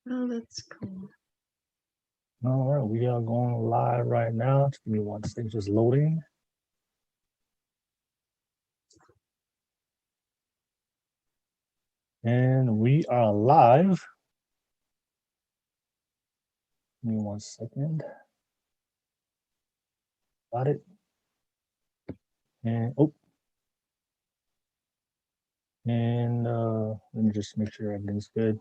Oh, that's cool. All right, we are going live right now. Just give me one second, just loading. And we are live. Give me one second. Got it. And let me just make sure everything's good.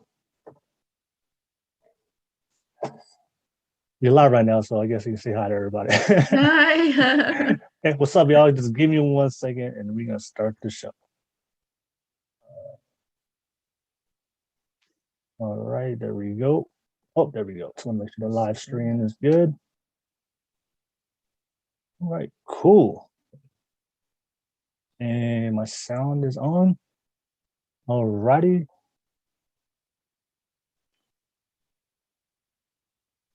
You're live right now, so I guess you can say hi to everybody. Hi. Hey, what's up, y'all? Just give me 1 second, and we're gonna start the show. All right, there we go. Oh, there we go. Just want to make sure the live stream is good. All right, cool. And my sound is on. All righty.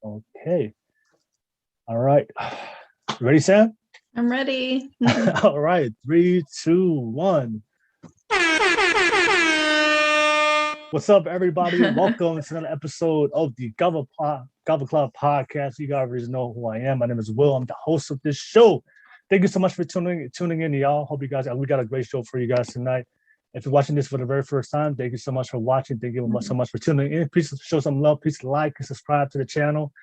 Okay. All right. Ready, Sam? I'm ready. All right. 3, 2, 1. What's up, everybody? Welcome to another episode of the Gobble Club podcast. You guys already know who I am. My name is Will. I'm the host of this show. Thank you so much for tuning in, y'all. Hope you guys, we got a great show for you guys tonight. If you're watching this for the very first time, thank you so much for watching. Thank you so much for tuning in. Please show some love. Please like and subscribe to the channel.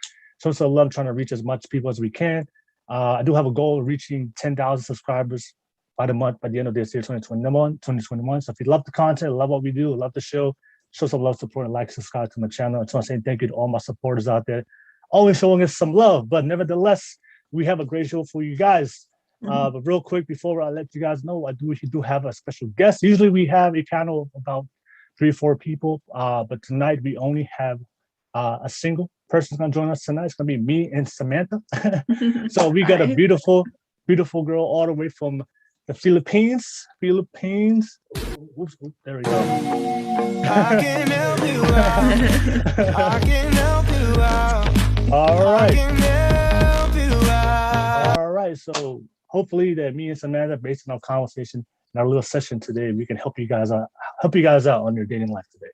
Show some love, trying to reach as much people as we can. I do have a goal of reaching 10,000 subscribers by the end of this year, 2021. So if you love the content, love what we do, love the show, show some love, support, and like, subscribe to my channel. I just want to say thank you to all my supporters out there, always showing us some love. But nevertheless, we have a great show for you guys. But real quick, before I let you guys know, we do have a special guest. Usually we have a panel of about 3 or 4 people, but tonight we only have a single person going to join us tonight. It's going to be me and Samantha. So we got a beautiful girl all the way from the Philippines. Oops, there we go. I can help you out. I can help you out. All right. I can help you out. All right. So hopefully that me and Samantha, based on our conversation in our little session today, we can help you guys out on your dating life today.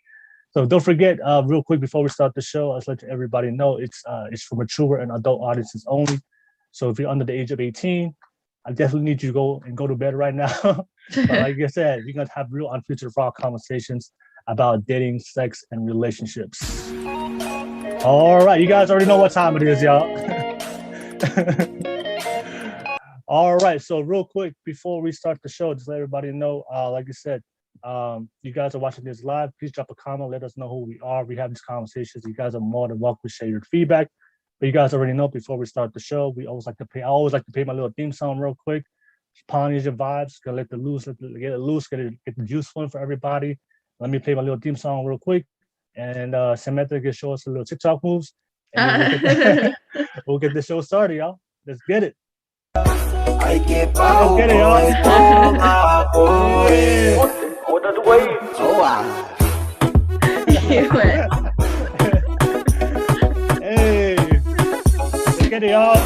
So don't forget, real quick before we start the show, let's let everybody know it's for mature and adult audiences only. So if you're under the age of 18, I definitely need you to go to bed right now. But like I said, we're gonna have real unfiltered raw conversations about dating, sex, and relationships. All right, you guys already know what time it is, y'all. All right, so real quick before we start the show, just let everybody know, like I said, you guys are watching this live, please drop a comment, let us know who we are. We have these conversations. You guys are more than welcome to share your feedback. But you guys already know, before we start the show, I always like to play my little theme song real quick. Pollinate your vibes, gonna get the juice flowing for everybody. Let me play my little theme song real quick, and Samantha can show us a little TikTok moves, and we'll get the show started, y'all. Let's get it. Let's get it, y'all. Hey, let's get it, y'all.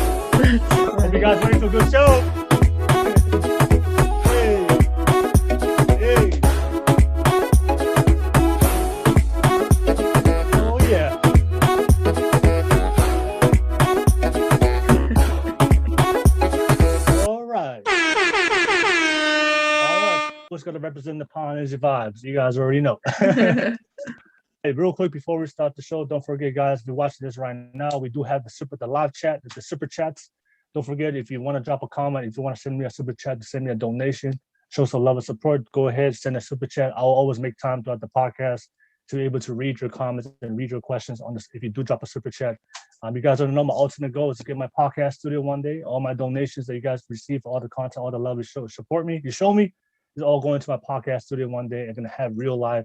Hope you guys ready for a good show. What's going to represent the Polynesian vibes? You guys already know. Hey, real quick before we start the show, don't forget, guys, if you're watching this right now, we do have the live chat, the super chats. Don't forget, if you want to drop a comment, if you want to send me a super chat, to send me a donation, show some love and support, go ahead, send a super chat. I'll always make time throughout the podcast to be able to read your comments and read your questions on this if you do drop a super chat. You guys already know my ultimate goal is to get my podcast studio one day. All my donations that you guys receive, all the content, all the love you support me, you show me, is all going to my podcast studio one day. I'm going to have real live.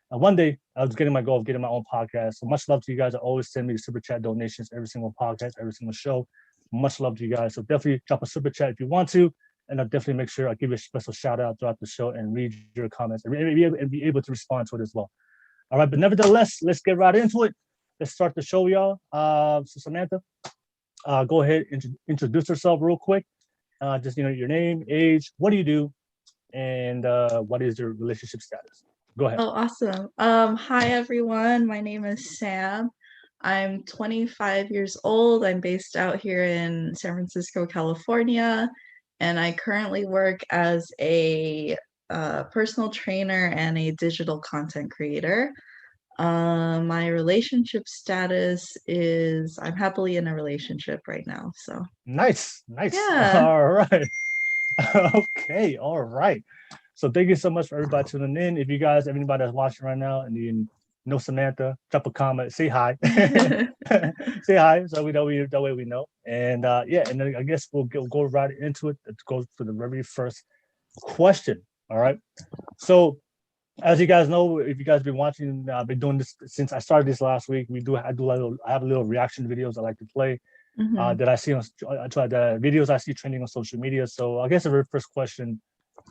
One day, I was getting my goal of getting my own podcast. So much love to you guys. I always send me the super chat donations, every single podcast, every single show. Much love to you guys. So definitely drop a super chat if you want to. And I'll definitely make sure I give you a special shout out throughout the show and read your comments and be able to respond to it as well. All right, but nevertheless, let's get right into it. Let's start the show, y'all. So Samantha, go ahead and introduce yourself real quick. Just your name, age, what do you do, and what is your relationship status? Go ahead. Oh, awesome. Hi everyone. My name is Sam. I'm 25 years old. I'm based out here in San Francisco, California, and I currently work as a personal trainer and a digital content creator. My relationship status is I'm happily in a relationship right now. So Nice. yeah. All right. Okay. All right. So thank you so much for everybody tuning in. If you guys, anybody that's watching right now, and you know Samantha, drop a comment, say hi, say hi, so we know that way we know. And yeah, and then I guess we'll go right into it. Let's go to the very first question. All right. So as you guys know, if you guys been watching, I've been doing this since I started this last week. I have little reaction videos I like to play Mhm. that I see on the videos I see trending on social media. So I guess the very first question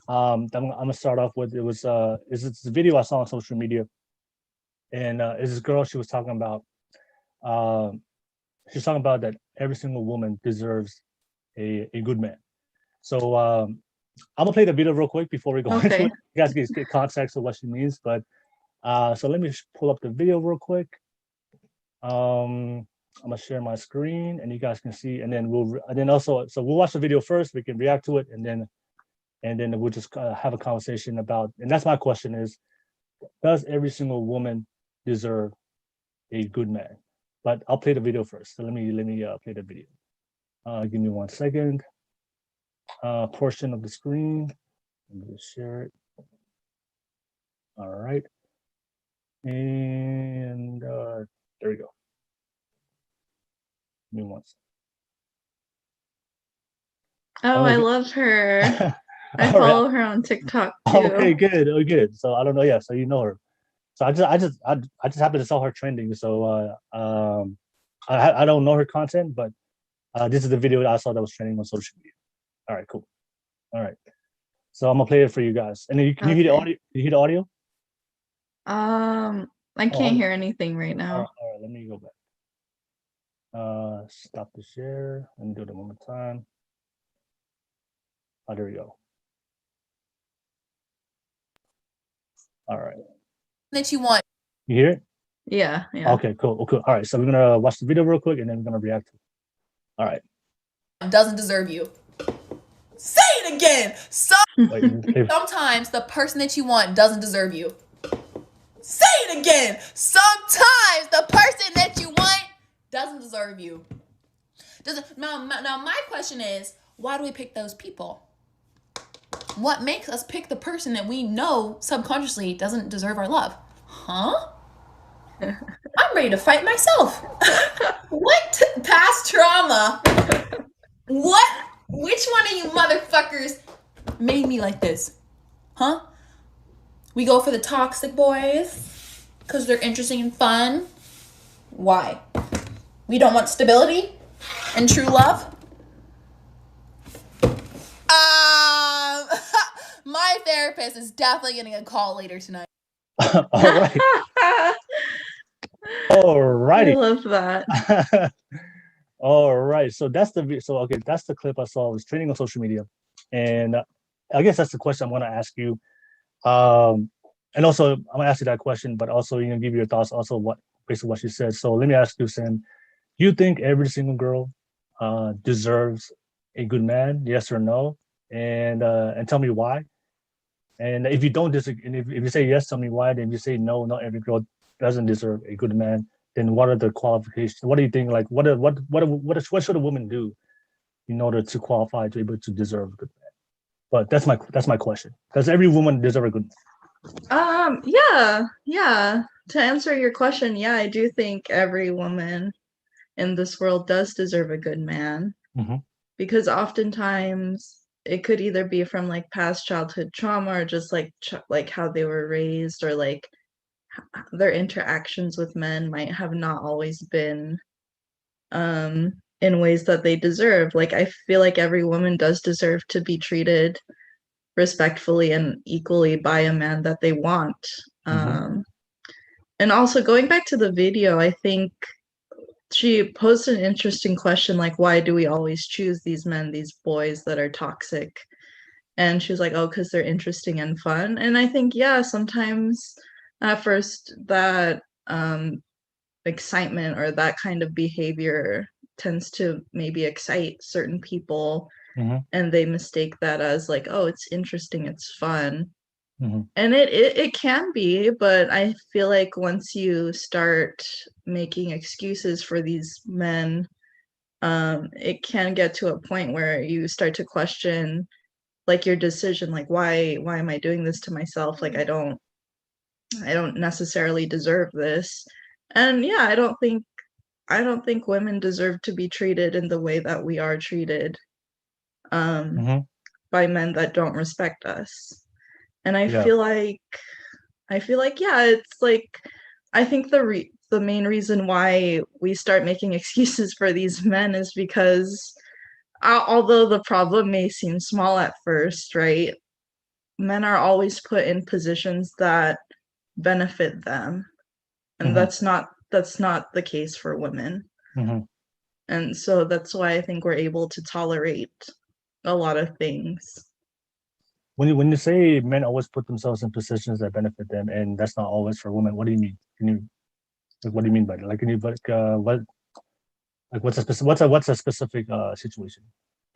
that I'm gonna start off with is this video I saw on social media, and is this girl she was talking about um that every single woman deserves a good man. So I'm gonna play the video real quick before we go into Okay. it. You guys get context of what she means, but so let me pull up the video real quick. I'm gonna share my screen and you guys can see, and then we'll watch the video first. We can react to it, and then we'll just have a conversation about. And that's my question: is does every single woman deserve a good man? But I'll play the video first. So let me play the video. Give me 1 second. Portion of the screen. Let me just share it. All right. And there we go. Give me 1 second. Oh, I love her. I follow her on TikTok too. Okay, good. Oh, good. So I don't know. Yeah, so you know her. So I just happened to saw her trending. So I don't know her content, but this is the video that I saw that was trending on social media. All right, cool. All right. So I'm gonna play it for you guys. And then can you hear the Okay. audio? Can you hear the audio? I can't hear anything right now. All right, let me go back. Stop the share. Let me do it one more time. Oh, there we go. All right. That you want. You hear it? Yeah, yeah. Okay, cool. All right, so we're gonna watch the video real quick, and then we're gonna react to it. All right. Doesn't deserve you. Say it again. Sometimes the person that you want doesn't deserve you. Say it again. Sometimes the person that you want doesn't deserve you. Now my question is, why do we pick those people? What makes us pick the person that we know subconsciously doesn't deserve our love? Huh? I'm ready to fight myself. What past trauma? What? Which one of you motherfuckers made me like this? Huh? We go for the toxic boys because they're interesting and fun. Why? We don't want stability and true love? My therapist is definitely getting a call later tonight. All right. All righty. I love that. All right. So that's the clip I saw. It was trending on social media, and I guess that's the question I'm going to ask you. And also I'm going to ask you that question, but also give your thoughts. Also, based on what she said. So let me ask you, Sam. Do you think every single girl deserves a good man? Yes or no? And tell me why. And if you don't disagree, and if you say yes, tell me why. Then if you say no, not every girl doesn't deserve a good man. Then what are the qualifications? What do you think? Like, what should a woman do in order to qualify to be able to deserve a good man? But that's my question. Does every woman deserve a good man? Yeah. To answer your question, yeah, I do think every woman in this world does deserve a good man. Mm-hmm. Because oftentimes it could either be from like past childhood trauma or just like how they were raised, or like their interactions with men might have not always been in ways that they deserve. Like I feel like every woman does deserve to be treated respectfully and equally by a man that they want. Mm-hmm. And also going back to the video, I think she posed an interesting question, like, why do we always choose these men, these boys that are toxic? And she was like, oh, because they're interesting and fun. And I think, yeah, sometimes at first that excitement or that kind of behavior tends to maybe excite certain people, and they mistake that as like, oh, it's interesting, it's fun. And it can be, but I feel like once you start making excuses for these men, it can get to a point where you start to question like your decision, like why am I doing this to myself? Like I don't necessarily deserve this. And yeah, I don't think women deserve to be treated in the way that we are treated by men that don't respect us. And I feel like yeah, it's like I think the main reason why we start making excuses for these men is because although the problem may seem small at first, right? Men are always put in positions that benefit them, and that's not the case for women. And so that's why I think we're able to tolerate a lot of things. When you say men always put themselves in positions that benefit them, and that's not always for women, what do you mean? Can you what do you mean by that? Like, can you what's a specific situation?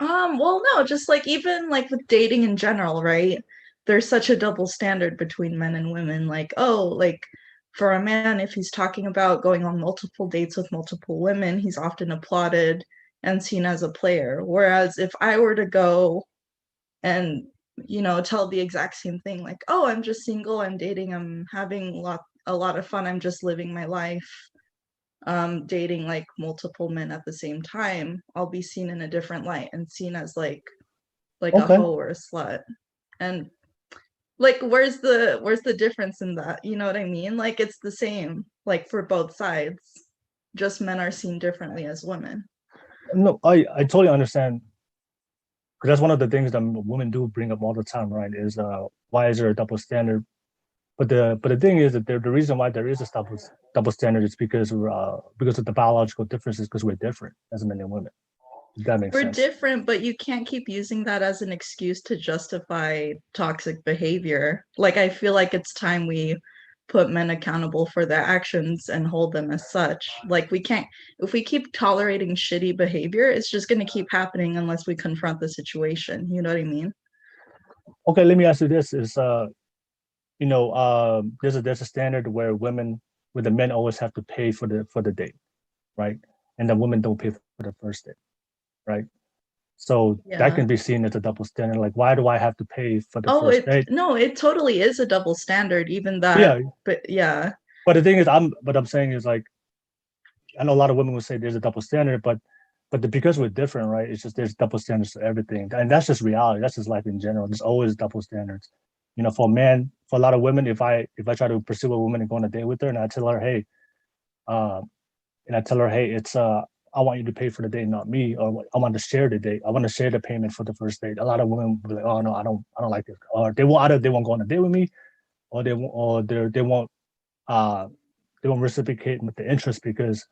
Well, no, just like even like with dating in general, right? There's such a double standard between men and women. Like, oh, like for a man, if he's talking about going on multiple dates with multiple women, he's often applauded and seen as a player. Whereas if I were to go and, tell the exact same thing, like, oh, I'm just single, I'm dating, I'm having a lot of fun, I'm just living my life, dating like multiple men at the same time, I'll be seen in a different light and seen as like a hoe or a slut. And like where's the difference in that? You know what I mean? Like it's the same, like for both sides. Just men are seen differently as women. No, I totally understand. Because that's one of the things that women do bring up all the time, right? Is why is there a double standard? But the thing is that the reason why there is a double standard is because because of the biological differences, because we're different as men and women. If that makes We're sense. different, but you can't keep using that as an excuse to justify toxic behavior. Like I feel like it's time we put men accountable for their actions and hold them as such. Like we can't, if we keep tolerating shitty behavior, it's just going to keep happening unless we confront the situation. You know what I mean? Okay, let me ask you this: is there's a standard where the men always have to pay for the date, right? And the women don't pay for the first date, right? So that can be seen as a double standard. Like, why do I have to pay for the first date? No, it totally is a double standard, even that. Yeah. But yeah. But the thing is, I'm saying is like, I know a lot of women would say there's a double standard, but because we're different, right? It's just there's double standards for everything, and that's just reality. That's just life in general. There's always double standards. For a man, for a lot of women, if I try to pursue a woman and go on a date with her, and I tell her, hey, it's I want you to pay for the date, not me, or I want to share the date. I want to share the payment for the first date. A lot of women will be like, oh no, I don't like this, or they won't go on a date with me, or they won't reciprocate with the interest because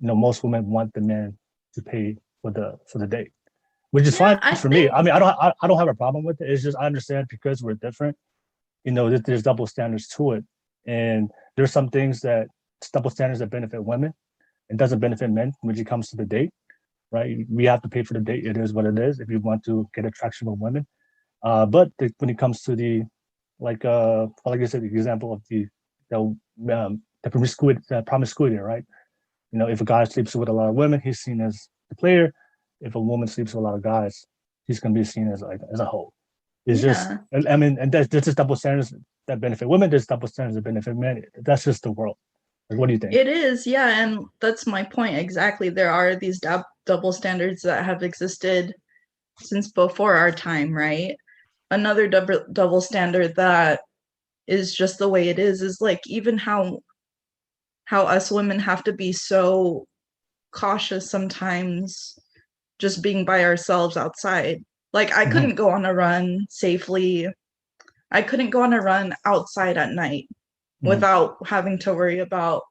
most women want the man to pay for the date, which is fine for me. I mean, I don't have a problem with it. It's just I understand because we're different. There's double standards to it, and there's some things that double standards that benefit women and doesn't benefit men when it comes to the date, right? We have to pay for the date. It is what it is. If you want to get attraction with women, but when it comes to the like I said, the example of the promiscuity, right? If a guy sleeps with a lot of women, he's seen as the player. If a woman sleeps with a lot of guys, he's gonna be seen as a hoe. It's just, I mean, and that's just double standards that benefit women. There's double standards that benefit men. That's just the world. Like, what do you think? It is, yeah, and that's my point exactly. There are these double standards that have existed since before our time, right? Another double standard that is just the way it is like even how us women have to be so cautious sometimes just being by ourselves outside. Like I couldn't go on a run safely. I couldn't go on a run outside at night without having to worry about,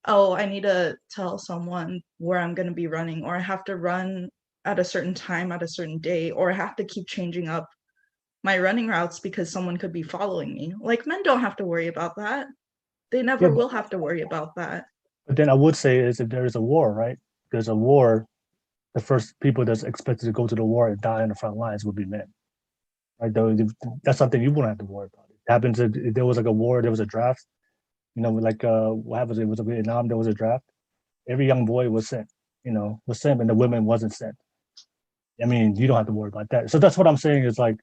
oh, I need to tell someone where I'm going to be running, or I have to run at a certain time at a certain day, or I have to keep changing up my running routes because someone could be following me. Like, men don't have to worry about that. They never will have to worry about that. But then I would say is if there is a war, right? There's a war, the first people that's expected to go to the war and die in the front lines would be men. Right? That's something you wouldn't have to worry about. It happens if there was like a war, there was a draft, like what happens, it was a Vietnam, there was a draft. Every young boy was sent, and the women wasn't sent. I mean, you don't have to worry about that. So that's what I'm saying is like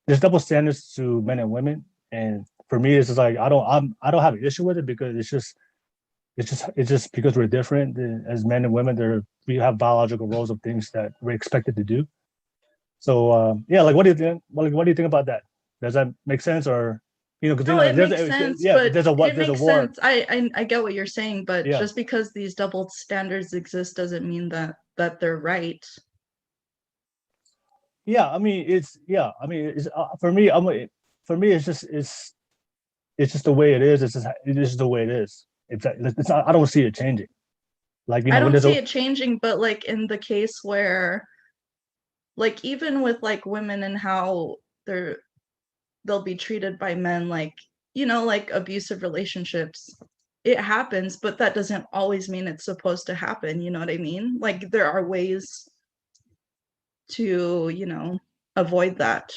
there's double standards to men and women. And for me, it's just like I don't have an issue with it because it's just because we're different as men and women. We have biological roles of things that we're expected to do. So yeah, like what do you think? What do you think about that? Does that make sense, or because No, it makes sense. yeah, but there's a war. Sense. I get what you're saying, but Yeah. just because these double standards exist doesn't mean that they're right. Yeah, I mean it's for me. It's just the way it is. It's just the way it is. It's not. I don't see it changing. Like I don't see it changing, but like in the case where, like even with like women and how they'll be treated by men, like like abusive relationships, it happens, but that doesn't always mean it's supposed to happen. You know what I mean? Like there are ways to avoid that.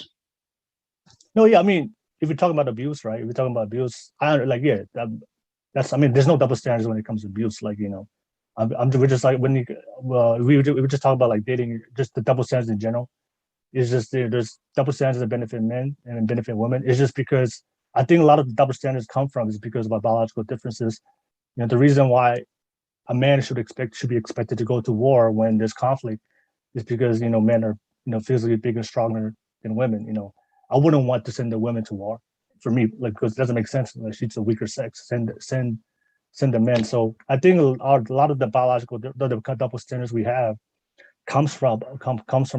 No, yeah, I mean, if we're talking about abuse, right? If we're talking about abuse, there's no double standards when it comes to abuse. Like, we're just like we were just talking about like dating, just the double standards in general. It's just there's double standards that benefit men and benefit women. It's just because I think a lot of the double standards come from is because of our biological differences. The reason why a man should be expected to go to war when there's conflict is because men are physically bigger, stronger than women. I wouldn't want to send the women to war for me, like because it doesn't make sense. Like she's a weaker sex. Send the men. So I think a lot of the biological the double standards we have comes from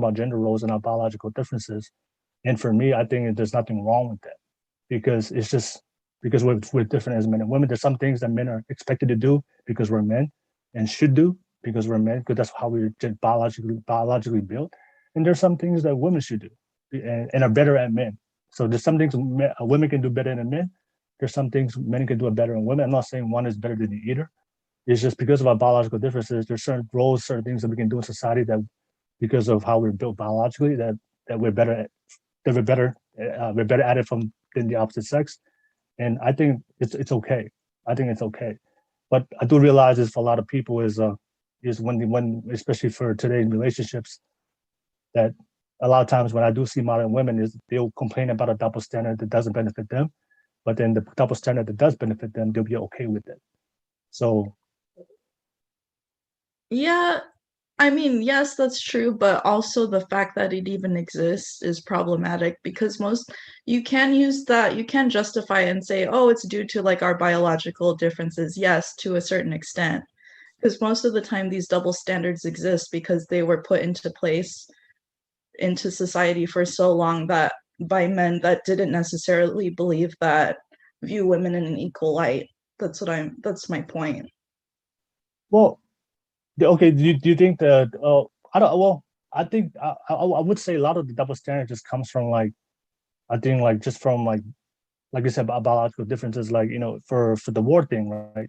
our gender roles and our biological differences. And for me, I think there's nothing wrong with that because it's just because we're different as men and women. There's some things that men are expected to do because we're men and should do because we're men, because that's how we're biologically built. And there's some things that women should do and are better at men. So there's some things women can do better than men. There's some things men can do better than women. I'm not saying one is better than the other. It's just because of our biological differences, there's certain roles, certain things that we can do in society that because of how we're built biologically, that we're better at, we're better at it than the opposite sex. And I think it's okay. I think it's okay. But I do realize this for a lot of people is when especially for today's relationships, that a lot of times when I do see modern women is they'll complain about a double standard that doesn't benefit them, but then the double standard that does benefit them, they'll be okay with it. So yeah, I mean, yes, that's true, but also the fact that it even exists is problematic because you can use that, you can justify and say, oh, it's due to like our biological differences. Yes, to a certain extent, because most of the time these double standards exist because they were put into place into society for so long that by men that didn't necessarily view women in an equal light. That's my point. Well, okay. Do you think that? I don't. Well, I think I would say a lot of the double standard just comes from like, I think like just from like you said about biological differences. Like for the war thing, right?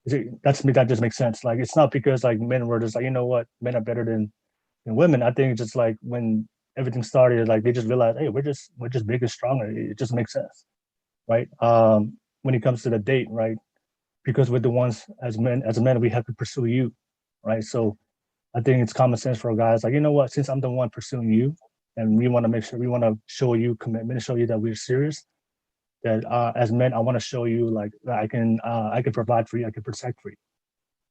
That just makes sense. Like it's not because like men were just like what men are better than women. I think just like when everything started, like they just realized, hey, we're just bigger, stronger. It just makes sense, right? When it comes to the date, right? Because we're the ones as men, we have to pursue you, right? So I think it's common sense for guys, like, what, since I'm the one pursuing you and we want to show you commitment, show you that we're serious, that as men, I want to show you like that I can provide for you, I can protect for you,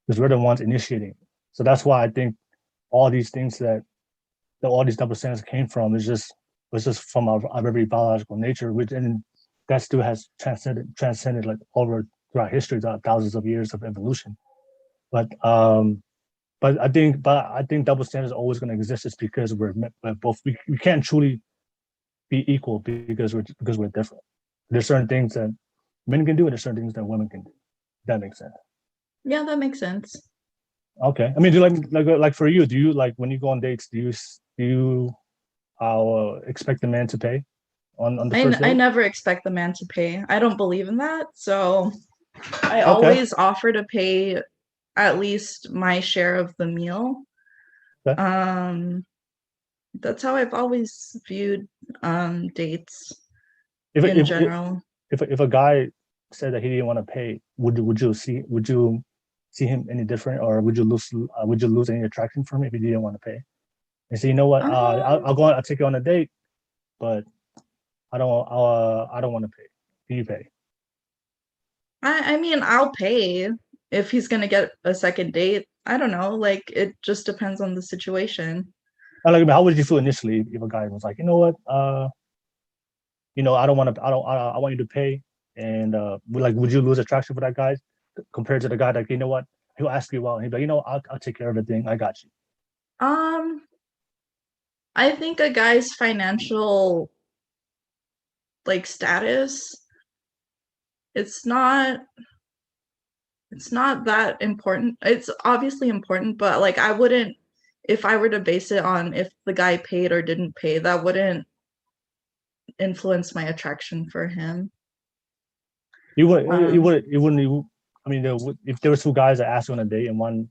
because we're the ones initiating. So that's why I think all these things that all these double standards came from was just from our very biological nature, which and that still has transcended like over throughout history, thousands of years of evolution. But I think double standards are always going to exist just because we're both. We can't truly be equal because we're different. There's certain things that men can do, and there's certain things that women can do. That makes sense. Yeah, that makes sense. Okay. I mean, do you like for you? Do you like when you go on dates? Do you expect the man to pay? on the first I date? never expect the man to pay. I don't believe in that. So I Okay. always offer to pay at least my share of the meal. Okay. That's how I've always viewed dates If in if if general. if a guy said that he didn't want to pay, would you see him any different, or would you lose any attraction from him if he didn't want to pay? And say, you know what, I'll go on, I'll take you on a date, but I don't want to pay. Can you pay? I mean, I'll pay if he's gonna get a second date. I don't know, like it just depends on the situation. Like, how would you feel initially if a guy was like, you know what, I don't want to, I want you to pay, and would you lose attraction for that guy compared to the guy that, you know what, he'll ask you out, and he'll be like, I'll take care of everything, I got you. Um, I think a guy's financial like status, it's not that important. It's obviously important, but like I wouldn't, if I were to base it on if the guy paid or didn't pay, that wouldn't influence my attraction for him. You wouldn't. I mean, if there were two guys that asked you on a date and one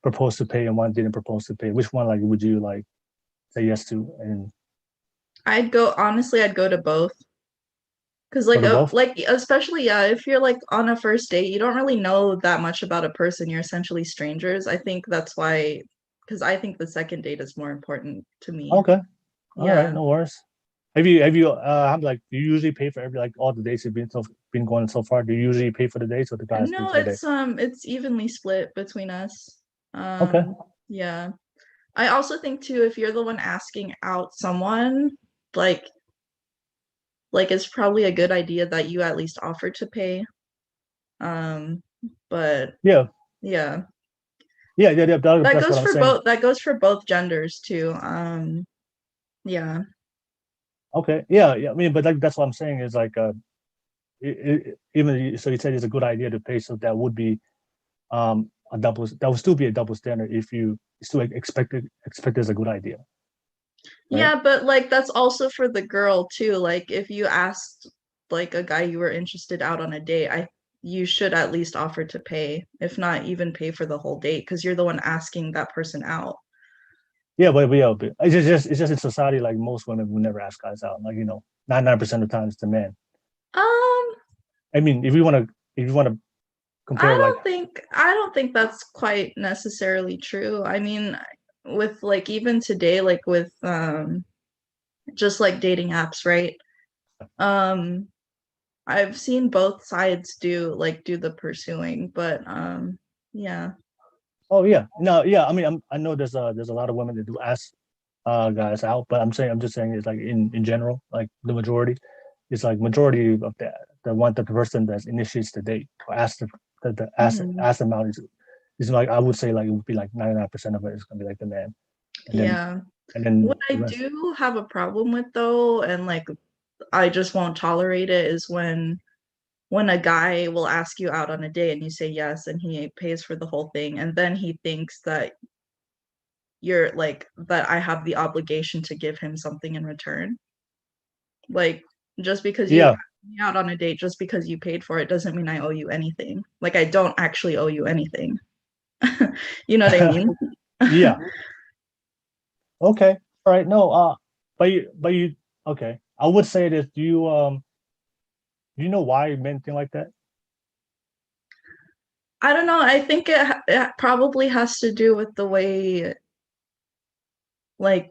proposed to pay and one didn't propose to pay, which one like would you like say yes to? And I'd go to both. Because go to both? like especially if you're like on a first date, you don't really know that much about a person. You're essentially strangers. I think that's why, because I think the second date is more important to me. Okay, all right, Yeah. no worries. Like, do you usually pay for every, like, all the dates you've been going so far? Do you usually pay for the dates, or the guys pay No, for the dates? it's evenly split between us. Okay. Yeah. I also think too, if you're the one asking out someone, like it's probably a good idea that you at least offer to pay. But Yeah. yeah. Yeah. That That's goes what I'm for saying. that goes for both genders too. Yeah. Okay. Yeah. Yeah. I mean, but like that's what I'm saying is like even so, you said it's a good idea to pay, so that would be that would still be a double standard if you still expect it as a good idea. Right? Yeah, but like that's also for the girl too. Like if you asked like a guy you were interested out on a date, you should at least offer to pay, if not even pay for the whole date, because you're the one asking that person out. Yeah, but it's just in society, like most women will never ask guys out. Like, 99% of the time it's the man. Um, I mean, if you want to compare, like, I don't think that's quite necessarily true. I mean, with like even today, like with just like dating apps, right? Um, I've seen both sides do the pursuing, but yeah. oh yeah, no, yeah. I mean, I know there's a lot of women that do ask guys out, but I'm just saying it's like in general, like the majority, it's like majority of the person that initiates the date or asks Mhm. ask them out is like, I would say, like, it would be like 99% of it is gonna be like the man, and then Yeah. and What then I the rest. do have a problem with though, and like I just won't tolerate it, is when a guy will ask you out on a date and you say yes and he pays for the whole thing, and then he thinks that you're like that I have the obligation to give him something in return. Like just because you Yeah. asked me out on a date, just because you paid for it doesn't mean I owe you anything. Like I don't actually owe you anything. You know what I mean? Yeah. Okay. All right. No. But you. Okay. I would say this. Do you know why men think like that? I don't know. I think it probably has to do with the way like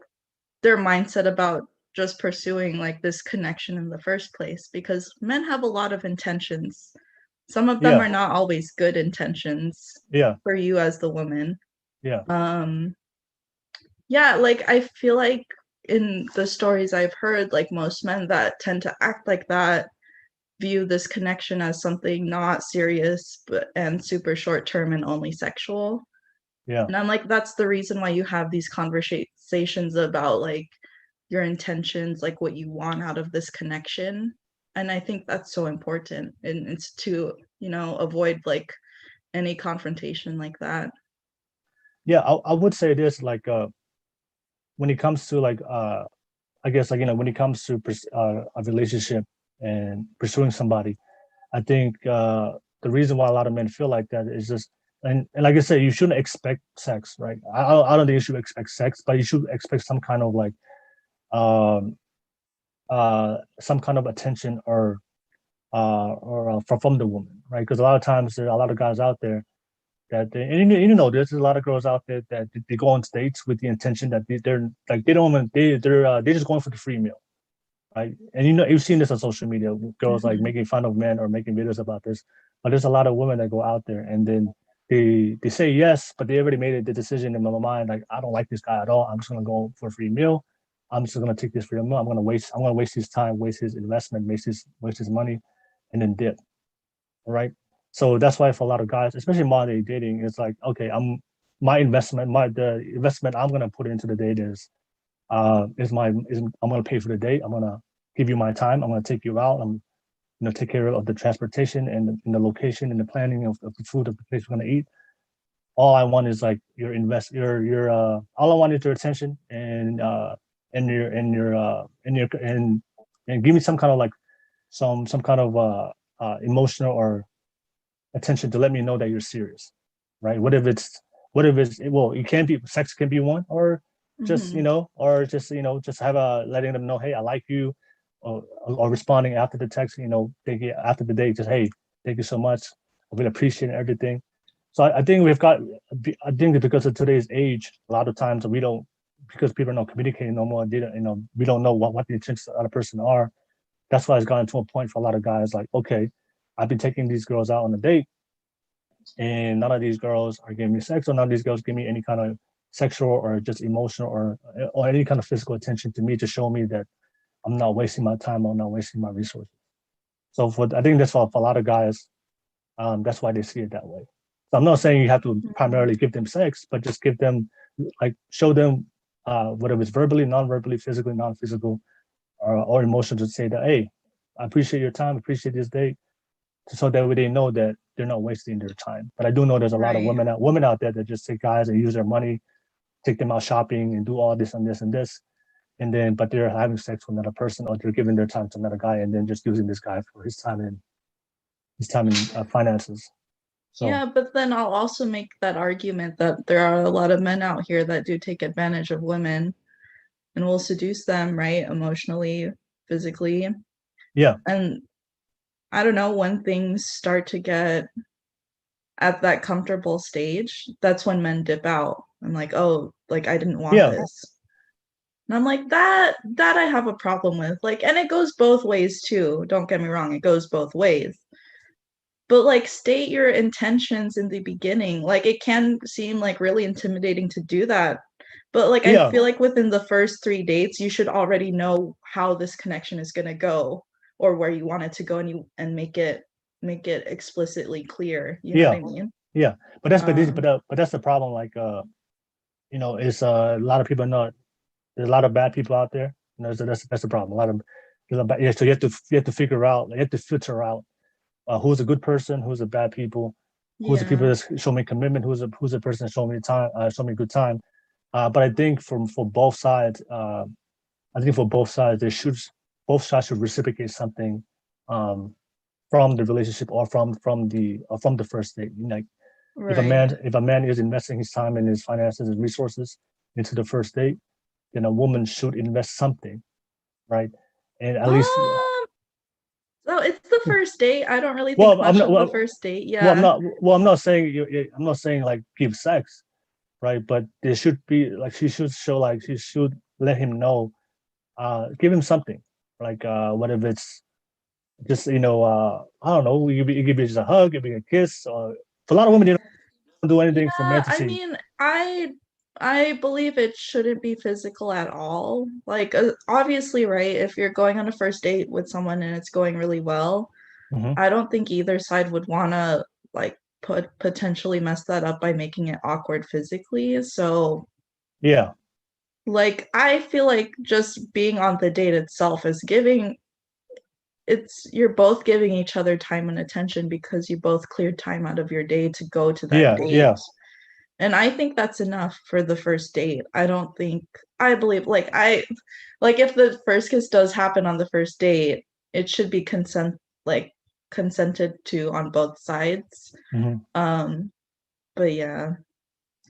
their mindset about just pursuing like this connection in the first place, because men have a lot of intentions. Some of them Yeah. are not always good intentions Yeah. for you as the woman. Yeah. Yeah, like I feel like in the stories I've heard, like most men that tend to act like that view this connection as something not serious but and super short term and only sexual. Yeah. And I'm like, that's the reason why you have these conversations about like your intentions, like what you want out of this connection. And I think that's so important. And it's to, avoid like any confrontation like that. Yeah. I would say this, like, when it comes to, like, I guess like when it comes to a relationship and pursuing somebody, I think the reason why a lot of men feel like that is just and like I said, you shouldn't expect sex, right? I don't think you should expect sex, but you should expect some kind of like um some kind of attention or from the woman, right? Because a lot of times there are a lot of guys out there that there's a lot of girls out there that they go on dates with the intention that they're like they don't want they're just going for the free meal, right? And you've seen this on social media, girls like making fun of men or making videos about this, but there's a lot of women that go out there and then they say yes, but they already made the decision in my mind like I don't like this guy at all. I'm just gonna go for a free meal. I'm just gonna take this free meal. I'm gonna waste his time, waste his investment, waste his money, and then dip. Right. So that's why for a lot of guys, especially modern day dating, it's like, okay, the investment I'm gonna put into the date I'm gonna pay for the date. I'm gonna give you my time. I'm gonna take you out. I'm take care of the transportation and the location and the planning of the food of the place we're gonna eat. All I want is like your all I want is your attention and give me some kind of like some kind of emotional or attention to let me know that you're serious, right? What if it's well, it can't be sex can be one, or just just have a letting them know, hey, I like you, or responding after the text, thinking after the date, just hey, thank you so much, I really appreciate everything. So I think I think that because of today's age, a lot of times we don't because people are not communicating no more. They don't, we don't know what the intentions of the other person are. That's why it's gotten to a point for a lot of guys like, okay, I've been taking these girls out on a date, and none of these girls are giving me sex, or none of these girls give me any kind of sexual or just emotional or any kind of physical attention to me to show me that I'm not wasting my time, I'm not wasting my resources. So I think that's for a lot of guys, that's why they see it that way. So I'm not saying you have to primarily give them sex, but just give them, like, show them whether it's verbally, non-verbally, physically, non-physical, or emotional, to say that, hey, I appreciate your time, appreciate this date, so that way they know that they're not wasting their time. But I do know there's a lot of women out there that just take guys and use their money, take them out shopping and do all this and this and this, and then but they're having sex with another person, or they're giving their time to another guy and then just using this guy for his time and finances. So, yeah, but then I'll also make that argument that there are a lot of men out here that do take advantage of women and will seduce them, right? Emotionally, physically. yeah. And I don't know, when things start to get at that comfortable stage, that's when men dip out. I'm like, oh, like I didn't want this. And I'm like, that I have a problem with. Like, and it goes both ways too. Don't get me wrong, it goes both ways. But like, state your intentions in the beginning. Like, it can seem like really intimidating to do that. But like, I feel like within the first 3 dates, you should already know how this connection is gonna go, or where you want it to go, and make it explicitly clear. You know what I mean? Yeah. But that's but that's the problem. Like it's a lot of people know there's a lot of bad people out there. So that's the problem. So you have to figure out, you have to filter out who's a good person, who's a bad people, who's the people that show me commitment, who's the person that show me time, show me good time. But I think for both sides, both sides should reciprocate something from the relationship, or from the first date. Like, if a man is investing his time and his finances and resources into the first date, then a woman should invest something, right? And at least. So it's the first date. I don't really think much of the first date. Yeah. I'm not saying like give sex, right? But there should be like she should let him know, give him something, like whatever it's just I don't know, it could be just a hug, it could be a kiss, or for a lot of women they don't do anything for men to see. I mean, I believe it shouldn't be physical at all. Like, obviously, right, if you're going on a first date with someone and it's going really well, I don't think either side would want to like potentially mess that up by making it awkward physically. So yeah, like, I feel like just being on the date itself is you're both giving each other time and attention, because you both cleared time out of your day to go to that date. And I think that's enough for the first date. I believe like if the first kiss does happen on the first date, it should be consented to on both sides. Um but yeah.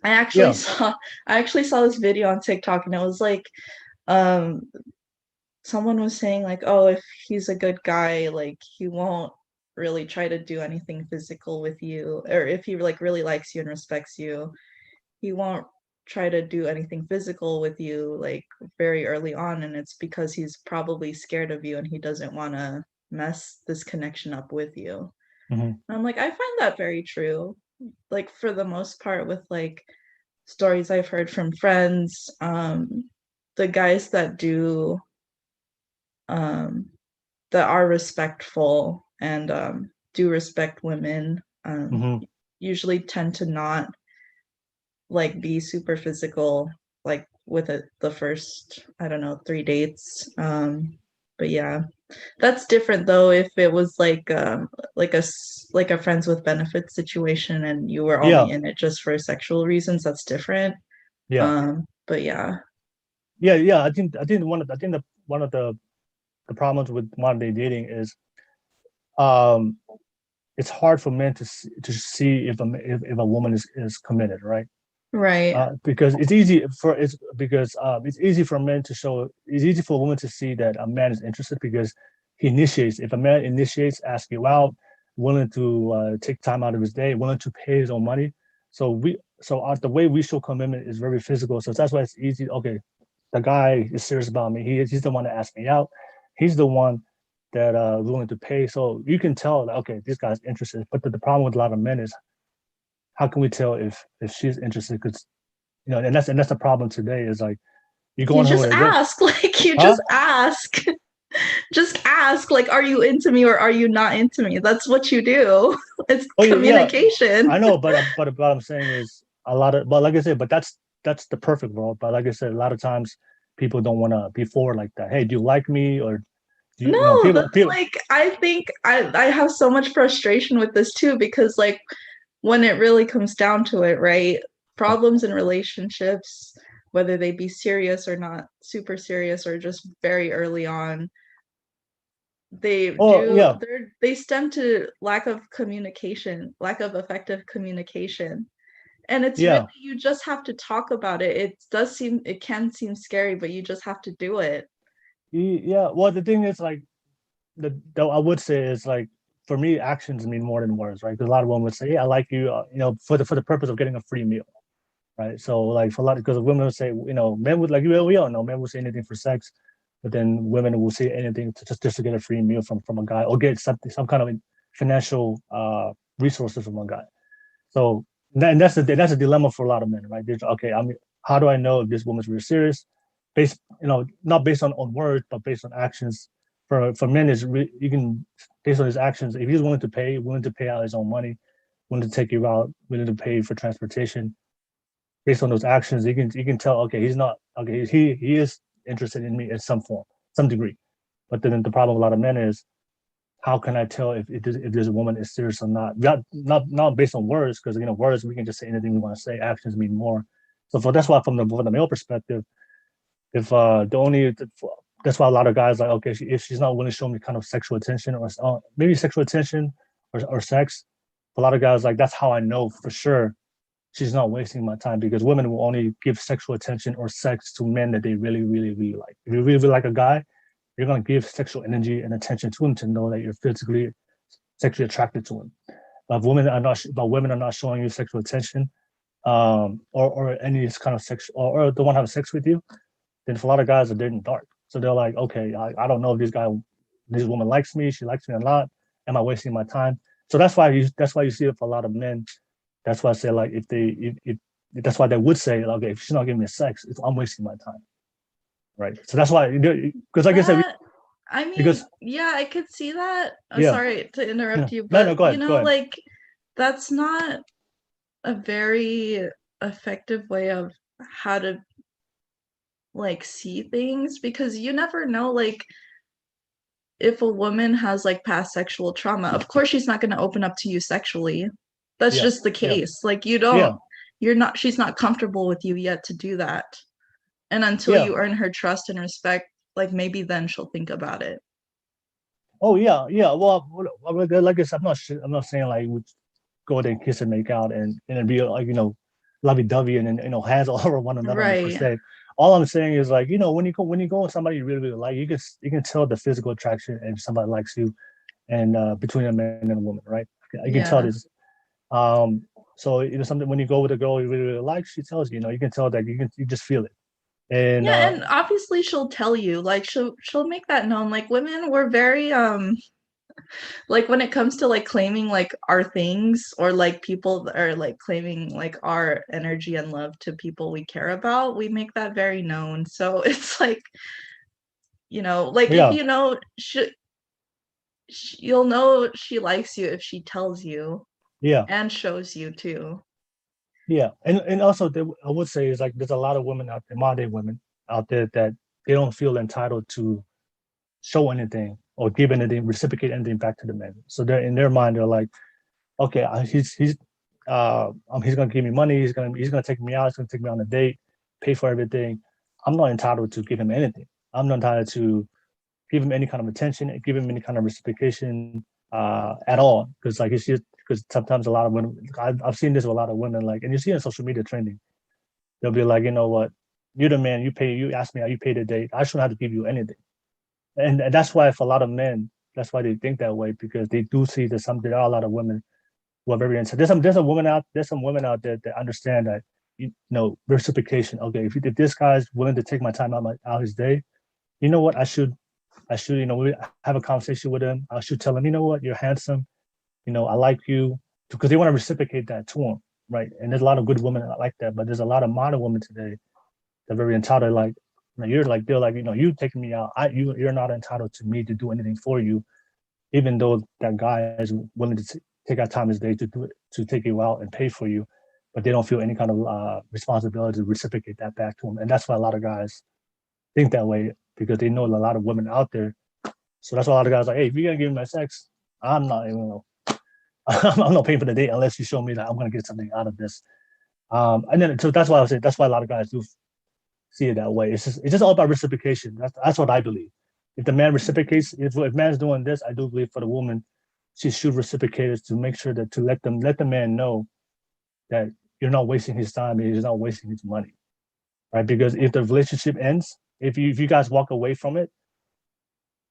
I actually Yeah. saw I actually saw this video on TikTok, and it was like um someone was saying like, oh, if he's a good guy, like he won't really try to do anything physical with you, or if he like really likes you and respects you, he won't try to do anything physical with you like very early on, and it's because he's probably scared of you and he doesn't want to mess this connection up with you. And I'm like, I find that very true. Like for the most part, with like stories I've heard from friends, the guys um that are respectful and do respect women usually tend to not like be super physical like with the first, I don't know, 3 dates. But yeah, that's different though if it was like a friends with benefits situation and you were Yeah. only in it just for sexual reasons. That's different. Yeah. But yeah. Yeah. I think one of the problems with modern day dating is it's hard for men to see if a woman is committed, right? Right. Because it's easy for men to show. It's easy for a woman to see that a man is interested because he initiates. If a man initiates, asks you out, willing to take time out of his day, willing to pay his own money, the way we show commitment is very physical. So that's why it's easy. Okay, the guy is serious about me. He's the one that asked me out. He's the one that willing to pay. So you can tell that okay, this guy's interested. But the problem with a lot of men is how can we tell if she's interested? Because and that's the problem today is like you go You on her just with a girl, ask, like you huh? just ask. Just ask, like, are you into me or are you not into me? That's what you do. It's Oh yeah, communication. I know, but what I'm saying is but like I said, but that's the perfect world. But like I said, a lot of times people don't want to be forward like that. Hey, do you like me or do No, that's people? like I think I have so much frustration with this too, because like when it really comes down to it, right? Problems in relationships, whether they be serious or not super serious or just very early on, Oh yeah, they stem to lack of communication, lack of effective communication. And it's really, yeah, you just have to talk about it. It can seem scary, but you just have to do it. yeah. Well, the thing is like I would say is like for me, actions mean more than words, right? Because a lot of women would say, "Yeah, I like you," for the purpose of getting a free meal, right? So like for a lot because women would say, men would like we all know men would say anything for sex, but then women will say anything just to get a free meal from a guy or get some kind of financial resources from a guy. So and that's a dilemma for a lot of men, right? Okay, I mean, how do I know if this woman's really serious? Based, not based on words, but based on actions. For men, you can based on his actions. If he's willing to pay out his own money, willing to take you out, willing to pay for transportation, based on those actions, you can tell. Okay, he's not okay. He is interested in me in some form, some degree. But then the problem with a lot of men is how can I tell if there's a woman is serious or not? Not based on words, because words we can just say anything we want to say. Actions mean more. So that's why from the male perspective, if the only that's why a lot of guys like okay if she's not willing to show me kind of sexual attention or maybe sexual attention or sex, a lot of guys like that's how I know for sure she's not wasting my time because women will only give sexual attention or sex to men that they really really really like. If you really, really like a guy, you're going to give sexual energy and attention to him to know that you're physically sexually attracted to him. But women are not showing you sexual attention, or any kind of sex, or don't want to have sex with you. Then for a lot of guys, they're in the dark. So they're like, okay, I don't know if this woman likes me. She likes me a lot. Am I wasting my time? So that's why you see it for a lot of men. That's why I say like if that's why they would say okay if she's not giving me sex, I'm wasting my time. Right. So that's why, because like I said, I mean, because yeah, I could see that. yeah, Sorry to interrupt you, no, but go ahead, go ahead. like that's not a very effective way of how to like see things, because you never know like if a woman has like past sexual trauma. Of course she's not going to open up to you sexually. That's Yeah, just the yeah, case. Like yeah, she's not comfortable with you yet to do that. And until Yeah. you earn her trust and respect, like maybe then she'll think about it. Oh yeah, yeah. Well, like I said, I'm not saying like we go there and kiss and make out and it'd be like, lovey-dovey and then hands all over one another on the first Right. day. All I'm saying is like, when you go with somebody you really, really like, you can tell the physical attraction and somebody likes you and between a man and a woman, right? You can tell Yeah. this. So something when you go with a girl you really, really like, she tells you, you can tell that you just feel it. And Yeah, and obviously she'll tell you, like she'll make that known. Like women, we're very like when it comes to like claiming like our things or like people that are like claiming like our energy and love to people we care about, we make that very known. So it's like, like if yeah, you'll know she likes you if she tells you yeah. and shows you too. Yeah, and also I would say is like there's a lot of women out there, modern day women out there that they don't feel entitled to show anything or give anything, reciprocate anything back to the men. So they're in their mind, they're like, okay, he's gonna give me money, he's gonna take me out, he's gonna take me on a date, pay for everything. I'm not entitled to give him anything. I'm not entitled to give him any kind of attention, give him any kind of reciprocation at all. Because like it's just because sometimes a lot of women, I've seen this with a lot of women, like, and you see on social media trending, they'll be like, you know what, you're the man, you ask me how you pay the date, I shouldn't have to give you anything. And that's why for a lot of men, that's why they think that way because they do see that there are a lot of women who are very into. There's some women out there that understand that reciprocation. Okay, if this guy's willing to take my time out his day, you know what, I should have a conversation with him. I should tell him, you know what, you're handsome. I like you because they want to reciprocate that to him, right? And there's a lot of good women like that, but there's a lot of modern women today that are very entitled. Like they're like, you taking me out. You're not entitled to me to do anything for you, even though that guy is willing to take out time his day to do it, to take you out and pay for you, but they don't feel any kind of responsibility to reciprocate that back to him. And that's why a lot of guys think that way because they know a lot of women out there. So that's why a lot of guys are like, hey, if you're gonna give me my sex, I'm not even I'm not paying for the date unless you show me that I'm gonna get something out of this. And then so that's why I was saying that's why a lot of guys do see it that way. It's just all about reciprocation. That's what I believe. If the man reciprocates, if man's doing this, I do believe for the woman, she should reciprocate it to make sure that to let the man know that you're not wasting his time, he's not wasting his money, right? Because if the relationship ends, if you guys walk away from it,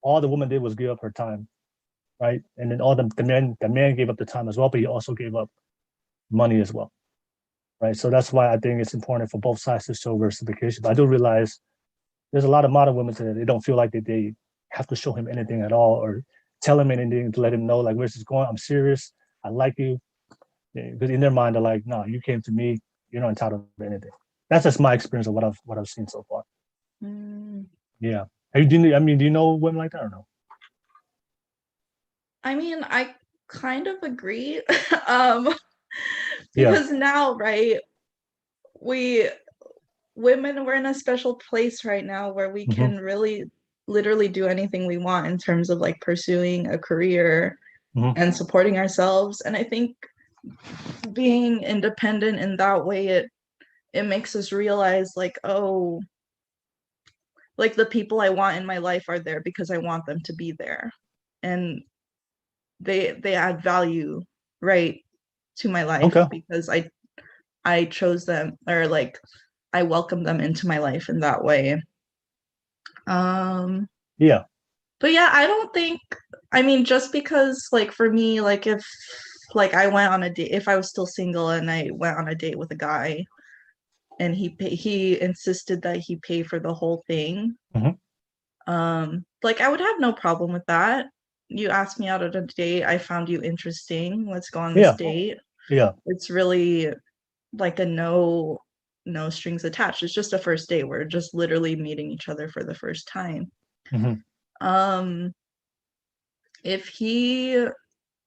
all the woman did was give up her time, right? And then all the man gave up the time as well, but he also gave up money as well, right? So that's why I think it's important for both sides to show reciprocation. But I do realize there's a lot of modern women today, they don't feel like that they have to show him anything at all or tell him anything to let him know, like, where's this going? I'm serious. I like you. Because in their mind, they're like, no, you came to me. You're not entitled to anything. That's just my experience of what I've seen so far. Mm. Yeah. Do you know women like that or no? I mean, I kind of agree. Yeah. Because now, right, women, we're in a special place right now where we can really literally do anything we want in terms of like pursuing a career and supporting ourselves. And I think being independent in that way, it makes us realize like, oh, like the people I want in my life are there because I want them to be there. And they add value, right, to my life because I chose them, or like I welcome them into my life in that way. Yeah. But yeah, I don't think, I mean, just because like for me, like if like I went on a date, if I was still single and I went on a date with a guy and he insisted that he pay for the whole thing, like I would have no problem with that. You asked me out at a date, I found you interesting, let's go on this date. Yeah. It's really like a no strings attached. It's just a first date. We're just literally meeting each other for the first time. If he,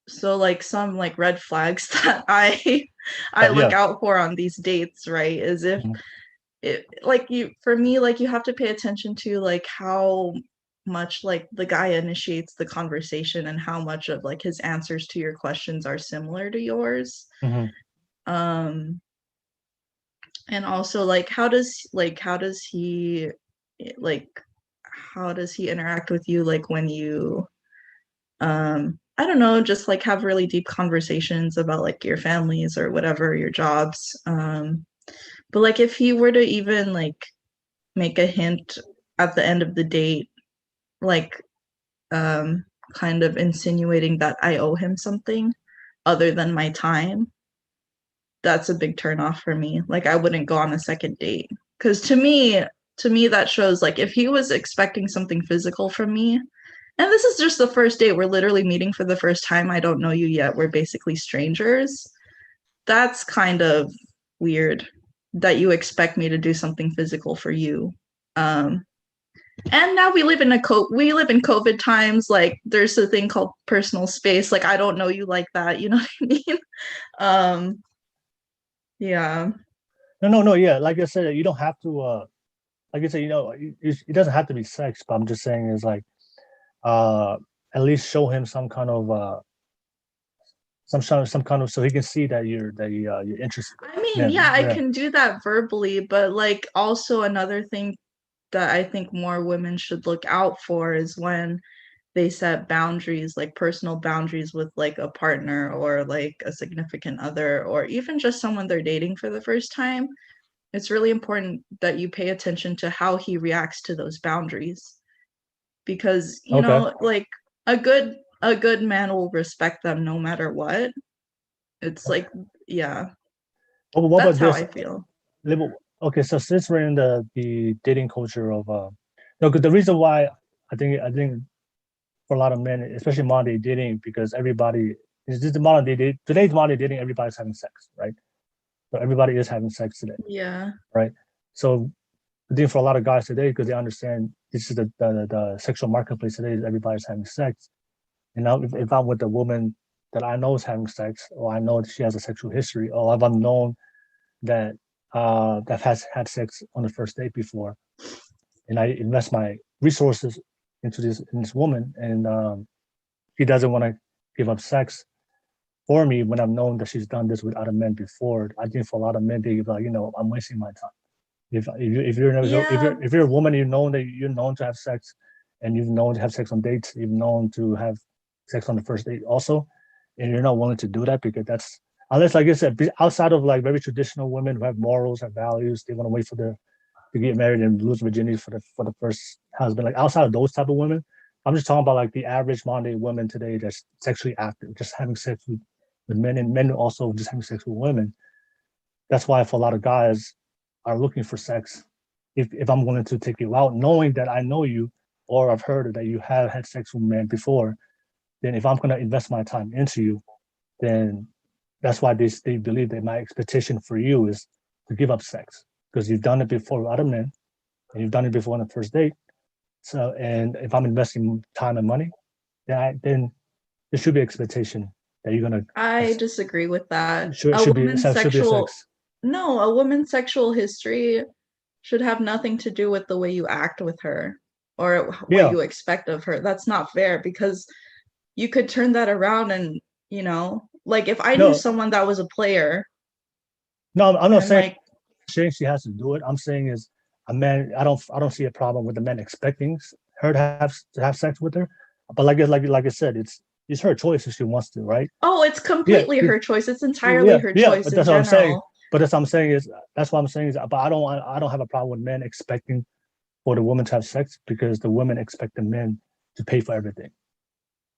so like some like red flags that I look out for on these dates, right, is if it like for me, like you have to pay attention to like how much like the guy initiates the conversation and how much of like his answers to your questions are similar to yours. And also, like, how does he like how does he interact with you, like, when you I don't know, just like have really deep conversations about like your families or whatever, your jobs. But like if he were to even like make a hint at the end of the date, like kind of insinuating that I owe him something other than my time, that's a big turn off for me. Like I wouldn't go on a second date. Cause to me that shows like if he was expecting something physical from me, and this is just the first date, we're literally meeting for the first time. I don't know you yet. We're basically strangers. That's kind of weird that you expect me to do something physical for you. And now we live in COVID times. Like there's a thing called personal space. Like I don't know you like that. You know what I mean? Yeah. No. Yeah, like I said, you don't have to. Like I said, it doesn't have to be sex. But I'm just saying is like, at least show him some kind of so he can see that you're interested. I mean, yeah, I can do that verbally, but like also another thing that I think more women should look out for is when they set boundaries, like personal boundaries with like a partner or like a significant other or even just someone they're dating for the first time. It's really important that you pay attention to how he reacts to those boundaries, because you know, like a good man will respect them no matter what. It's like, yeah. Well, what That's about how this? I feel. Okay, so since we're in the dating culture of no, because the reason why I think for a lot of men, especially modern day dating, because everybody is just the modern day today's modern day dating, everybody's having sex, right? So everybody is having sex today, Yeah. right? So I think for a lot of guys today, because they understand this is the sexual marketplace today, is everybody's having sex. And now if I'm with a woman that I know is having sex, or I know that she has a sexual history, or I've known that that has had sex on the first date before, and I invest my resources into this woman, and she doesn't want to give up sex for me when I've known that she's done this with other men before. I think for a lot of men, they like, I'm wasting my time. If you're a woman, you're known to have sex, and you've known to have sex on dates, you've known to have sex on the first date also, and you're not willing to do that because that's unless, like I said, outside of like very traditional women who have morals, have values, they want to wait for to get married and lose virginity for the first husband. Like outside of those type of women, I'm just talking about like the average modern day woman today that's sexually active, just having sex with men, and men also just having sex with women. That's why for a lot of guys are looking for sex. If I'm willing to take you out, knowing that I know you or I've heard that you have had sex with men before, then if I'm gonna invest my time into you, then that's why they believe that my expectation for you is to give up sex because you've done it before with other men and you've done it before on the first date. So, and if I'm investing time and money, then there should be expectation that you're gonna. I disagree with that. Should be sex. No, a woman's sexual history should have nothing to do with the way you act with her or what you expect of her. That's not fair because you could turn that around and, like if I knew someone that was a player. No, I'm not saying she has to do it. I'm saying is a man. I don't see a problem with the man expecting her to have sex with her. But like I said, it's her choice if she wants to, right? Oh, it's completely her choice. It's entirely her choice. But that's what I'm saying. But that's what I'm saying is that's what I'm saying is. But I don't have a problem with men expecting for the woman to have sex because the women expect the men to pay for everything.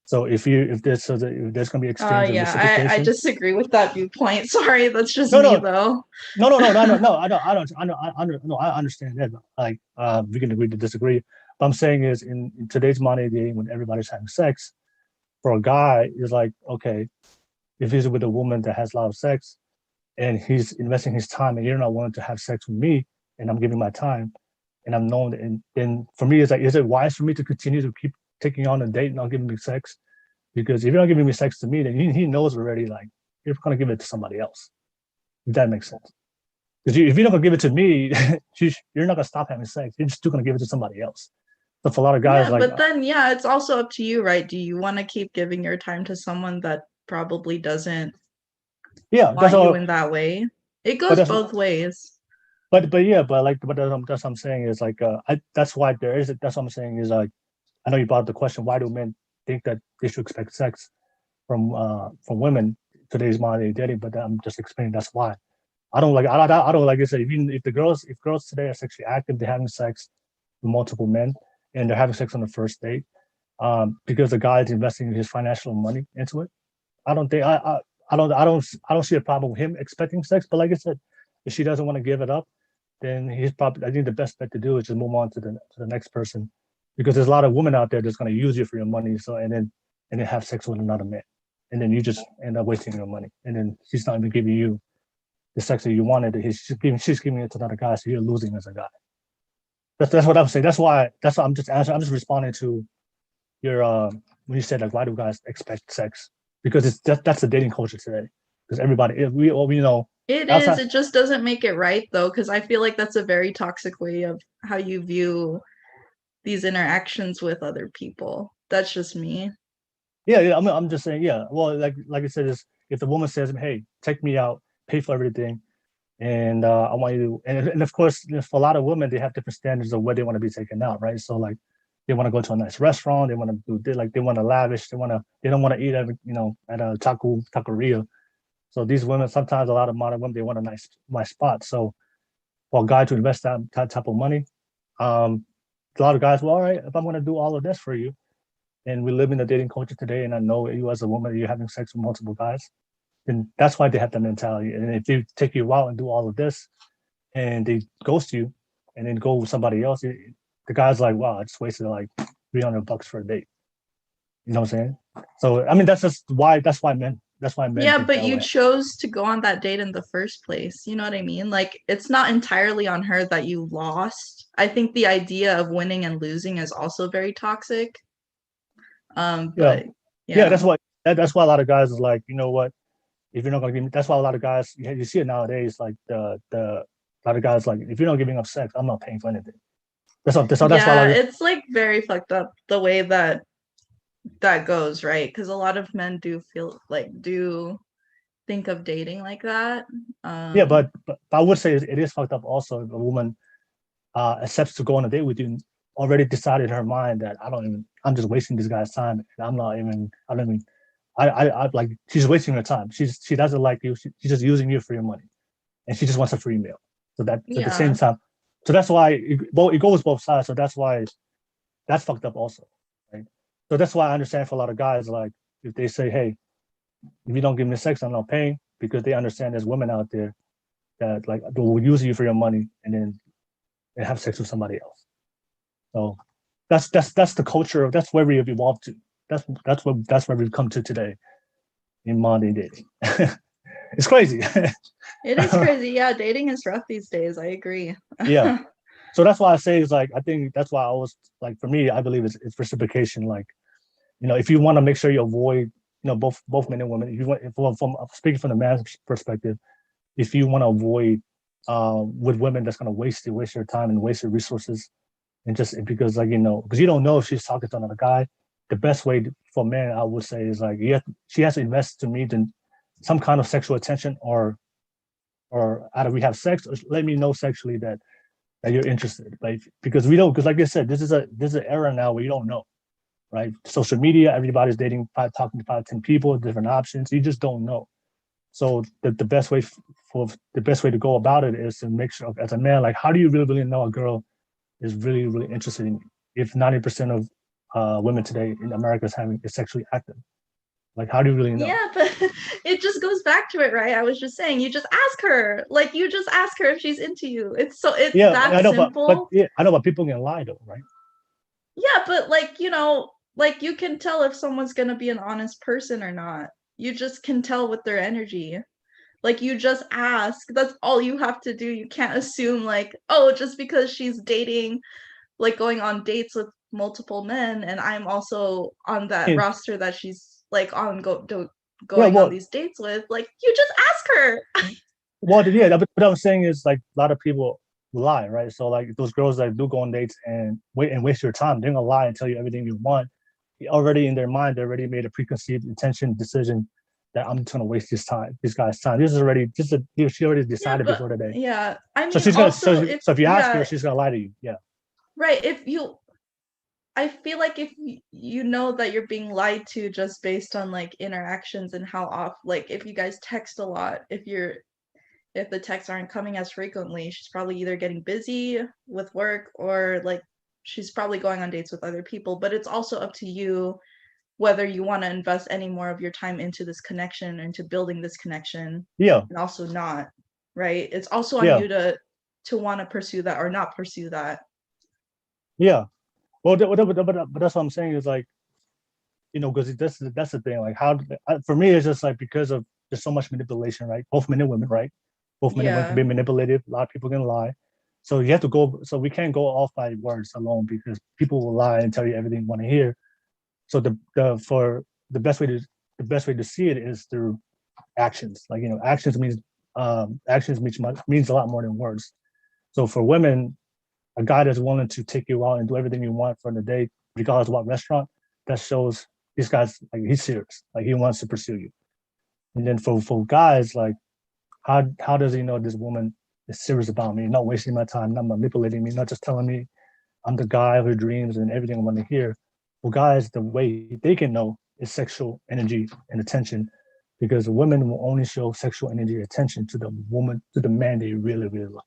So if there's going to be exchange of reciprocation. I disagree with that viewpoint. Sorry, that's just me though. No. I understand that. Like we can agree to disagree. But I'm saying is in today's modern day when everybody's having sex, for a guy is like, okay, if he's with a woman that has a lot of sex and he's investing his time and you're not willing to have sex with me and I'm giving my time and I'm known and then for me it's like, is it wise for me to continue to keep taking on a date and not giving me sex? Because if you're not giving me sex to me, then he knows already like you're gonna give it to somebody else. If that makes sense. Because if you're not gonna give it to me, you're not gonna stop having sex. You're just still gonna give it to somebody else. So for a lot of guys, but then it's also up to you, right? Do you want to keep giving your time to someone that probably doesn't want you in that way? It goes both ways. but that's what I'm saying is like that's why that's what I'm saying is like I know you brought up the question, why do men think that they should expect sex from women today's modern day dating, but I'm just explaining that's why. I don't like I said, even if girls today are sexually active, they're having sex with multiple men and they're having sex on the first date, because the guy is investing his financial money into it. I don't think I don't see a problem with him expecting sex. But like I said, if she doesn't want to give it up, then he's probably I think the best bet to do is just move on to the next person, because there's a lot of women out there that's going to use you for your money. So and then have sex with another man, and then you just end up wasting your money, and then she's not even giving you the sex that you wanted. She's giving it to another guy, so you're losing as a guy. That's what I'm saying. That's why I'm just answering. I'm just responding to your when you said like why do guys expect sex? Because that's the dating culture today. Because everybody we know It is. outside. It just doesn't make it right though, because I feel like that's a very toxic way of how you view these interactions with other people. That's just me. Yeah. I'm just saying. Yeah. Well, like I said, is if the woman says, "Hey, take me out, pay for everything," and I want you to, and of course, for a lot of women, they have different standards of where they want to be taken out, right? So like, they want to go to a nice restaurant, they want to they want to lavish, they don't want to eat at a taqueria. So these women, sometimes a lot of modern women, they want a nice spot. So for a guy to invest that type of money, a lot of guys, well, all right, if I'm going to do all of this for you, and we live in the dating culture today, and I know you as a woman, you're having sex with multiple guys, then that's why they have that mentality. And if they take you out and do all of this, and they ghost you, and then go with somebody else, the guy's like, wow, I just wasted like $300 for a date. You know what I'm saying? So I mean, that's why men Yeah, think but that you way. chose to go on that date in the first place. You know what I mean? Like, it's not entirely on her that you lost. I think the idea of winning and losing is also very toxic. Yeah, But yeah, yeah. that's why a lot of guys is like, you know what? If you're not gonna give me, that's why a lot of guys, you see it nowadays, like the a lot of guys like, if you're not giving up sex, I'm not paying for anything. That's why a Yeah, lot of it's like very fucked up the way that goes, right? Because a lot of men do think of dating like that. yeah, Um, but I would say it is fucked up also if a woman accepts to go on a date with you, already decided in her mind that I'm just wasting this guy's time. And I don't even, I like, she's wasting her time. She doesn't like you. She's just using you for your money, and she just wants a free meal. So that at the same yeah. time, so that's why it goes both sides. So that's why that's fucked up also, right? So that's why I understand for a lot of guys, like if they say, hey, if you don't give me sex, I'm not paying, because they understand there's women out there that like will use you for your money and then and have sex with somebody else. So that's the culture. That's where we have evolved to. That's where we've come to today in modern dating. It's crazy. It is crazy. Yeah, dating is rough these days. I agree. Yeah. So that's why I say is like I think that's why I always like, for me, I believe it's reciprocation. Like, if you want to make sure you avoid, both men and women. If you want, from speaking from the man's perspective, if you want to avoid with women that's going to waste your time and waste your resources, and just because like because you don't know if she's talking to another guy, the best way for men, I would say, is like she has to invest to me in some kind of sexual attention, or either we have sex, or let me know sexually that you're interested. Like, because we don't, because like I said, this is an era now where you don't know, right? Social media, everybody's dating, talking to 5, 10 people, different options. You just don't know. So the best way to go about it is to make sure, as a man, like, how do you really know a girl is really really interested in you? If 90% of women today in America is sexually active, like, how do you really know? Yeah, but it just goes back to it, right? I was just saying, you just ask her. Like, you just ask her if she's into you. It's Yeah, I that know, but simple. yeah, I know, but people can lie though, right? Yeah, but like, like you can tell if someone's gonna be an honest person or not. You just can tell with their energy. Like, you just ask. That's all you have to do. You can't assume like, oh, just because she's dating, like going on dates with multiple men, and I'm also on that And, roster that she's like yeah, going on these dates with. Like, you just ask her. yeah, but what I'm saying is like a lot of people lie, right? So like those girls that do go on dates and waste your time, they're gonna lie and tell you everything you want. Already in their mind, they already made a preconceived intention decision that I'm just gonna waste this guy's time. She already decided before the day. Yeah, I mean, So she's gonna so if you ask her, she's gonna lie to you. Yeah. Right. I feel like if you know that you're being lied to just based on like interactions and how off, like if you guys text a lot, if the texts aren't coming as frequently, she's probably either getting busy with work or like she's probably going on dates with other people. But it's also up to you whether you want to invest any more of your time into this connection, into building this connection. Yeah. And also not, right? It's also on you to want to pursue that or not pursue that. Yeah. Well, but that's what I'm saying is like, because that's the thing. Like, for me, it's just like because of there's so much manipulation, right? Both men and women, right? Both men and women can be manipulated. A lot of people can lie. So you have to go. So we can't go off by words alone because people will lie and tell you everything you want to hear. So the best way to see it is through actions. Like actions means a lot more than words. So for women, a guy that's willing to take you out and do everything you want for the day, regardless of what restaurant, that shows these guys like he's serious, like he wants to pursue you. And then for guys, like how does he know this woman is serious about me, not wasting my time, not manipulating me, not just telling me I'm the guy of her dreams and everything I want to hear. For guys, the way they can know is sexual energy and attention, because women will only show sexual energy and attention to the man they really, really like.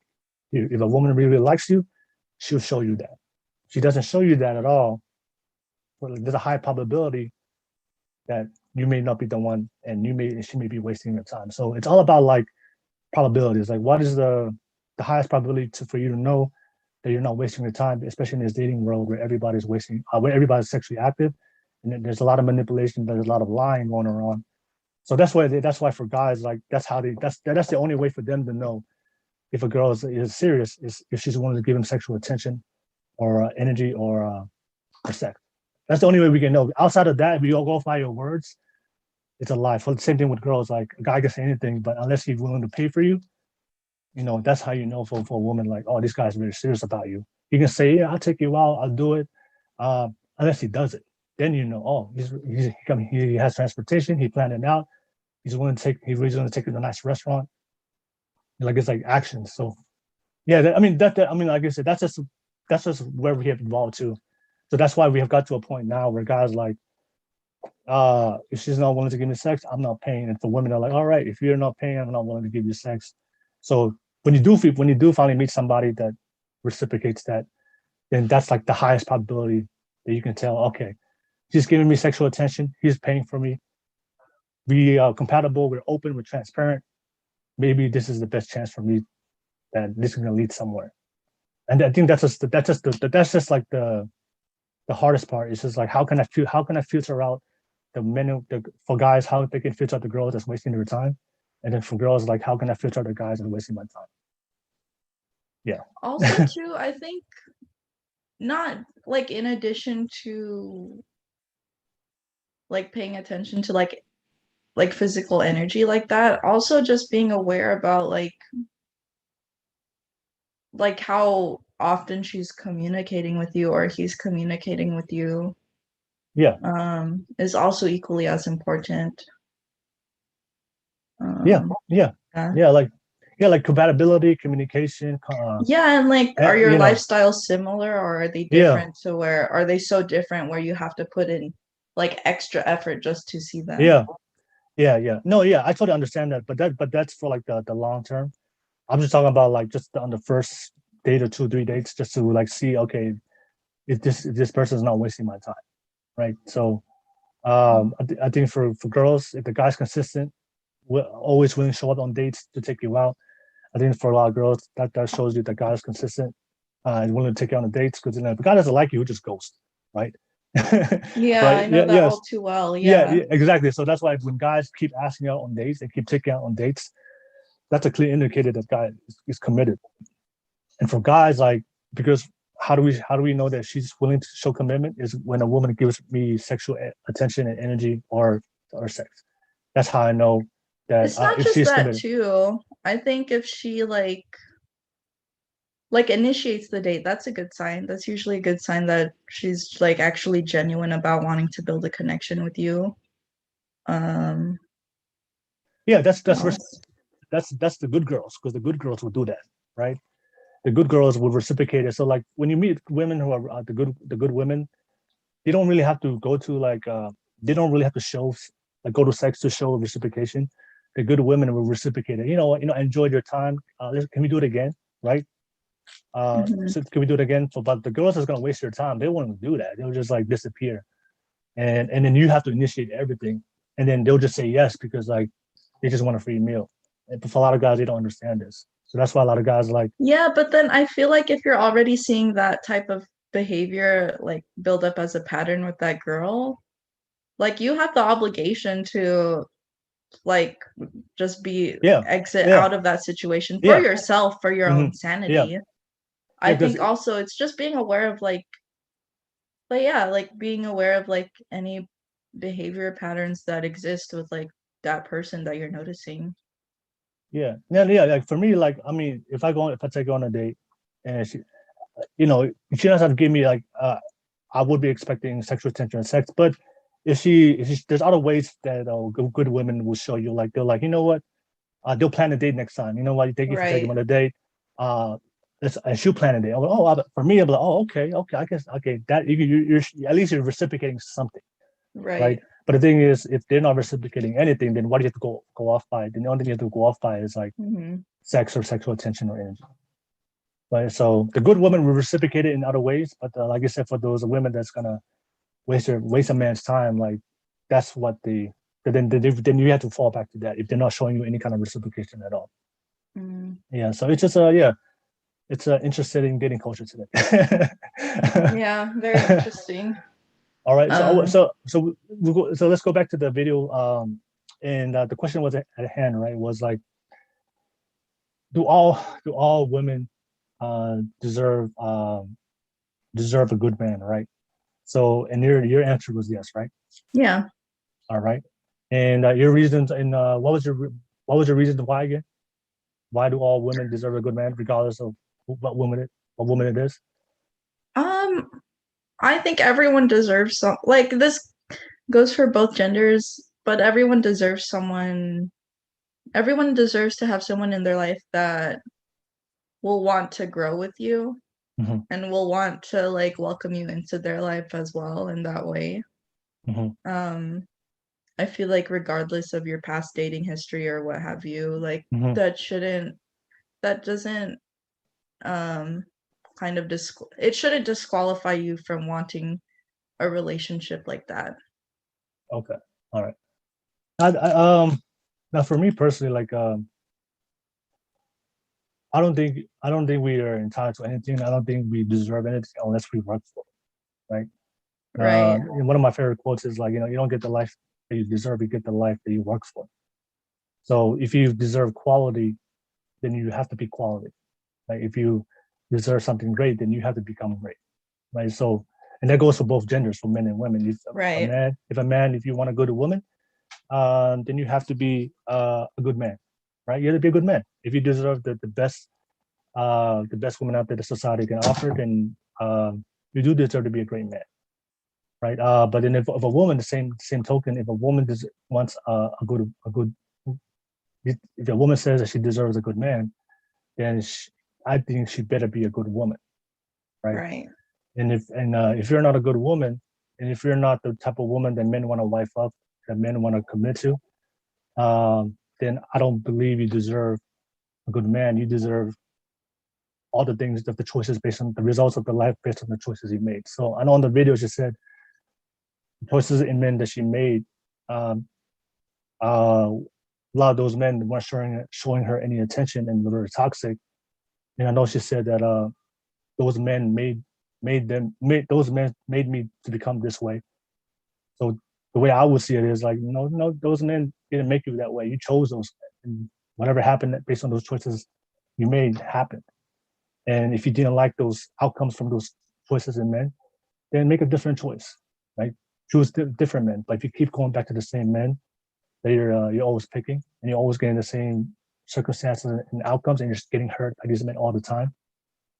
If a woman really likes you, she'll show you that. She doesn't show you that at all, well, there's a high probability that you may not be the one, and she may be wasting your time. So it's all about like probabilities. Like, what is the highest probability for you to know that you're not wasting your time, especially in this dating world where everybody's sexually active, and there's a lot of manipulation, there's a lot of lying going around. So that's why for guys, like that's the only way for them to know if a girl is serious, is if she's willing to give him sexual attention or energy or sex. That's the only way we can know. Outside of that, if you all go by your words, it's a lie. For the same thing with girls, like a guy can say anything, but unless he's willing to pay for you, that's how you know for a woman, like, oh, this guy's very serious about you. You can say, yeah, I'll take you out, I'll do it. Unless he does it, then oh, he has transportation, he planned it out, he's willing to take you to a nice restaurant. Like it's like actions. So yeah, like I said, that's just where we have evolved to. So that's why we have got to a point now where guys like, if she's not willing to give me sex, I'm not paying. And for women are like, all right, if you're not paying, I'm not willing to give you sex. So when you do finally meet somebody that reciprocates that, then that's like the highest probability that you can tell, okay, he's giving me sexual attention, he's paying for me, we are compatible, we're open, we're transparent. Maybe this is the best chance for me that this is going to lead somewhere. And I think that's just like the hardest part. It's just like, how can I filter out the men, for guys, how they can filter out the girls that's wasting their time, and then for girls, like, how can I filter out the guys that are wasting my time? Yeah. Also, too, I think not like in addition to like paying attention to like physical energy like that, also just being aware about like how often she's communicating with you or he's communicating with you, is also equally as important. Like compatibility, communication. And like, are your lifestyles similar, or are they different to where are they so different where you have to put in like extra effort just to see them? I totally understand that, but that's for like the long term. I'm just talking about like just on the first date or 2-3 dates, just to like see, okay, if this person is not wasting my time, right? So I think for girls, if the guy's consistent, always willing to show up on dates to take you out, I think for a lot of girls that shows you the guy is consistent and willing to take you on the dates. Because if the guy doesn't like you, he'll just ghost, right? I know that all too well. Exactly. So that's why when guys keep asking you out on dates, they keep taking out on dates, that's a clear indicator that guy is committed. And for guys, like, because how do we know that she's willing to show commitment is when a woman gives me sexual attention and energy or sex. That's how I know that it's not if just she's that committed. too. I think if she like initiates the date, that's a good sign. That's usually a good sign that she's like actually genuine about wanting to build a connection with you. Yeah, that's Yes. that's the good girls, because the good girls will do that, right? The good girls will reciprocate it. So like when you meet women who are the good women, they don't really have to go to like they don't really have to show like go to sex to show reciprocation. The good women will reciprocate it. I enjoyed your time. Can we do it again? Right? Mhm. So can we do it again? So, but the girls that's gonna waste your time, they won't do that. They'll just like disappear, and then you have to initiate everything, and then they'll just say yes because like they just want a free meal. And for a lot of guys, they don't understand this, so that's why a lot of guys like, Yeah, but then I feel like if you're already seeing that type of behavior like build up as a pattern with that girl, like you have the obligation to like just be yeah, exit yeah, out of that situation for yeah, yourself, for your hmm own yeah, sanity. yeah, I because think also it's just being aware of like, but yeah, like being aware of like any behavior patterns that exist with like that person that you're noticing. yeah, yeah, yeah. Like for me, like I mean, if I take her on a date, and she doesn't have to give me like I would be expecting sexual attention and sex, but if she there's other ways that good women will show you, like they're like, you know what, they'll plan a date next time. You know what, if you take them Right. on a date, uh, and she'll plan a date. I'm like, for me, I'm like, oh, okay, okay, I guess, okay, that you're at least you're reciprocating something, right? Right. But the thing is, if they're not reciprocating anything, then what do you have to go off by? Then the only thing you have to go off by is like Hmm. sex or sexual attention or energy. Right. So the good woman will reciprocate it in other ways, but like I said, for those women that's gonna waste a man's time, like that's what then you have to fall back to that if they're not showing you any kind of reciprocation at all. Mm. Yeah. So it's just yeah, it's an interesting dating culture today. Yeah, very interesting. All right. So Um, so let's go back to the video. And the question was at hand, right? Was like, do all women deserve deserve a good man, right? So, and your answer was yes, right? yeah. All right. And your reasons, and what was your reason why again? Why do all women deserve a good man, regardless of what woman it is? Um, I think everyone deserves some like this goes for both genders, but everyone deserves to have someone in their life that will want to grow with you Hmm. and will want to like welcome you into their life as well in that way. Hmm. Um, I feel like regardless of your past dating history or what have you, like Hmm. that doesn't um kind of it shouldn't disqualify you from wanting a relationship like that. Okay. All right. Now for me personally, like I don't think we are entitled to anything. I don't think we deserve anything unless we work for it, right? Right. One of my favorite quotes is like, you don't get the life that you deserve, you get the life that you work for. So if you deserve quality, then you have to be quality. Like if you deserve something great, then you have to become great, right? So, and that goes for both genders, for men and women. Right. If you want a good woman, then you have to be a good man, right? You have to be a good man. If you deserve the best woman out there the society can offer, then you do deserve to be a great man, right? But then if a woman, the same token, if a woman wants a good, if a woman says that she deserves a good man, then I think she better be a good woman, right? Right. And if you're not a good woman, and if you're not the type of woman that men want to wife up, that men want to commit to, then I don't believe you deserve a good man. You deserve all the things, the choices based on the results of the life based on the choices you made. So I know in the video she said the choices in men that she made, um, a lot of those men weren't showing her any attention and were toxic. And I know she said that those men those men made me to become this way. So the way I would see it is like, no, those men didn't make you that way. You chose those men. And whatever happened based on those choices you made happened. And if you didn't like those outcomes from those choices in men, then make a different choice, right? Choose different men. But if you keep going back to the same men that you're always picking, and you're always getting the same circumstances and outcomes, and you're just getting hurt by these men all the time,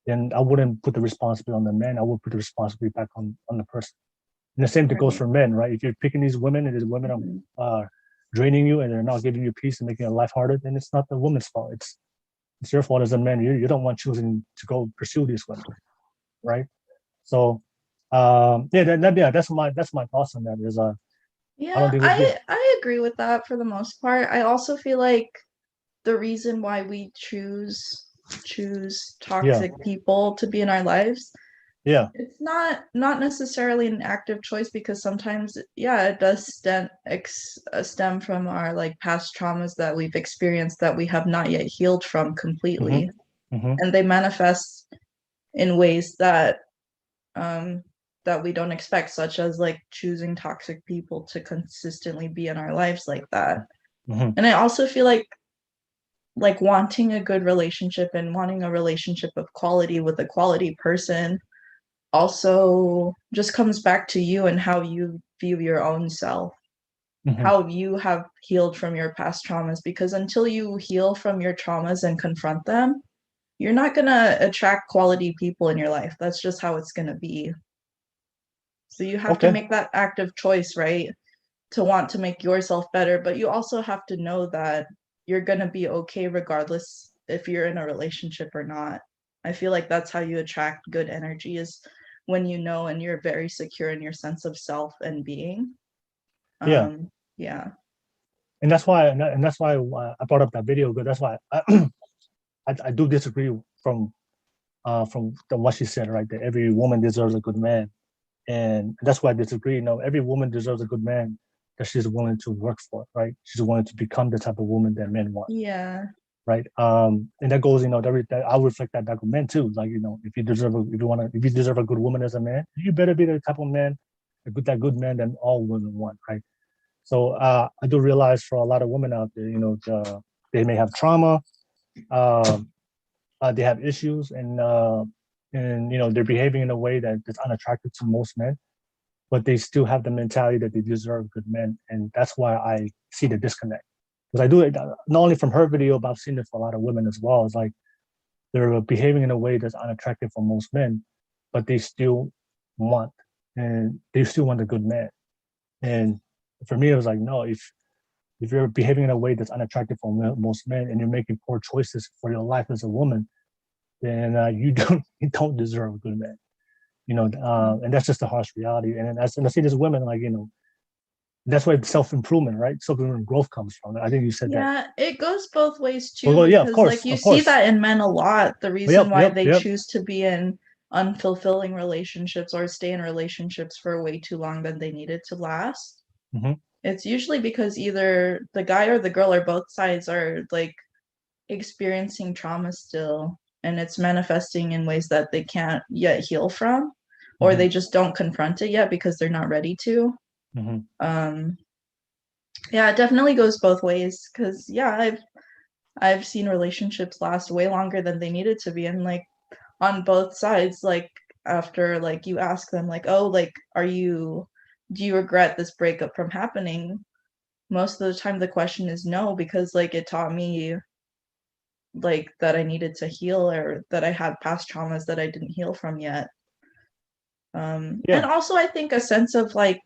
then I wouldn't put the responsibility on the men. I would put the responsibility back on the person. And the same thing goes Right. for men, right? If you're picking these women and these women Mhm. are draining you and they're not giving you peace and making your life harder, then it's not the woman's fault. It's your fault as a man. You don't want choosing to go pursue these women, right? So that's my thoughts on that. Is I don't Yeah, think I agree with that for the most part. I also feel like the reason why we choose toxic people to be in our lives, it's not necessarily an active choice, because sometimes it does stem from our like past traumas that we've experienced that we have not yet healed from completely. And they manifest in ways that that we don't expect, such as like choosing toxic people to consistently be in our lives like that. And I also feel like wanting a good relationship and wanting a relationship of quality with a quality person also just comes back to you and how you view your own self, how you have healed from your past traumas, because until you heal from your traumas and confront them, you're not going to attract quality people in your life. That's just how it's going to be. So you have to make that active choice, right? To want to make yourself better, but you also have to know that you're going to be okay regardless if you're in a relationship or not. I feel like that's how you attract good energy, is when you know and you're very secure in your sense of self and being. Yeah. And that's why I brought up that video, because that's why I do disagree from what she said, right? That every woman deserves a good man. And that's why I disagree. Every woman deserves a good man that she's willing to work for, right? She's willing to become the type of woman that men want. Yeah. Right. And that goes, that I'll reflect that back on men too. Like, if you deserve a good woman as a man, you better be the type of man, that good man that all women want, right? So I do realize for a lot of women out there, they may have trauma, they have issues, and they're behaving in a way that's unattractive to most men, but they still have the mentality that they deserve good men, and that's why I see the disconnect. Because I do it not only from her video, but I've seen it for a lot of women as well. It's like they're behaving in a way that's unattractive for most men, but they still want a good man. And for me, it was like, no, if you're behaving in a way that's unattractive for most men, and you're making poor choices for your life as a woman, then you don't deserve a good man. And that's just the harsh reality. And I see this women, like, that's where self-improvement, right? Self-improvement growth comes from. I think you said that. Yeah, it goes both ways too. Well, yeah, of because course, like you of see course. that in men a lot. The reason why they Yep. choose to be in unfulfilling relationships or stay in relationships for way too long than they needed to last. It's usually because either the guy or the girl or both sides are like experiencing trauma still, and it's manifesting in ways that they can't yet heal from, or they just don't confront it yet because they're not ready to. Yeah, it definitely goes both ways, because I've seen relationships last way longer than they needed to be, and like on both sides, like after like you ask them like, oh, like do you regret this breakup from happening? Most of the time the question is no, because like it taught me like that I needed to heal, or that I had past traumas that I didn't heal from yet. And also I think a sense of like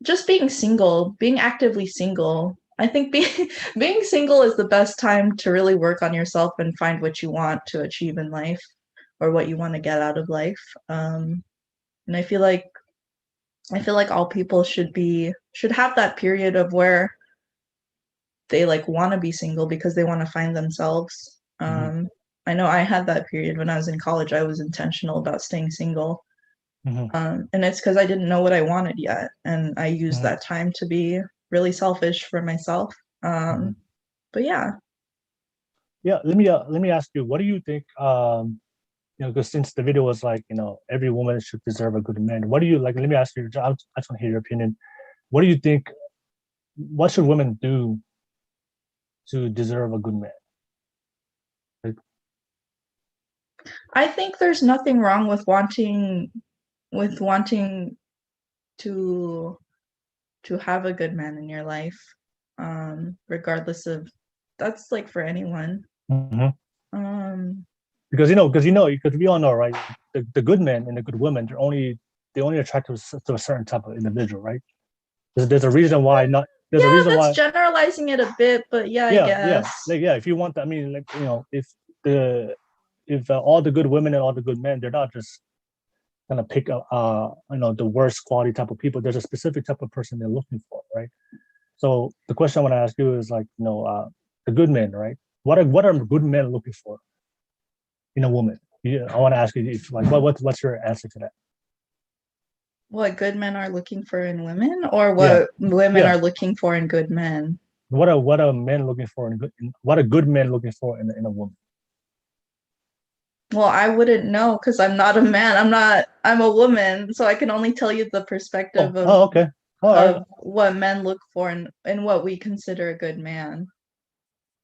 just being single, being actively single. I think being single is the best time to really work on yourself and find what you want to achieve in life, or what you want to get out of life. And I feel like all people should have that period of where they like want to be single because they want to find themselves. I know I had that period when I was in college. I was intentional about staying single. And it's because I didn't know what I wanted yet, and I used that time to be really selfish for myself. But yeah. Let me ask you, what do you think? Because since the video was like, every woman should deserve a good man. What do you like? Let me ask you. I just want to hear your opinion. What do you think? What should women do to deserve a good man? I think there's nothing wrong with wanting to have a good man in your life, regardless of, that's like for anyone. Because we all know, right? The good men and the good women, they're only attracted to a certain type of individual, right? There's a reason why not. There's a reason that's why. generalizing it a bit, but I guess. If you want that, I mean, if all the good women and all the good men, they're not just gonna pick the worst quality type of people. There's a specific type of person they're looking for, right? So the question I want to ask you is the good men, right? What are good men looking for in a woman? I want to ask you if what's your answer to that? What good men are looking for in women, or what women are looking for in good men? What are men looking for what are good men looking for in a woman? Well, I wouldn't know because I'm not a man. I'm a woman, so I can only tell you the perspective of what men look for and what we consider a good man.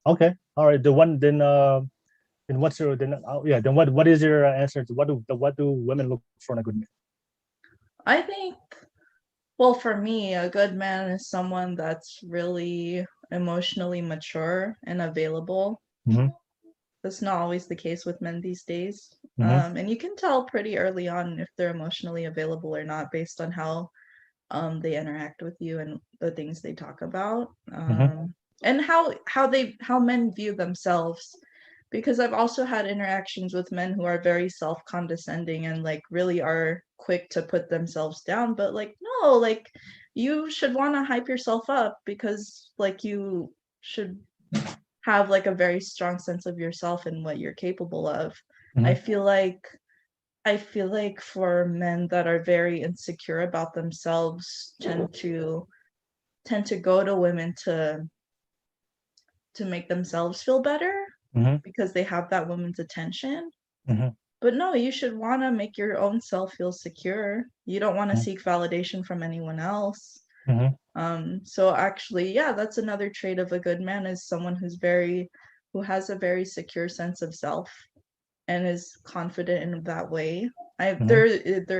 Okay. All right. Then what's your then what is your answer to what do women look for in a good man? I think, well, for me, a good man is someone that's really emotionally mature and available. Mm-hmm. That's not always the case with men these days. Mm-hmm. And you can tell pretty early on if they're emotionally available or not based on how they interact with you and the things they talk about. And how men view themselves. Because I've also had interactions with men who are very self-condescending and really are quick to put themselves down, but no, you should want to hype yourself up because you should have a very strong sense of yourself and what you're capable of. Mm-hmm. I feel like for men that are very insecure about themselves tend to go to women to make themselves feel better. Mm-hmm. Because they have that woman's attention. Mm-hmm. But no, you should want to make your own self feel secure. You don't want to seek validation from anyone else. Mm-hmm. So actually, that's another trait of a good man, is someone who has a very secure sense of self and is confident in that way. There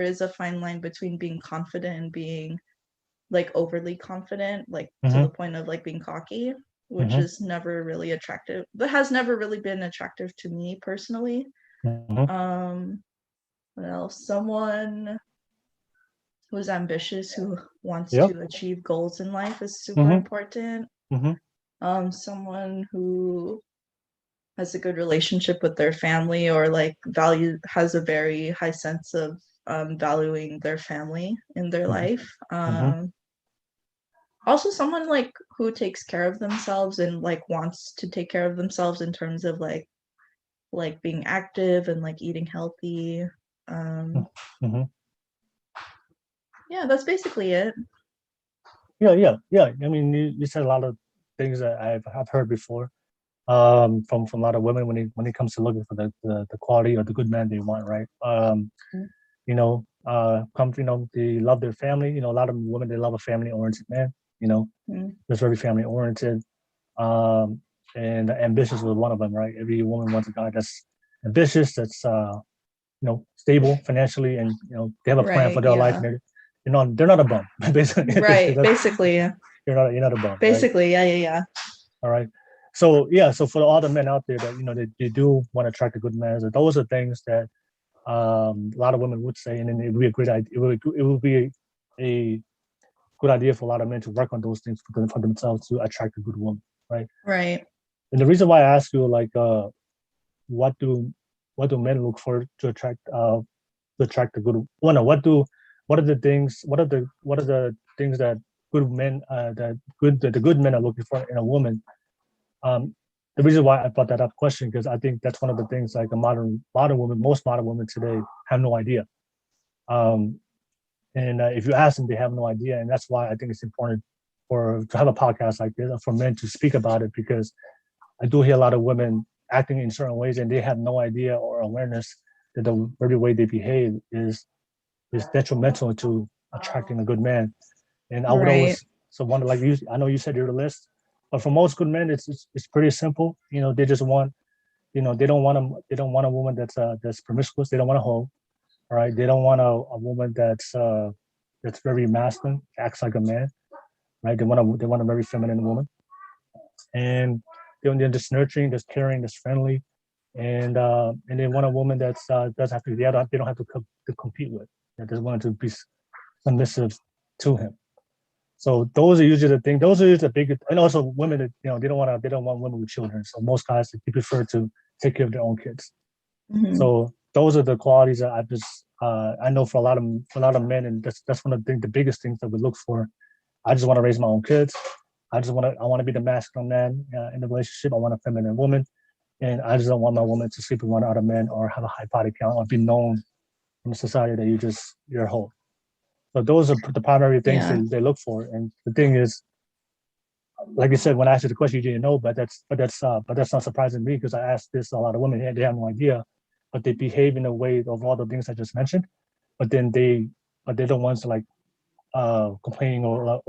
is a fine line between being confident and being overly confident, to the point of being cocky, which is never really attractive. That has never really been attractive to me personally. What else? Someone who's ambitious, who wants to achieve goals in life is super important. Someone who has a good relationship with their family, or has a very high sense of valuing their family in their life. Also someone who takes care of themselves and wants to take care of themselves in terms of being active and eating healthy. Yeah, that's basically it. Yeah. I mean, you said a lot of things that I've heard before from a lot of women when it comes to looking for the quality or the good man they want, right? They love their family. A lot of women, they love a family-oriented man. That's very family-oriented. And ambitious was one of them, right? Every woman wants a guy that's ambitious, that's stable financially, and they have a plan for their life. And they're not a bum, basically. Right, basically, yeah. You're not a bum. Basically, right? Yeah. All right. So for all the men out there that they do want to attract a good man, so those are things that a lot of women would say, and then it would be a great idea. It would be a good idea for a lot of men to work on those things for themselves to attract a good woman, right? Right. And the reason why I ask you, what do men look for to attract a good woman? What are the things that good men the good men are looking for in a woman? The reason why I brought that up question, because I think that's one of the things a modern woman, most modern women today have no idea. And if you ask them, they have no idea. And that's why I think it's important to have a podcast like this for men to speak about it, because I do hear a lot of women acting in certain ways and they have no idea or awareness that the very way they behave is detrimental to attracting a good man. And I would always wonder, I know you said your list, but for most good men, it's pretty simple. They just want, they don't want a woman that's promiscuous. They don't want a hoe. All right. They don't want a woman that's very masculine, acts like a man. Right. They want a very feminine woman. And they're just nurturing, just caring, just friendly. And they want a woman that's doesn't have to, they don't have to compete with. They just want to be submissive to him. So those are usually the things. Those are usually the big, and also women that they don't want women with children. So most guys they prefer to take care of their own kids. Mhm. So those are the qualities that I know for a lot of men, and that's one of the biggest things that we look for. I just want to raise my own kids. I want to be the masculine man in the relationship. I want a feminine woman, and I just don't want my woman to sleep with one other man or have a high body count or be known in the society that you're a hoe. So those are the primary things Yeah. they look for. And the thing is, like you said, when I asked you the question, you didn't know, but that's not surprising to me because I asked this to a lot of women, they have no idea, but they behave in a way of all the things I just mentioned. But then they're the ones like complaining or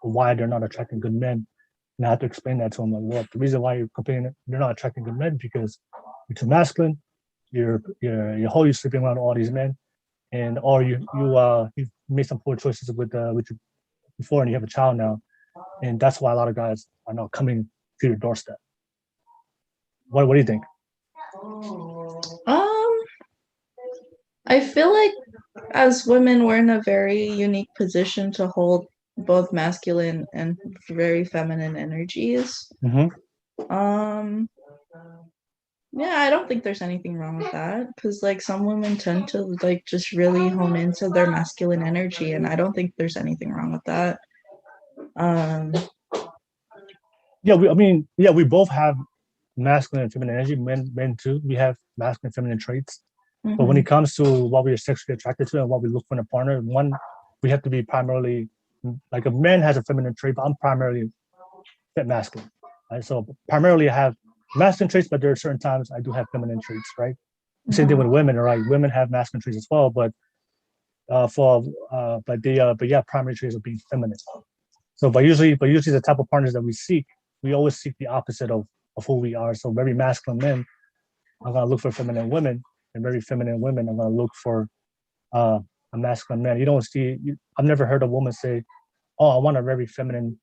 why they're not attracting good men. And I have to explain that to them. Like, well, the reason why you're complaining you're not attracting good men because you're too masculine. You're wholly sleeping around all these men, and or you made some poor choices with you before, and you have a child now, and that's why a lot of guys are now coming to your doorstep. What do you think? I feel like as women, we're in a very unique position to hold both masculine and very feminine energies. Mm-hmm. Yeah, I don't think there's anything wrong with that because like some women tend to like just really hone into their masculine energy, and I don't think there's anything wrong with that. Yeah, we both have masculine and feminine energy. Men too. We have masculine and feminine traits. But when it comes to what we are sexually attracted to and what we look for in a partner, one, we have to be primarily like a man has a feminine trait, but I'm primarily masculine. Right? So primarily I have masculine traits, but there are certain times I do have feminine traits, right? Same thing with women, right? Women have masculine traits as well, but primary traits are being feminine. So but usually the type of partners that we seek, we always seek the opposite of who we are. So very masculine men, I'm gonna look for feminine women, and very feminine women, I'm gonna look for a masculine man. You don't see. I've never heard a woman say, "Oh, I want a very feminine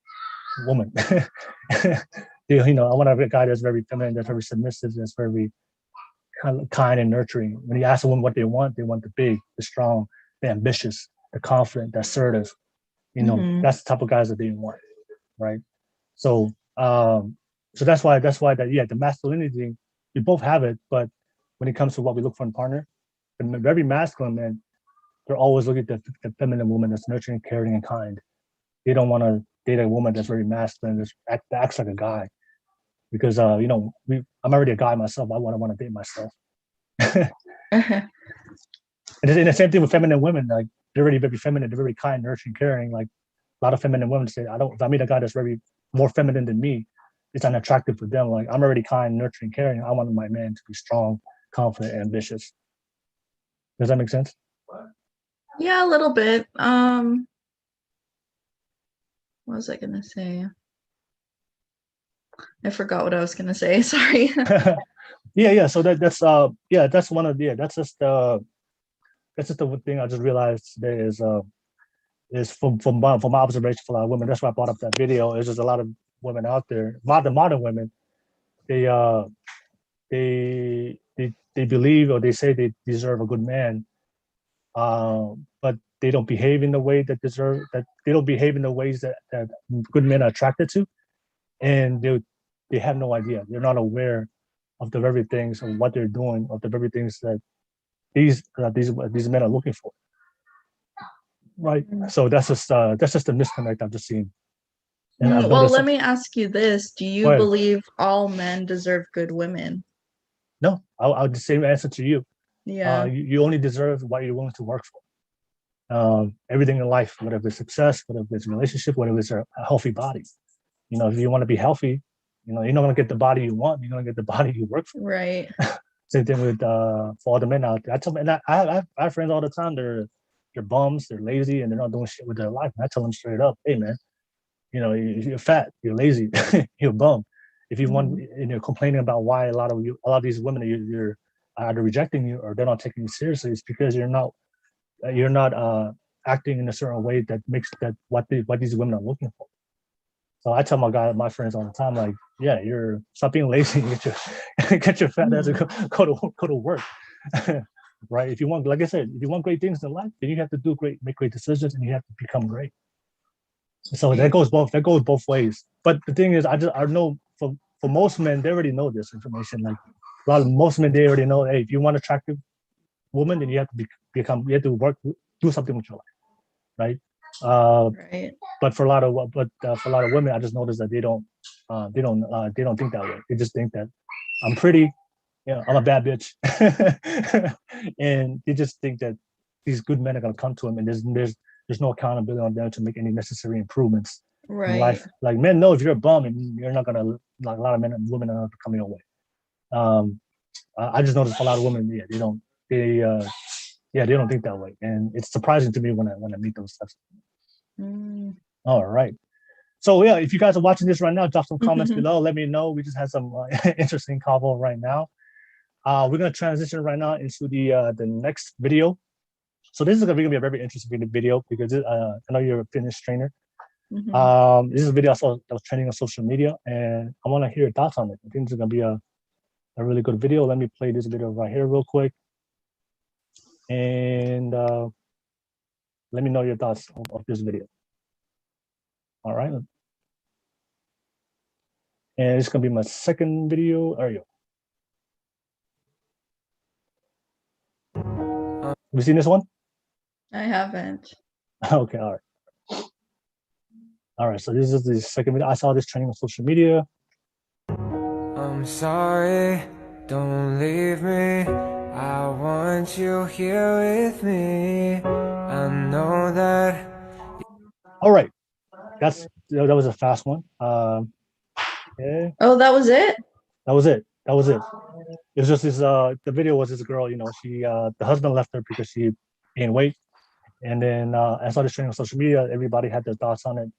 woman." I want a guy that's very feminine, that's very submissive, that's very kind and nurturing. When you ask a woman what they want the big, the strong, the ambitious, the confident, the assertive. That's the type of guys that they want, right? So, that's why the masculinity thing, we both have it, but when it comes to what we look for in a partner, the very masculine men, they're always looking at the feminine woman that's nurturing, caring, and kind. They don't want to date a woman that's very masculine, that acts like a guy. Because I'm already a guy myself. I want to date myself. And the same thing with feminine women. Like they're already very feminine, they're very kind, nurturing, caring. Like a lot of feminine women say, if I meet a guy that's very more feminine than me, it's unattractive for them. Like I'm already kind, nurturing, caring. I want my man to be strong, confident, and ambitious. Does that make sense? Yeah, a little bit. What was I gonna say? I forgot what I was gonna say. Sorry. Yeah. So that's one of that's just the thing I just realized today is from my observation for a lot of women. That's why I brought up that video. Is there's a lot of women out there, modern women, they believe or they say they deserve a good man, but they don't behave in the way that they don't behave in the ways that good men are attracted to, and they have no idea. They're not aware of the very things of what they're doing, of the very things that these men are looking for. Right. So that's just the disconnect I've just seen. Well, let me ask you this: do you believe all men deserve good women? No, I'll the same answer to you. Yeah. You only deserve what you're willing to work for. Everything in life, whether it's success, whether it's a relationship, whether it's a healthy body. If you want to be healthy, you're not going to get the body you want. You're going to get the body you work for. Right. Same thing with for all the men out there. I tell them, and I have friends all the time. They're bums, they're lazy, and they're not doing shit with their life. And I tell them straight up, hey man, you're fat, you're lazy, you're a bum. If you want, and you're complaining about why a lot of these women you're either rejecting you or they're not taking you seriously, it's because you're not acting in a certain way that makes that what these women are looking for. So I tell my friends all the time, like, yeah, stop being lazy, get your fat ass and go to work. Right? If you want, like I said, if you want great things in life, then you have to make great decisions and you have to become great. So that goes both ways. But the thing is, I know for most men, they already know this information. Like most men, they already know, hey, if you want attractive woman, then you have to you have to do something with your life, right? Right. But for a lot of women, I just noticed that they don't think that way. They just think that I'm pretty, I'm a bad bitch, and they just think that these good men are gonna come to them, and there's no accountability on them to make any necessary improvements in life. Like men know if you're a bum and you're not gonna, like a lot of men and women are not coming your way. I just noticed a lot of women, they don't think that way, and it's surprising to me when I meet those stuff. All right. So yeah, if you guys are watching this right now, drop some comments below. Let me know. We just had some interesting convo right now. We're gonna transition right now into the next video. So this is gonna be a very interesting video because I know you're a fitness trainer. This is a video I saw that was trending on social media, and I want to hear your thoughts on it. I think this is gonna be a really good video. Let me play this video right here real quick, and let me know your thoughts of this video. All right. And it's gonna be my second video. There you go. Have you seen this one? I haven't. Okay, all right. All right, so this is the second video. I saw this trending on social media. I'm sorry, don't leave me. I want you here with me. I know that. All right, that was a fast one. Okay. Oh, that was it? That was it. It was just this. The video was this girl. She the husband left her because she gained weight, and then I saw this trending on social media. Everybody had their thoughts on it.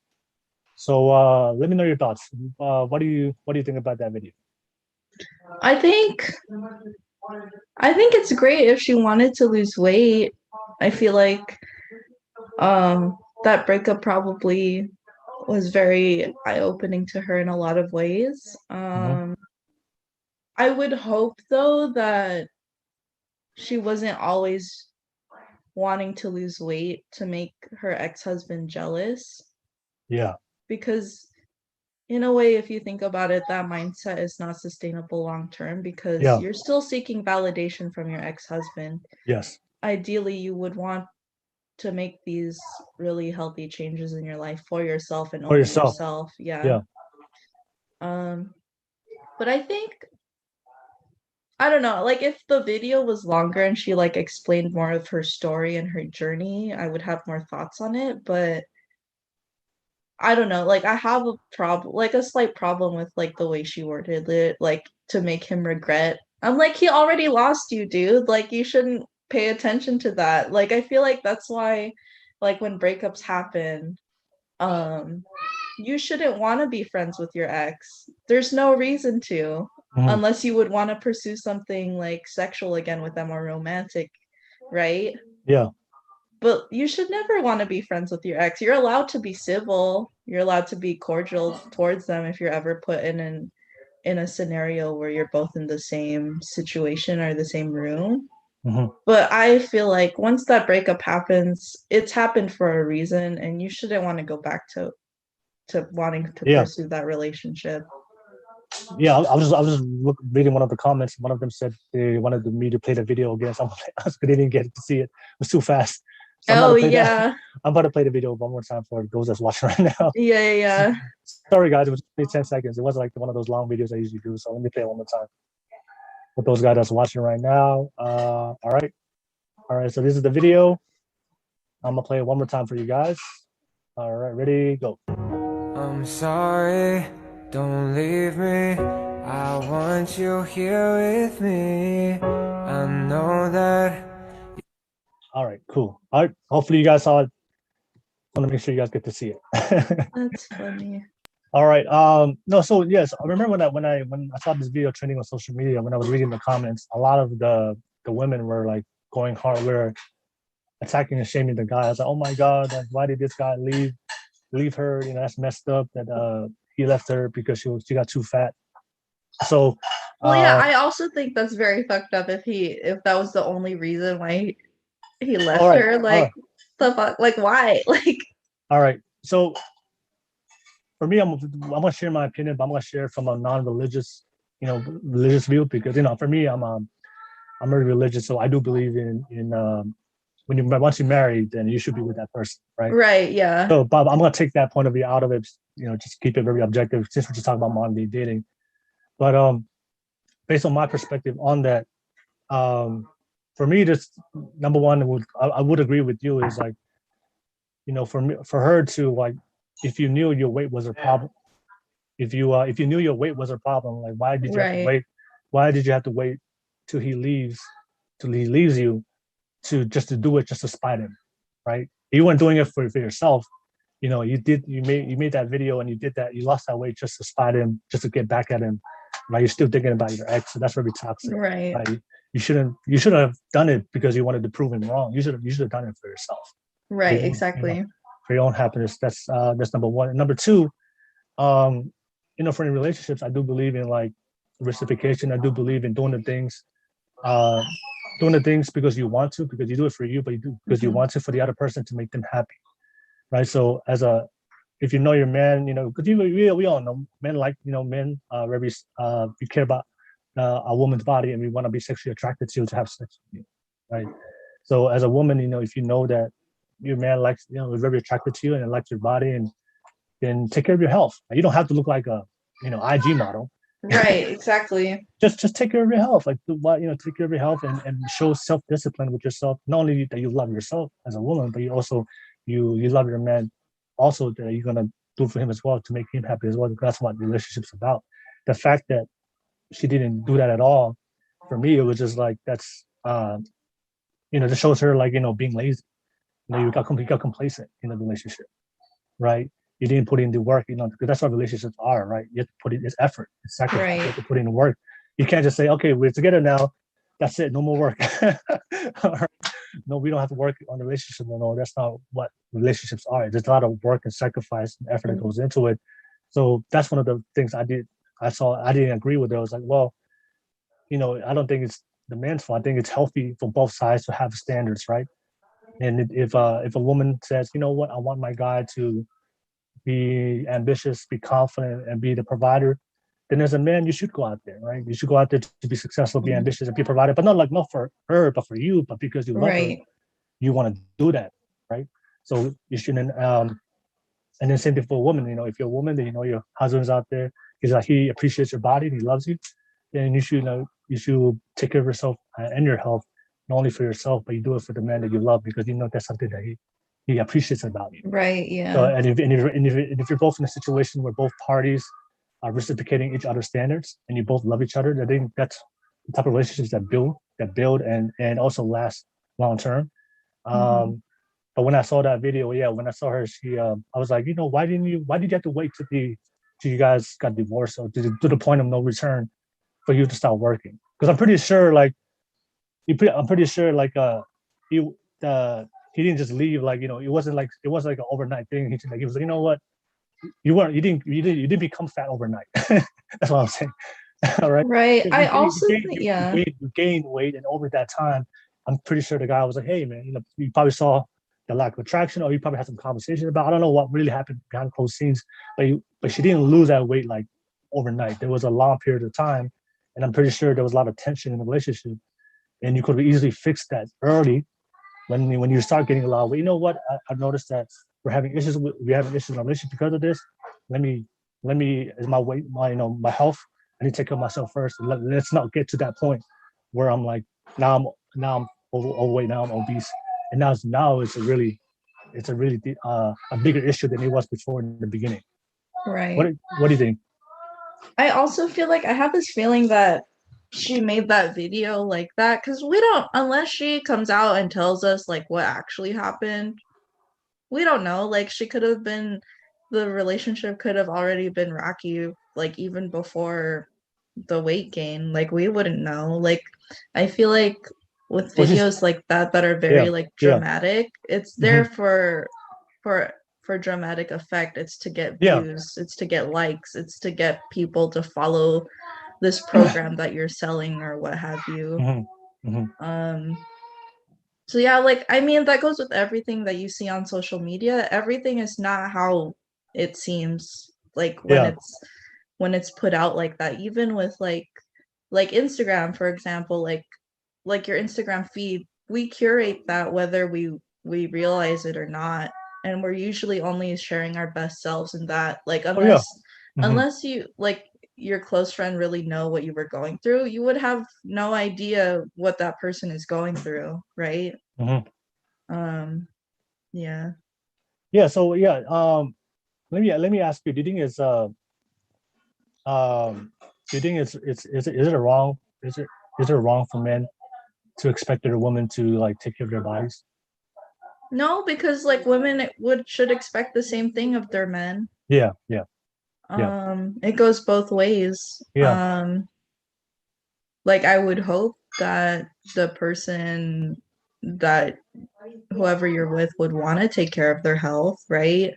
So let me know your thoughts. What do you think about that video? I think it's great if she wanted to lose weight. I feel like that breakup probably was very eye-opening to her in a lot of ways. I would hope though that she wasn't always wanting to lose weight to make her ex-husband jealous. Yeah. Because in a way, if you think about it, that mindset is not sustainable long term because you're still seeking validation from your ex-husband. Yes. Ideally, you would want to make these really healthy changes in your life for yourself and only yourself. Yeah. But I think, I don't know, like if the video was longer and she like explained more of her story and her journey, I would have more thoughts on it. But I don't know, like I have a slight problem with like the way she worded it, like to make him regret. I'm like, he already lost you, dude. Like you shouldn't pay attention to that. Like I feel like that's why, like when breakups happen, you shouldn't want to be friends with your ex. There's no reason to, unless you would want to pursue something like sexual again with them or romantic, right? Yeah. But you should never want to be friends with your ex. You're allowed to be civil. You're allowed to be cordial towards them if you're ever put in a scenario where you're both in the same situation or the same room. But I feel like once that breakup happens, it's happened for a reason, and you shouldn't want to go back to wanting to pursue that relationship. Yeah, I was just reading one of the comments. One of them said they wanted me to play the video again. So I didn't get to see it. It was too fast. So I'm about to play the video one more time for those that's watching right now. Yeah. Sorry guys, it was only 10 seconds. It wasn't like one of those long videos I usually do. So let me play it one more time with those guys that's watching right now. All right. So this is the video. I'm gonna play it one more time for you guys. All right, ready, go. I'm sorry, don't leave me. I want you here with me. I know that. All right, cool. All right, hopefully you guys saw it. I want to make sure you guys get to see it. That's funny. All right. No, so yes, I remember when I saw this video trending on social media, when I was reading the comments, a lot of the women were like going hard, were attacking and shaming the guy. I was like, oh my God, like why did this guy leave her? That's messed up that he left her because she got too fat. So I also think that's very fucked up if that was the only reason why he left her. Like the fuck, like why? Like all right. So for me, I'm gonna share my opinion, but I'm gonna share from a non-religious, religious view, because for me, I'm very religious, so I do believe in when once you marry, then you should be with that person, right? Right. Yeah. So, Bob, I'm gonna take that point of view out of it, just keep it very objective, since we're just talking about modern day dating. But based on my perspective on that, for me, just number one, I would agree with you is like, for her to like, if you knew your weight was a problem, if you knew your weight was a problem, like why did you have to Right. wait? Why did you have to wait till he leaves you to do it just to spite him, right? You weren't doing it for yourself. You made that video and you did that. You lost that weight just to spite him, just to get back at him, right? You're still thinking about your ex, so that's very toxic. Right. Right? You shouldn't have done it because you wanted to prove him wrong. You should have done it for yourself. Right. For Exactly. for your own happiness. That's number one. And number two, for any relationships, I do believe in like reciprocation. I do believe in doing the things because you want to, because you do it for you, but you do because you want to for the other person to make them happy, right? So if you know your man, because we all know men very we care about a woman's body and we want to be sexually attracted to have sex with you, right? So as a woman, if you know that your man likes, is very attracted to you and likes your body, and then take care of your health. You don't have to look like a, IG model. Right. Exactly. Just take care of your health. Like, take care of your health and show self-discipline with yourself. Not only that you love yourself as a woman, but you also, you love your man also, that you're going to do for him as well to make him happy as well. That's what relationships about. The fact that she didn't do that at all, for me, it was just like, that's, just shows her like, being lazy. You got complacent in the relationship, right? You didn't put in the work, because that's what relationships are, right? You have to put in this effort, it's sacrifice. Right. You have to put in the work. You can't just say, okay, we're together now, that's it, no more work. No, we don't have to work on the relationship. No, that's not what relationships are. There's a lot of work and sacrifice and effort that goes into it. So that's one of the things I didn't agree with it. I was like, well, I don't think it's the man's fault. I think it's healthy for both sides to have standards, right? And if a woman says, you know what, I want my guy to be ambitious, be confident, and be the provider, then as a man, you should go out there, right? You should go out there to be successful, be ambitious, and be a provider, but not for her, but for you, but because you love her, you want to do that, right? So you shouldn't. And then same thing for a woman. If you're a woman, then your husband's out there. He appreciates your body and he loves you. Then you should take care of yourself and your health, not only for yourself, but you do it for the man that you love, because that's something that he appreciates about you. Right. Yeah. So, and if you're both in a situation where both parties are reciprocating each other's standards and you both love each other, I think that's the type of relationships that build and also last long term. But when I saw that video, when I saw her, I was like, why did you have to wait till you guys got divorced, or to the point of no return for you to start working? Because I'm pretty sure he didn't just leave, it wasn't like an overnight thing. He was like, you know what, you didn't become fat overnight. That's what I'm saying. All right. Right. You gained weight, and over that time, I'm pretty sure the guy was like, hey man, you probably saw the lack of attraction, or you probably had some conversation about, I don't know what really happened behind closed scenes, but she didn't lose that weight like overnight. There was a long period of time, and I'm pretty sure there was a lot of tension in the relationship, and you could have easily fixed that early when you start getting a lot of weight. You know what? I've noticed that we're having issues in our relationship because of this. Let me is my weight, my health, I need to take care of myself first. Let's not get to that point where I'm like, now I'm overweight, now I'm obese, and now it's a really a bigger issue than it was before in the beginning. Right. What do you think? I also feel like I have this feeling that she made that video like that because we don't, unless she comes out and tells us like what actually happened, we don't know. Like, the relationship could have already been rocky, like even before the weight gain. Like, we wouldn't know. Like, I feel like with videos like that are very like dramatic, it's there for dramatic effect. It's to get views, it's to get likes, it's to get people to follow this program that you're selling or what have you. So yeah, like, I mean, that goes with everything that you see on social media. Everything is not how it seems like Yeah. when it's put out like that, even with like Instagram, for example, like your Instagram feed, we curate that whether we realize it or not, and we're usually only sharing our best selves in that, like Oh yeah. unless you like your close friend really know what you were going through, you would have no idea what that person is going through, right? Yeah. Yeah. So yeah. Let me ask you. Do you think it's do you think is it wrong? Is it wrong for men to expect their woman to like take care of their bodies? No, because like women should expect the same thing of their men. Yeah. Yeah. Yeah. It goes both ways. Yeah. Like I would hope that the person that whoever you're with would want to take care of their health, right?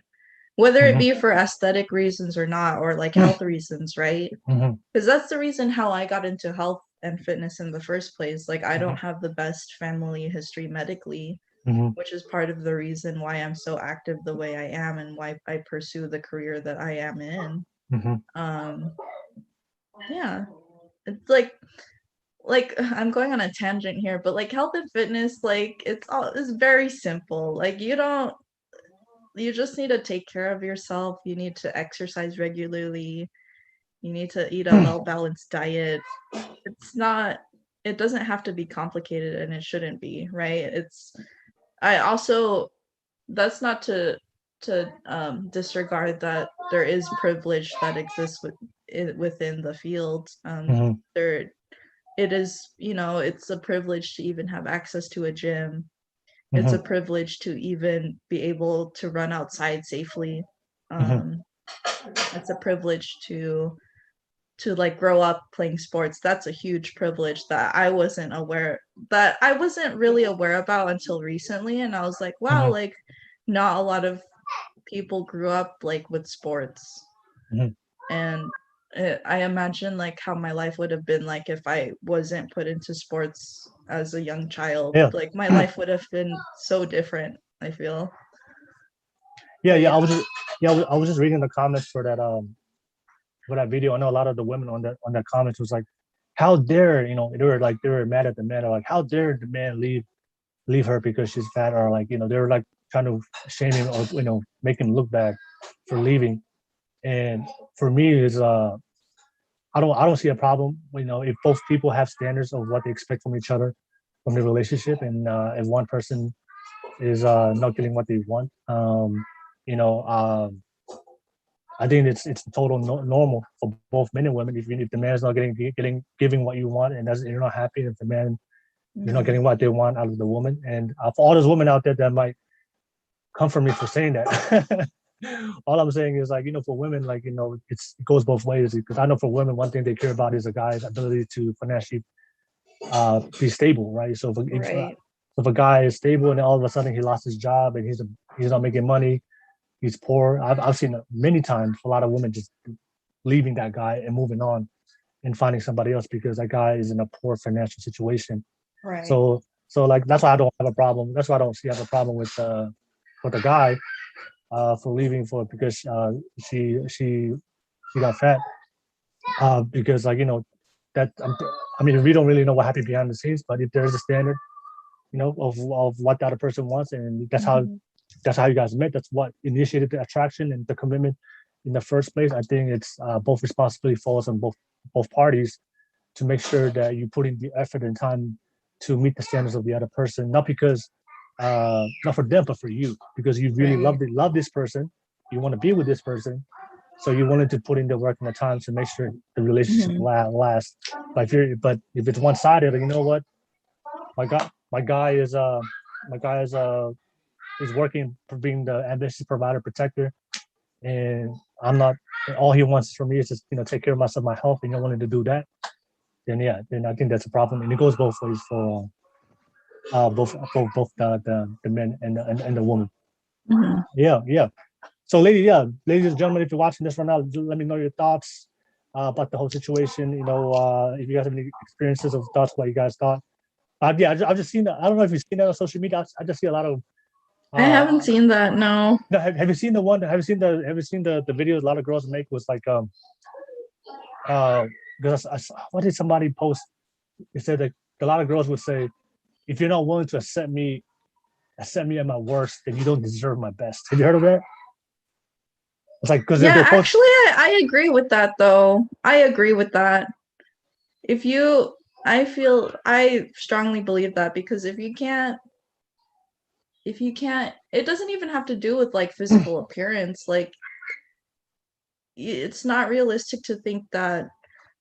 Whether it be for aesthetic reasons or not, or like health reasons, right? Because that's the reason how I got into health and fitness in the first place. Like I don't have the best family history medically, which is part of the reason why I'm so active the way I am and why I pursue the career that I am in. Yeah, it's like I'm going on a tangent here, but like health and fitness, like it's very simple. Like you just need to take care of yourself. You need to exercise regularly. You need to eat a well-balanced diet. It doesn't have to be complicated, and it shouldn't be, right? I also, that's not to disregard that there is privilege that exists within the field. It is, it's a privilege to even have access to a gym. It's a privilege to even be able to run outside safely. It's a privilege to like grow up playing sports. That's a huge privilege that I wasn't really aware about until recently. And I was like, wow, like not a lot of people grew up like with sports. And I imagine like how my life would have been like if I wasn't put into sports as a young child. Yeah. Like my life would have been so different, I feel. Yeah. Yeah. I was just reading the comments for that video. I know a lot of the women on that comments was like, how dare, they were mad at the man, or like, how dare the man leave her because she's fat, or like, they were like trying to shame him, or make him look bad for leaving. And for me, is I don't see a problem, if both people have standards of what they expect from each other from the relationship, and if one person is not getting what they want, I think it's total normal for both men and women. If the man's not giving what you want, and you're not happy, if the man you're not getting what they want out of the woman, and for all those women out there that might come for me for saying that. All I'm saying is, like, for women, like, it goes both ways, because I know for women, one thing they care about is a guy's ability to financially be stable, right? So if a guy is stable and then all of a sudden he lost his job and he's not making money, he's poor. I've seen it many times, a lot of women just leaving that guy and moving on and finding somebody else because that guy is in a poor financial situation. Right. So like, that's why I don't have a problem. That's why I don't have a problem with the guy for leaving because she got fat, because, like, that I mean, we don't really know what happened behind the scenes, but if there's a standard, of what the other person wants, and that's how you guys met, that's what initiated the attraction and the commitment in the first place. I think it's both responsibility falls on both parties to make sure that you put in the effort and time to meet the standards of the other person, not for them, but for you, because you really love this person, you want to be with this person, so you're willing to put in the work and the time to make sure the relationship lasts. But if it's one-sided, you know what, my guy is working for being the ambitious provider, protector, and I'm not. All he wants from me is just take care of myself, my health, and you're willing to do that. Then I think that's a problem, and it goes both ways for both the men and the woman. Yeah. So, ladies and gentlemen, if you're watching this right now, let me know your thoughts about the whole situation. If you guys have any experiences or thoughts, what you guys thought. I've just seen that. I don't know if you've seen that on social media. I just see a lot of I haven't seen that. No. No, have you seen the one? Have you seen the videos a lot of girls make was like because what did somebody post? It said that a lot of girls would say, if you're not willing to accept me at my worst, then you don't deserve my best. Have you heard of that? It's like because yeah, actually, I agree with that though. I agree with that. I strongly believe that because if you can't, it doesn't even have to do with like physical appearance. Like, it's not realistic to think that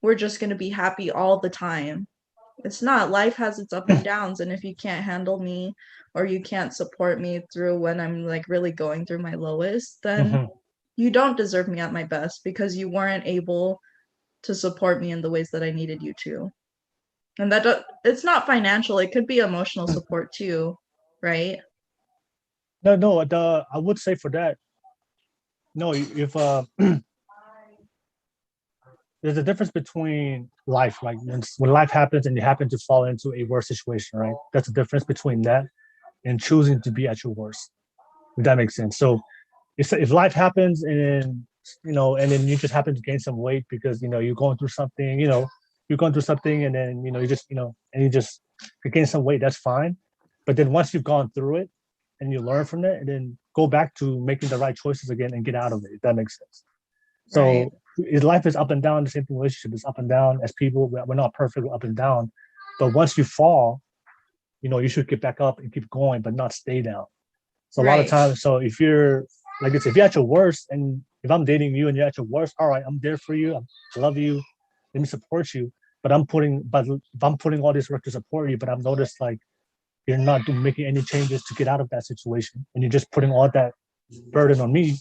we're just going to be happy all the time. It's not. Life has its up and downs, and if you can't handle me or you can't support me through when I'm like really going through my lowest, then you don't deserve me at my best because you weren't able to support me in the ways that I needed you to. And it's not financial, it could be emotional support too, right? No, I would say for that, no, if there's a difference between life, like when life happens and you happen to fall into a worse situation, right? That's the difference between that and choosing to be at your worst. If that makes sense. So if life happens and and then you just happen to gain some weight because you're going through something, and then you gain some weight, that's fine. But then once you've gone through it and you learn from it, and then go back to making the right choices again and get out of it, if that makes sense. So Right. life is up and down. The same thing, relationship is up and down. As people, we're not perfect, we're up and down. But once you fall, you should get back up and keep going, but not stay down. So a lot of Right. times, so if you're like this, if you're at your worst, and if I'm dating you and you're at your worst, all right, I'm there for you. I love you. Let me support you. But if I'm putting all this work to support you, but I've noticed like you're not making any changes to get out of that situation, and you're just putting all that burden on me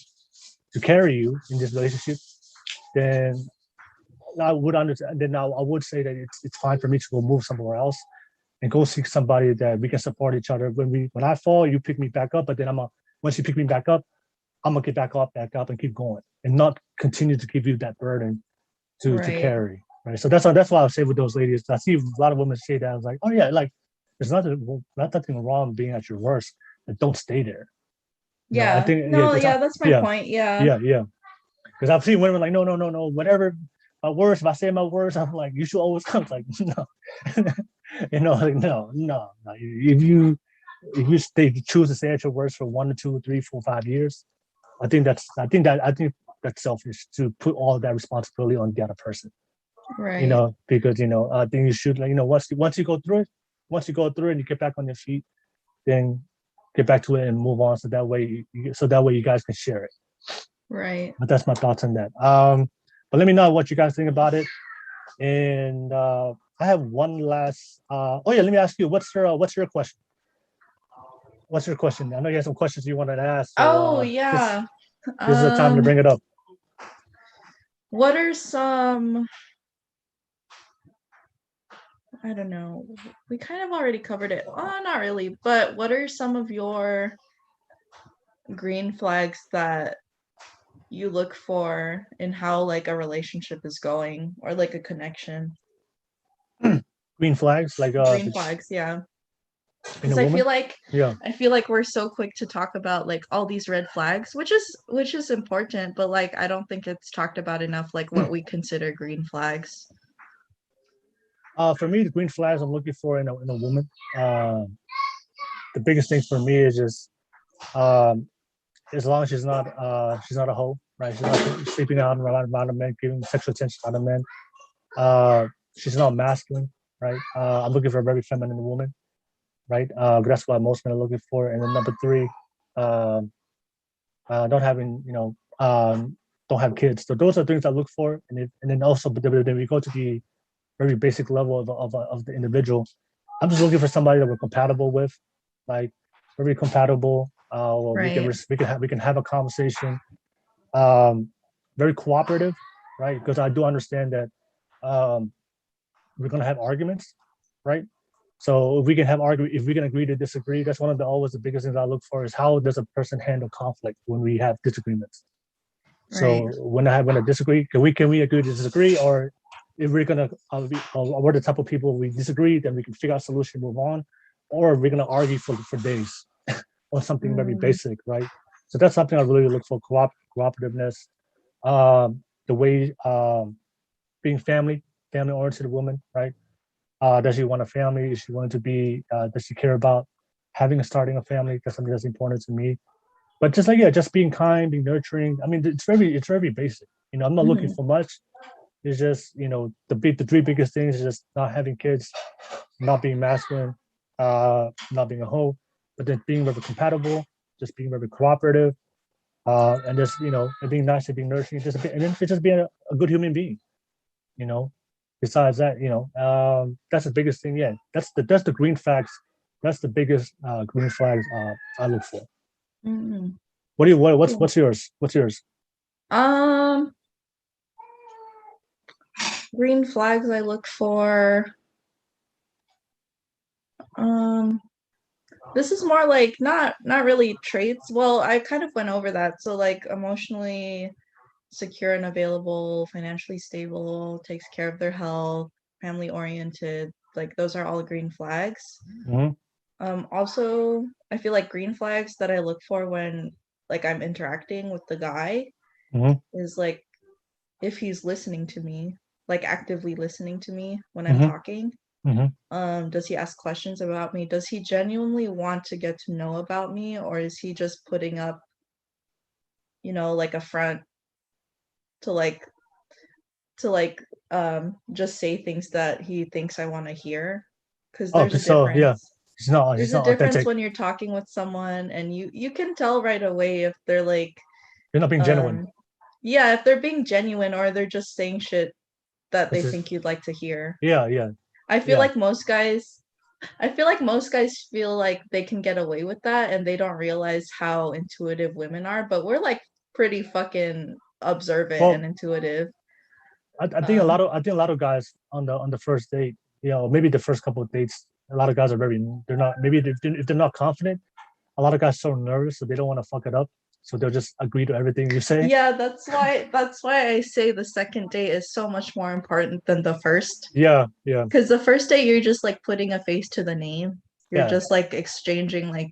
to carry you in this relationship, then I would understand. Then I would say that it's fine for me to go move somewhere else and go seek somebody that we can support each other. When I fall, you pick me back up. But then once you pick me back up, I'm gonna get back up and keep going, and not continue to give you that burden to Right. carry. Right. So that's why I say with those ladies, I see a lot of women say that. I was like, oh yeah, like there's nothing wrong being at your worst, but don't stay there. Yeah. I think That's my point. Yeah. Because I've seen women like, no, whatever my worst. If I say my worst, I'm like, you should always come. Like, no, like no. If you choose to stay at your worst for 1 to 2, 3, 4, 5 years, I think that's selfish to put all that responsibility on the other person. Right. Because I think you should, like, once you go through it, and you get back on your feet, then get back to it and move on. So that way you guys can share it. Right. But that's my thoughts on that. But let me know what you guys think about it. And I have one last. Let me ask you, what's your question? What's your question? I know you have some questions you wanted to ask. So, yeah. This is the time to bring it up. What are some? I don't know. We kind of already covered it. Not really. But what are some of your green flags that you look for in how like a relationship is going or like a connection? Green flags, like green flags, yeah. Because I feel like we're so quick to talk about like all these red flags, which is important, but like I don't think it's talked about enough, like what we consider green flags. For me, the green flags I'm looking for in a woman, the biggest thing for me is just as long as she's not a hoe, right? She's not sleeping around a man, giving sexual attention to other men. She's not masculine, right? I'm looking for a very feminine woman, right? That's what most men are looking for. And then number 3, don't have kids. So those are things I look for. And then also, but then we go to the very basic level of the individual. I'm just looking for somebody that we're compatible with, like very compatible. Right. We can have a conversation. Very cooperative, right? Because I do understand that we're gonna have arguments, right? So if we can agree to disagree, that's one of always the biggest things I look for is how does a person handle conflict when we have disagreements. So when I disagree, can we agree to disagree, or if we're gonna we're the type of people we disagree, then we can figure out a solution, move on, or we're gonna argue for days. or something very basic, right? So that's something I really look for: cooperativeness, the way being family-oriented woman, right? Does she want a family? Is she wanting to be? Does she care about starting a family? That's something that's important to me. But just just being kind, being nurturing. I mean, it's very basic. I'm not looking for much. It's just the three biggest things is just not having kids, not being masculine, not being a hoe, but then being very compatible, just being very cooperative, and just and being nice and being nurturing, and then just being a good human being. You know, Besides that, that's the biggest thing. Yeah, that's the green flags. That's the biggest green flags I look for. Mm. What's yours? What's yours? Green flags I look for. This is more like not really traits. Well, I kind of went over that. So like emotionally secure and available, financially stable, takes care of their health, family oriented. Like those are all green flags. Mhm. Also, I feel like green flags that I look for when like I'm interacting with the guy Mhm. is like if he's listening to me, like actively listening to me when I'm Mhm. talking. Mhm. Does he ask questions about me? Does he genuinely want to get to know about me, or is he just putting up, like a front to just say things that he thinks I want to hear? Because Oh, there's a so yeah, difference. he's There's a not difference authentic. when you're talking with someone and you can tell right away if they're like You're not being genuine. yeah, if they're being genuine or they're just saying shit that they This is think you'd like to hear. yeah. I feel Yeah. like most guys feel like they can get away with that and they don't realize how intuitive women are, but we're like pretty fucking observant and Well, intuitive. I think a lot of guys on the first date, maybe the first couple of dates, a lot of guys are they're not maybe if they're not confident. A lot of guys are so nervous, so they don't want to fuck it up, so they'll just agree to everything you say. Yeah, that's why I say the second date is so much more important than the first. Yeah. Because the first date you're just like putting a face to the name. You're Yeah. just like exchanging like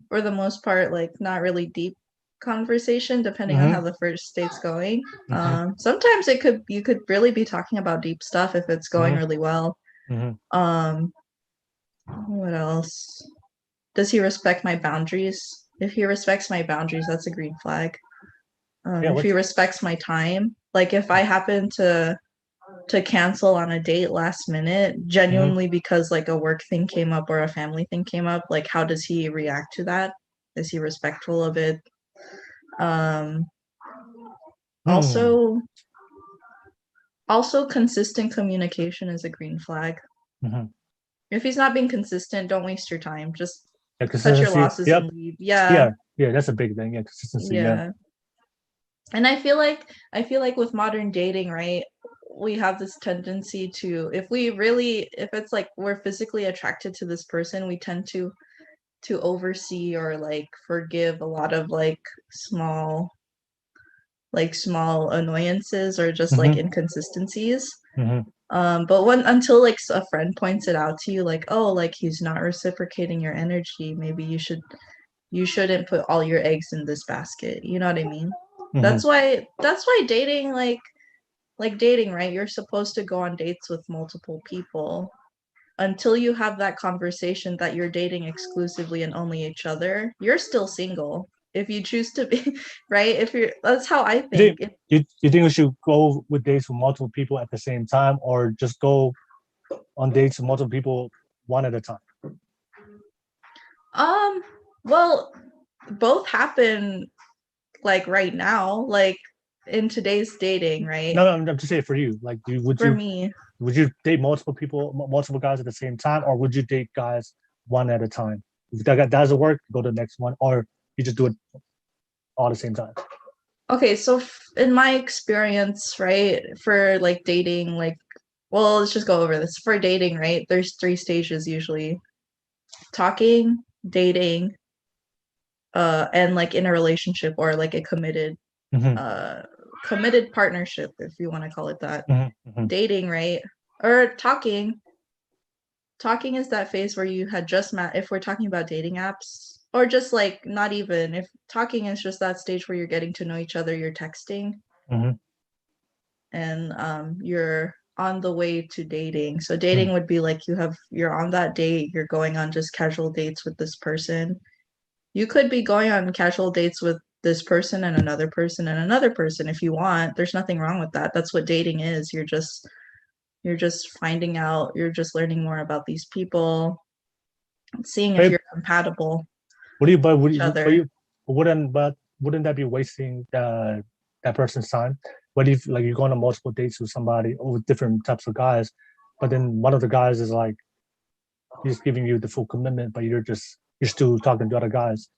for the most part like not really deep conversation depending on how Mm-hmm. the first date's going. Mm-hmm. Sometimes you could really be talking about deep stuff if it's going Mm-hmm. really well. Mm-hmm. Um, what else? Does he respect my boundaries? If he respects my boundaries, that's a green flag. Yeah. If he respects my time, like if I happen to cancel on a date last minute, Mm-hmm. genuinely because like a work thing came up or a family thing came up, like how does he react to that? Is he respectful of it? Um, Hmm. also, consistent communication is a green flag. Mm-hmm. If he's not being consistent, don't waste your time. Just Yeah. cut your Consistency. losses Yep. and leave. Yeah, Yeah. That's a big thing. Yeah. Consistency. Yeah. yeah. And I feel like with modern dating, right? We have this tendency to if it's like we're physically attracted to this person, we tend to oversee or like forgive a lot of small annoyances or just like Mm-hmm. inconsistencies. Mm-hmm. But when until like a friend points it out to you, like, oh, like he's not reciprocating your energy, maybe you shouldn't put all your eggs in this basket. You know what I mean? Mm-hmm. That's why dating like dating, right? You're supposed to go on dates with multiple people until you have that conversation that you're dating exclusively and only each other. You're still single if you choose to be, right? If you're That's how I You think. think you think we should go with dates with multiple people at the same time, or just go on dates with multiple people one at a time? Well, both happen like right now, like in today's dating, right? No, I'm just saying for you. Like, For me, would you date multiple guys at the same time, or would you date guys one at a time? If that doesn't work, go to the next one, or you just do it all at the same time. okay, so in my experience, right, for like dating, like, well, let's just go over this. For dating, right, there's three stages usually: talking, dating, and like in a relationship or like a Mm-hmm. committed partnership, if you want to call it that. Mm-hmm. Dating, right, or talking. Talking is that phase where you had just met. If we're talking about dating apps, or just like not even if talking is just that stage where you're getting to know each other, you're texting, and you're on the way to dating. So dating would be like you're on that date, you're going on just casual dates with this person. You could be going on casual dates with this person and another person and another person if you want. There's nothing wrong with that. That's what dating is. You're just finding out, you're just learning more about these people, seeing if you're compatible. Wouldn't that be wasting that person's time? What if like you go on multiple dates with somebody with different types of guys, but then one of the guys is like he's giving you the full commitment, but you're still talking to other guys.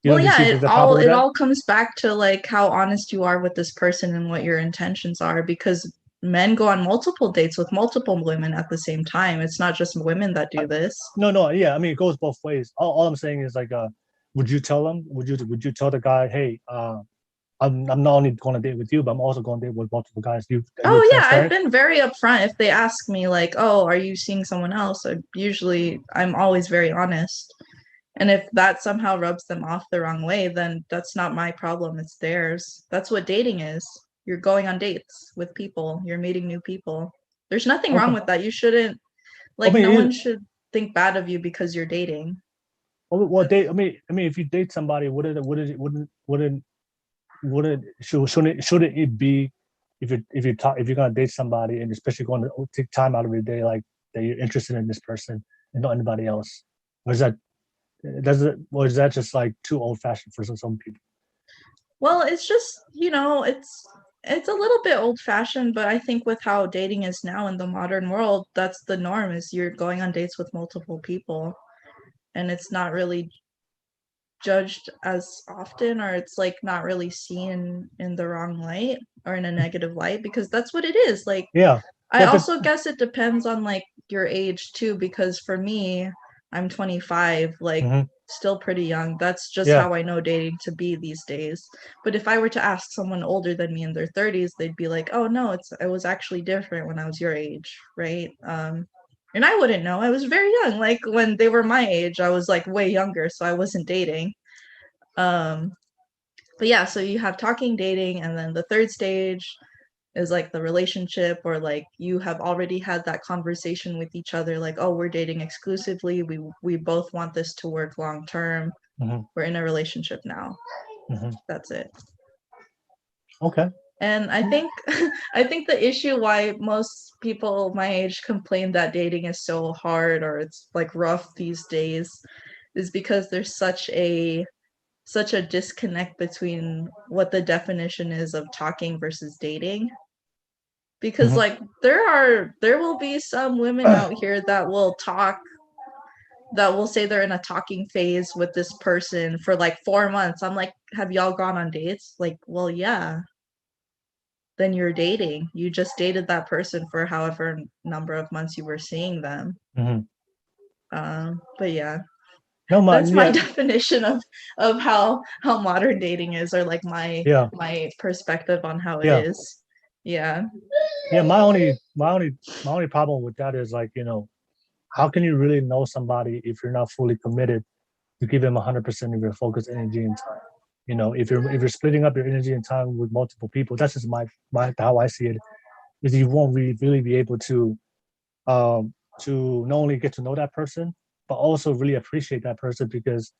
Well, yeah, it all comes back to like how honest you are with this person and what your intentions are, because men go on multiple dates with multiple women at the same time. It's not just women that do this. No, yeah, I mean it goes both ways. All I'm saying is like, would you tell them? Would you tell the guy, hey, I'm not only going to date with you, but I'm also going to date with multiple guys. Oh yeah, I've been very upfront. If they ask me like, oh, are you seeing someone else? I'm always very honest. And if that somehow rubs them off the wrong way, then that's not my problem. It's theirs. That's what dating is. You're going on dates with people. You're meeting new people. There's nothing wrong with that. You shouldn't no one should think bad of you because you're dating. Well, I mean, if you date somebody, shouldn't it be if you're gonna date somebody and especially going to take time out of your day like that you're interested in this person and not anybody else? Or is that just like too old fashioned for some people? Well, it's just, it's a little bit old fashioned, but I think with how dating is now in the modern world, that's the norm, is you're going on dates with multiple people, and it's not really judged as often, or it's like not really seen in the wrong light or in a negative light, because that's what it is. Like, I also guess it depends on like your age too, because for me, I'm 25, like still pretty young. That's just how I know dating to be these days. But if I were to ask someone older than me in their 30s, they'd be like, oh no, it was actually different when I was your age, right? And I wouldn't know. I was very young. Like when they were my age, I was like way younger, so I wasn't dating. But yeah, so you have talking, dating, and then the third stage is like the relationship, or like you have already had that conversation with each other, like, oh, we're dating exclusively. We both want this to work long term. We're in a relationship now. That's it. Okay. And I think the issue why most people my age complain that dating is so hard or it's like rough these days is because there's such a disconnect between what the definition is of talking versus dating. Because like there will be some women out here that will say they're in a talking phase with this person for like 4 months. I'm like, have y'all gone on dates? Like, well, yeah. Then you're dating. You just dated that person for however number of months you were seeing them. But yeah. That's my definition of how modern dating is, or like my perspective on how it is. Yeah. My only problem with that is like, how can you really know somebody if you're not fully committed to give them 100% of your focus, energy, and time? If you're splitting up your energy and time with multiple people, that's just my how I see it. Is you won't really be able to not only get to know that person, but also really appreciate that person, because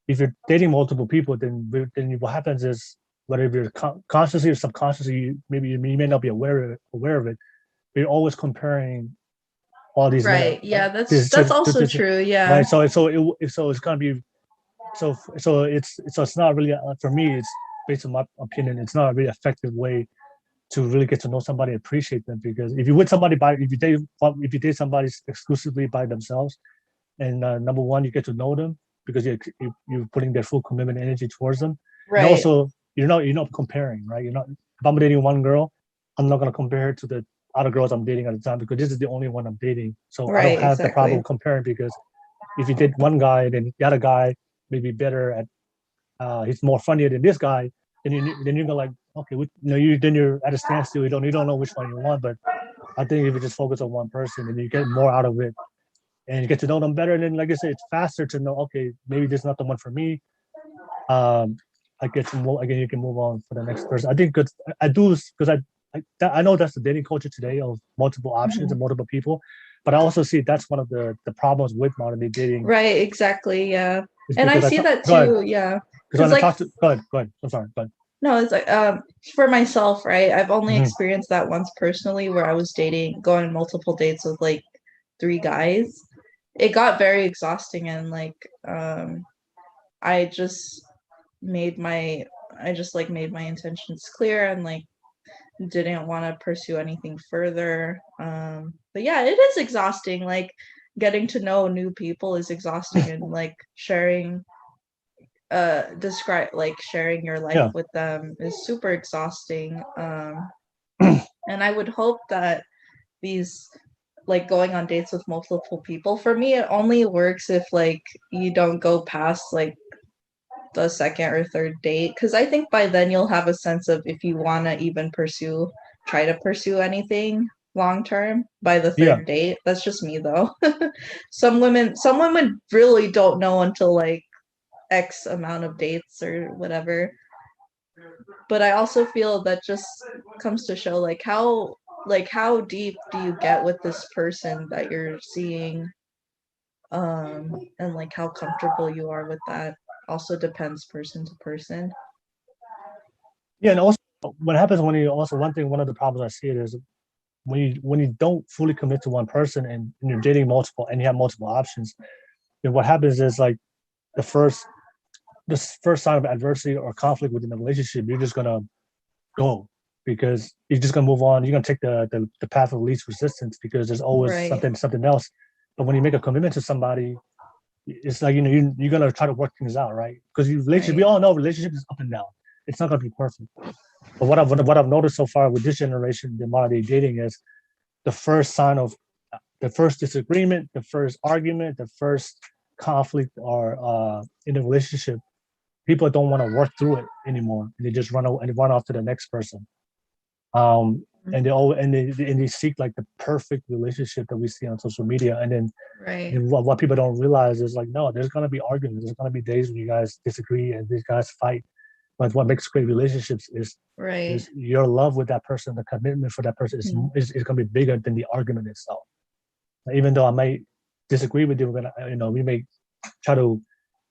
if you're dating multiple people, then what happens is, whether you're consciously or subconsciously, you may not be aware of it. But you're always comparing all these. Right. Yeah. That's also true. Yeah. Right. So it's gonna be so it's not really, for me. It's based on my opinion. It's not a really effective way to really get to know somebody, appreciate them, because if you date somebody exclusively by themselves, and number one, you get to know them because you're putting their full commitment, energy towards them. Right. And also, you're not comparing, right? If I'm dating one girl, I'm not gonna compare her to the other girls I'm dating at the time, because this is the only one I'm dating. So I don't have the problem comparing, because if you date one guy, then the other guy may be better at, he's more funnier than this guy, then you're gonna like, okay, then you're at a standstill. You don't know which one you want. But I think if you just focus on one person, then you get more out of it. and you get to know them better. And then, like I said, it's faster to know, okay, maybe this is not the one for me. I get to move again. You can move on for the next person. I think because I know that's the dating culture today of multiple options and multiple people, but I also see that's one of the problems with modern day dating. Right, exactly, yeah. And I see that too, yeah. Because when I talk to, go ahead. I'm sorry, go ahead. No, it's like for myself, right? I've only experienced that once personally, where I was going on multiple dates with like 3 guys. It got very exhausting, and like I just made my intentions clear, and like didn't want to pursue anything further. But yeah, it is exhausting. Like getting to know new people is exhausting, and like sharing sharing your life with them is super exhausting. And I would hope that these, like, going on dates with multiple people, for me it only works if like you don't go past like the second or third date, because I think by then you'll have a sense of if you want to even try to pursue anything long term by the third date. That's just me though. Some women really don't know until like X amount of dates or whatever. But I also feel that just comes to show like how deep do you get with this person that you're seeing, and like how comfortable you are with that also depends person to person. Yeah, and also what happens when you also one of the problems I see it is when you don't fully commit to one person and you're dating multiple and you have multiple options, then what happens is like the first sign of adversity or conflict within the relationship, you're just gonna go because you're just gonna move on. You're gonna take the path of least resistance because there's always something else. But when you make a commitment to somebody, it's like you're gonna try to work things out, right? Because we all know relationships is up and down. It's not gonna be perfect. But what I've noticed so far with this generation, the modern day dating, is the first sign of the first disagreement, the first argument, the first conflict, or in a relationship, people don't want to work through it anymore. They just run off to the next person. And they seek like the perfect relationship that we see on social media. And then and what people don't realize is like, no, there's gonna be arguments. There's gonna be days when you guys disagree and these guys fight. But what makes great relationships is your love with that person, the commitment for that person is gonna be bigger than the argument itself. Even though I might disagree with you, we may try to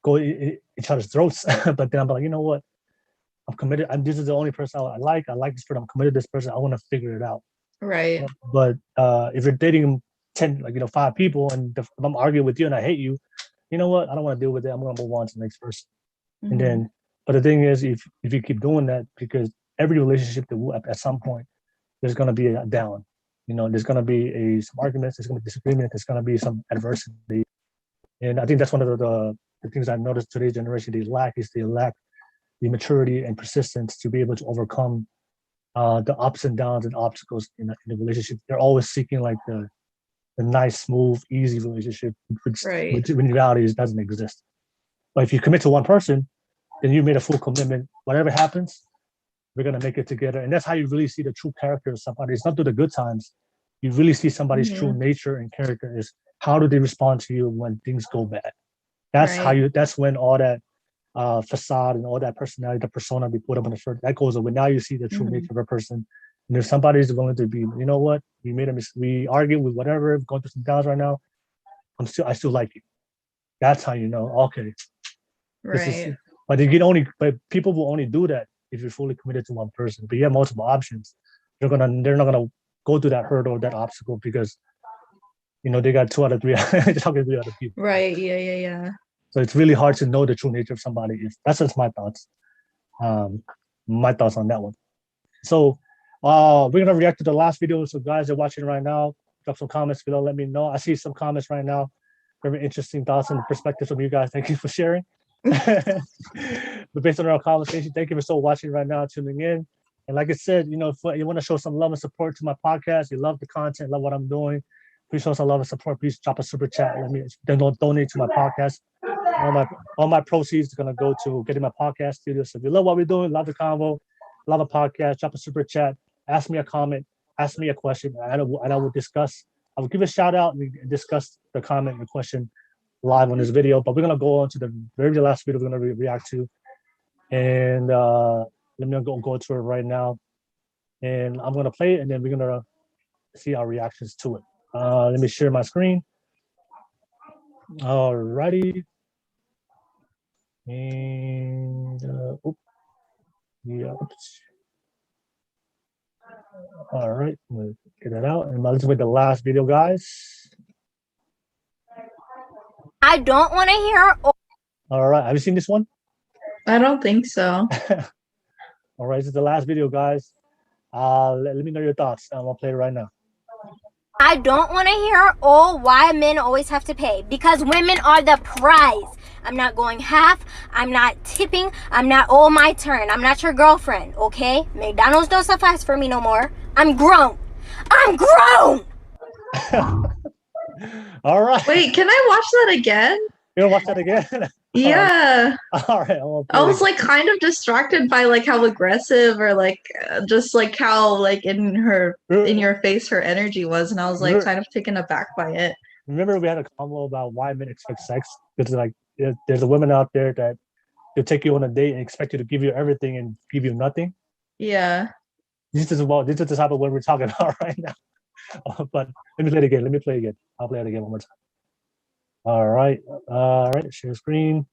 go each other's throats, but then I'm like, you know what? I'm committed. This is the only person I like. I like this person. I'm committed to this person. I want to figure it out. Right. But if you're dating 5 people, and if I'm arguing with you and I hate you, you know what? I don't want to deal with it. I'm going to move on to the next person. And then, but the thing is, if you keep doing that, because every relationship at some point, there's going to be a down. There's going to be some arguments. There's going to be disagreement. There's going to be some adversity. And I think that's one of the things I've noticed today's generation they lack the maturity and persistence to be able to overcome the ups and downs and obstacles in the relationship. They're always seeking like the nice, smooth, easy relationship, which in reality doesn't exist. But if you commit to one person, then you made a full commitment. Whatever happens, we're gonna make it together. And that's how you really see the true character of somebody. It's not through the good times. You really see somebody's true nature and character is how do they respond to you when things go bad. That's when all that facade and all that personality, the persona we put up in the first, that goes away. Now you see the true nature of a person. And if somebody's willing to be, you know what, we argue with whatever, going through some downs right now, I still like you. That's how you know, okay. Right. But people will only do that if you're fully committed to one person. But you have multiple options. They're not gonna go through that hurdle or that obstacle because they got 2 out of 3 talking to 3 other people. Right. Yeah. So it's really hard to know the true nature of somebody. That's just my thoughts. My thoughts on that one. So we're gonna react to the last video. So guys that are watching right now, drop some comments below. Let me know. I see some comments right now. Very interesting thoughts and perspectives from you guys. Thank you for sharing. But based on our conversation, thank you for still watching right now, tuning in. And like I said, if you want to show some love and support to my podcast, you love the content, love what I'm doing, please show some love and support. Please drop a super chat. Let me donate to my podcast. All my proceeds are gonna go to getting my podcast studio. So if you love what we're doing, love the convo, love the podcast, drop a super chat, ask me a comment, ask me a question, and I will discuss I will give a shout out and discuss the comment and the question live on this video. But we're gonna go on to the very last video we're gonna react to, and let me go to it right now. And I'm gonna play it, and then we're gonna see our reactions to it. Let me share my screen. Alrighty. And yeah. All right, we'll get that out. And let's wait the last video, guys. I don't want to hear. All right, have you seen this one? I don't think so. All right, this is the last video, guys. Let me know your thoughts. I'm gonna play it right now. I don't want to hear why men always have to pay, because women are the prize. I'm not going half. I'm not tipping. I'm not my turn. I'm not your girlfriend, okay? McDonald's don't suffice for me no more. I'm grown. I'm grown. All right. Wait, can I watch that again? You wanna watch that again? Yeah. All right. I was like kind of distracted by like how aggressive or like just like how like in your face her energy was, and I was like kind of taken aback by it. Remember we had a convo about why men expect sex? Because like there's a woman out there that will take you on a date and expect you to give you everything and give you nothing. Yeah. This is the type of what we're talking about right now. But let me play it again. Let me play it again. I'll play it again one more time. All right. Share screen.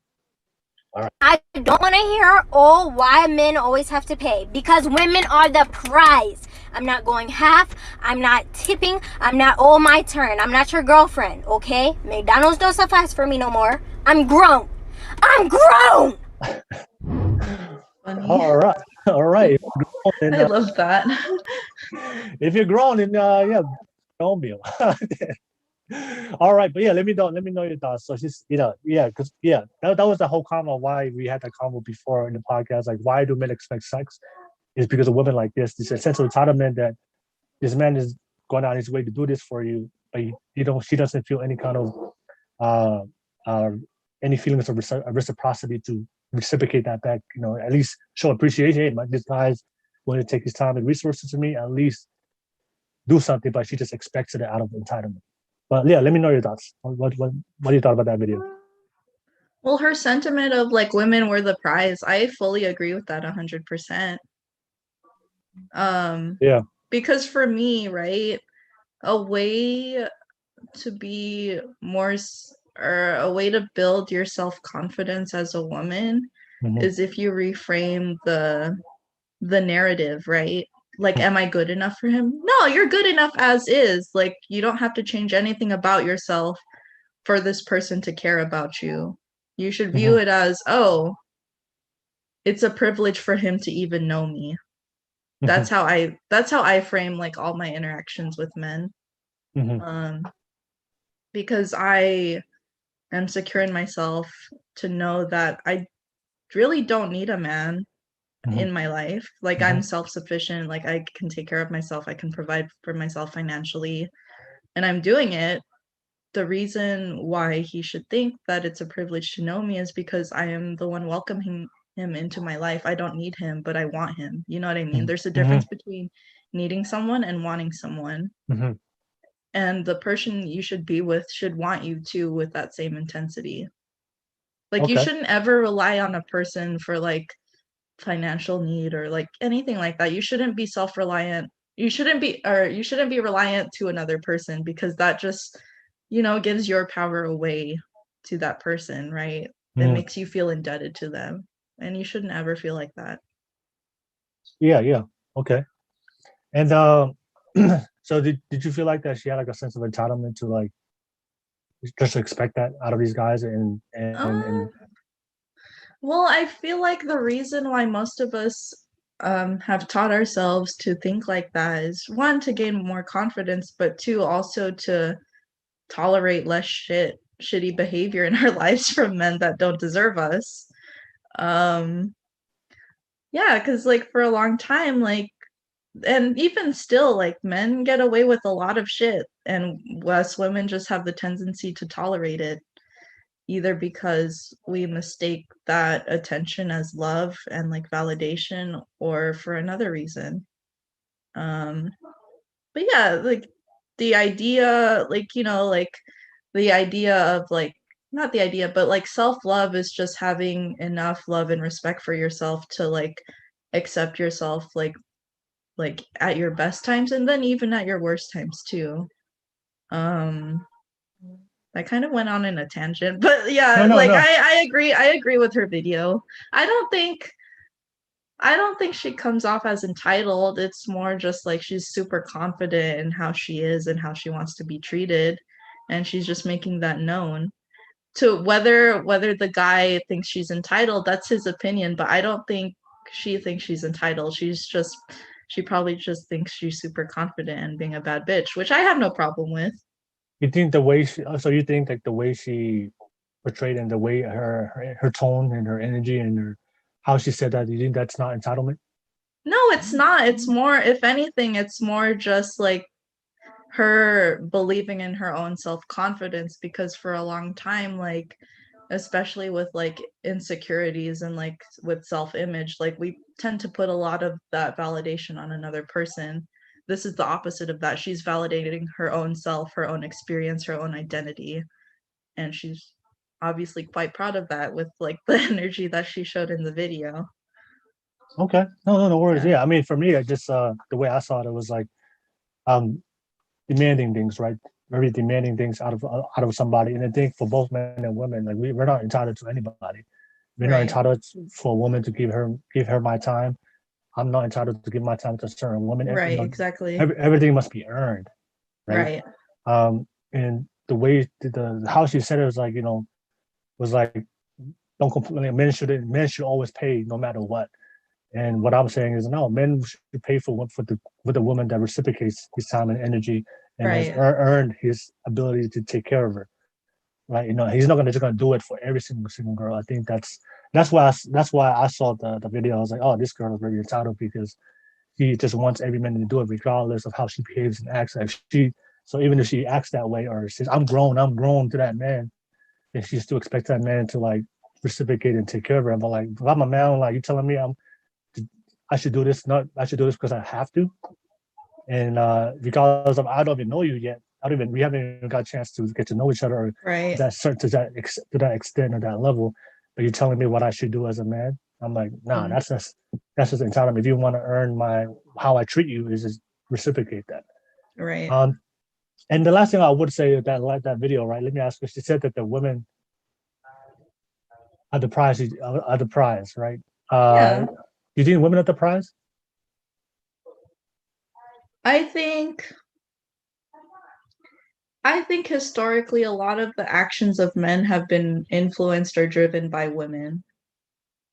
All right. I don't want to hear why men always have to pay, because women are the prize. I'm not going half. I'm not tipping. I'm not my turn. I'm not your girlfriend, okay? McDonald's don't suffice for me no more. I'm grown. I'm grown. Funny. All right. I love that. If you're grown, then yeah, grown meal. All right, but yeah, let me know your thoughts. So just because that was the whole convo why we had that convo before in the podcast. Like, why do men expect sex? Is because of women like this essential entitlement that this man is going out his way to do this for you, but she doesn't feel any kind of any feelings of reciprocity to reciprocate that back. At least show appreciation. Hey, this guy's going to take his time and resources to me. At least do something, but she just expects it out of entitlement. But yeah, let me know your thoughts. What do you thought about that video? Well, her sentiment of like women were the prize, I fully agree with that 100%. Yeah. Because for me, right, a way to be more or a way to build your self-confidence as a woman is if you reframe the narrative, right? Like, am I good enough for him? No, you're good enough as is. Like, you don't have to change anything about yourself for this person to care about you. You should view it as, oh, it's a privilege for him to even know me. That's how I frame like all my interactions with men. Because I am secure in myself to know that I really don't need a man in my life. Like, I'm self-sufficient. Like, I can take care of myself. I can provide for myself financially, and I'm doing it. The reason why he should think that it's a privilege to know me is because I am the one welcoming him into my life. I don't need him, but I want him. You know what I mean? There's a difference between needing someone and wanting someone. And the person you should be with should want you too, with that same intensity. Like, you shouldn't ever rely on a person for like financial need or like anything like that. You shouldn't be self-reliant. You shouldn't be reliant to another person, because that just, gives your power away to that person, right? It makes you feel indebted to them, and you shouldn't ever feel like that. Yeah. Okay. And so did you feel like that she had like a sense of entitlement to like just expect that out of these guys and Well, I feel like the reason why most of us have taught ourselves to think like that is, one, to gain more confidence, but two, also to tolerate less shitty behavior in our lives from men that don't deserve us. Yeah, because like for a long time, like, and even still, like, men get away with a lot of shit, and us women just have the tendency to tolerate it, either because we mistake that attention as love and like validation, or for another reason. But yeah, like, the idea, like, like the idea of like, not the idea, but like self-love is just having enough love and respect for yourself to like accept yourself like at your best times and then even at your worst times too. I kind of went on in a tangent, but yeah, like No. I agree with her video. I don't think she comes off as entitled. It's more just like she's super confident in how she is and how she wants to be treated, and she's just making that known. To whether the guy thinks she's entitled, that's his opinion, but I don't think she thinks she's entitled. She probably just thinks she's super confident and being a bad bitch, which I have no problem with. You think the way so you think like the way she portrayed and the way her tone and her energy and her how she said that, you think that's not entitlement? No, it's not. It's more, if anything, it's more just like her believing in her own self-confidence, because for a long time, like especially with like insecurities and like with self-image, like we tend to put a lot of that validation on another person. This is the opposite of that. She's validating her own self, her own experience, her own identity, and she's obviously quite proud of that with like the energy that she showed in the video. Okay, no worries. Yeah, I mean, for me, I just the way I saw it was like um demanding things, right? Very demanding things out of somebody. And I think for both men and women, like we're not entitled to anybody. We're not entitled for a woman to give her my time. I'm not entitled to give my time to a certain woman. Right, exactly. Everything must be earned, Right. And the way the how she said it was like, was like, don't completely, men should always pay no matter what. And what I'm saying is, no, men should pay for the woman that reciprocates his time and energy and has earned his ability to take care of her. Right? He's not just gonna do it for every single girl. I think that's why I saw the video. I was like, oh, this girl is very entitled because he just wants every man to do it regardless of how she behaves and acts. So even if she acts that way or says, I'm grown to that man, and she still expects that man to like reciprocate and take care of her. But like, if I'm a man, like, you telling me I should do this, I should do this because I have to. And regardless of, I don't even know you yet. We haven't even got a chance to get to know each other to that extent or that level. But you're telling me what I should do as a man. I'm like, nah, that's just entitlement. If you want to earn how I treat you, is just reciprocate that. Right. And the last thing I would say that that video, right? Let me ask you. She said that the women are the prize, right? Yeah. You think women are the prize? I think historically a lot of the actions of men have been influenced or driven by women.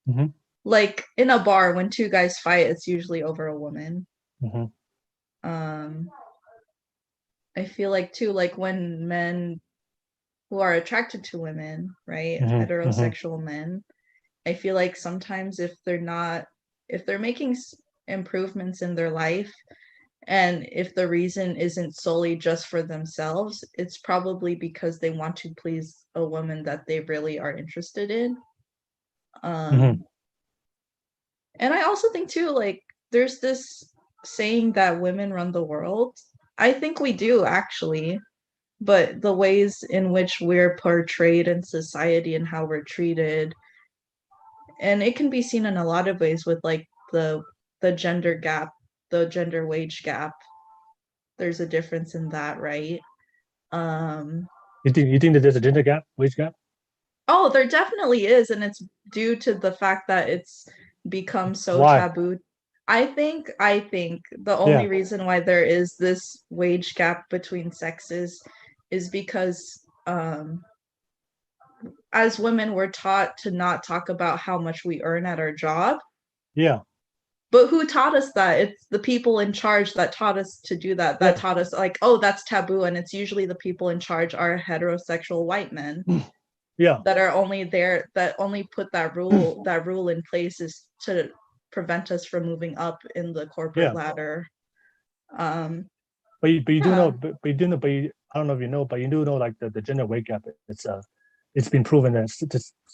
Mm-hmm. Like in a bar, when two guys fight, it's usually over a woman. Mm-hmm. I feel like too, like when men who are attracted to women, right, heterosexual men, I feel like sometimes if they're making improvements in their life, and if the reason isn't solely just for themselves, it's probably because they want to please a woman that they really are interested in. And I also think too, like, there's this saying that women run the world. I think we do, actually, but the ways in which we're portrayed in society and how we're treated, and it can be seen in a lot of ways with like the gender gap, the gender wage gap. There's a difference in that, right? You think that there's a gender gap, wage gap? Oh, there definitely is, and it's due to the fact that it's become so taboo. I think the only reason why there is this wage gap between sexes is because as women, we're taught to not talk about how much we earn at our job. Yeah. But who taught us that? It's the people in charge that taught us to do that. That taught us like, oh, that's taboo. And it's usually the people in charge are heterosexual white men. Yeah. That are only there, that only put that rule in place is to prevent us from moving up in the corporate ladder. But you do know, I don't know if you know, but you do know like the gender wage gap. It's been proven that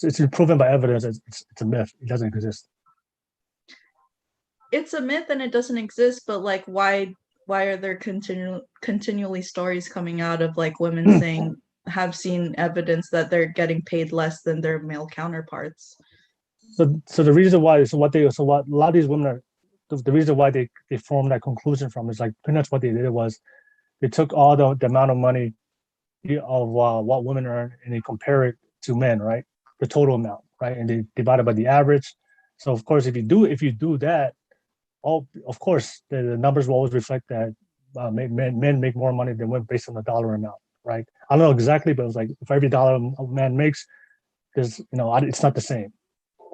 it's been proven by evidence. It's a myth. It doesn't exist. It's a myth and it doesn't exist, but like why why are there continually stories coming out of like women saying have seen evidence that they're getting paid less than their male counterparts? So the reason why, what a lot of these women are, the reason why they formed that conclusion from is like pretty much what they did was they took all the amount of money of what women earn and they compare it to men, right? The total amount, right? And they divide it by the average. So of course, if you do that, of course the numbers will always reflect that men make more money than women based on the dollar amount, right? I don't know exactly, but it was like for every dollar a man makes, there's it's not the same,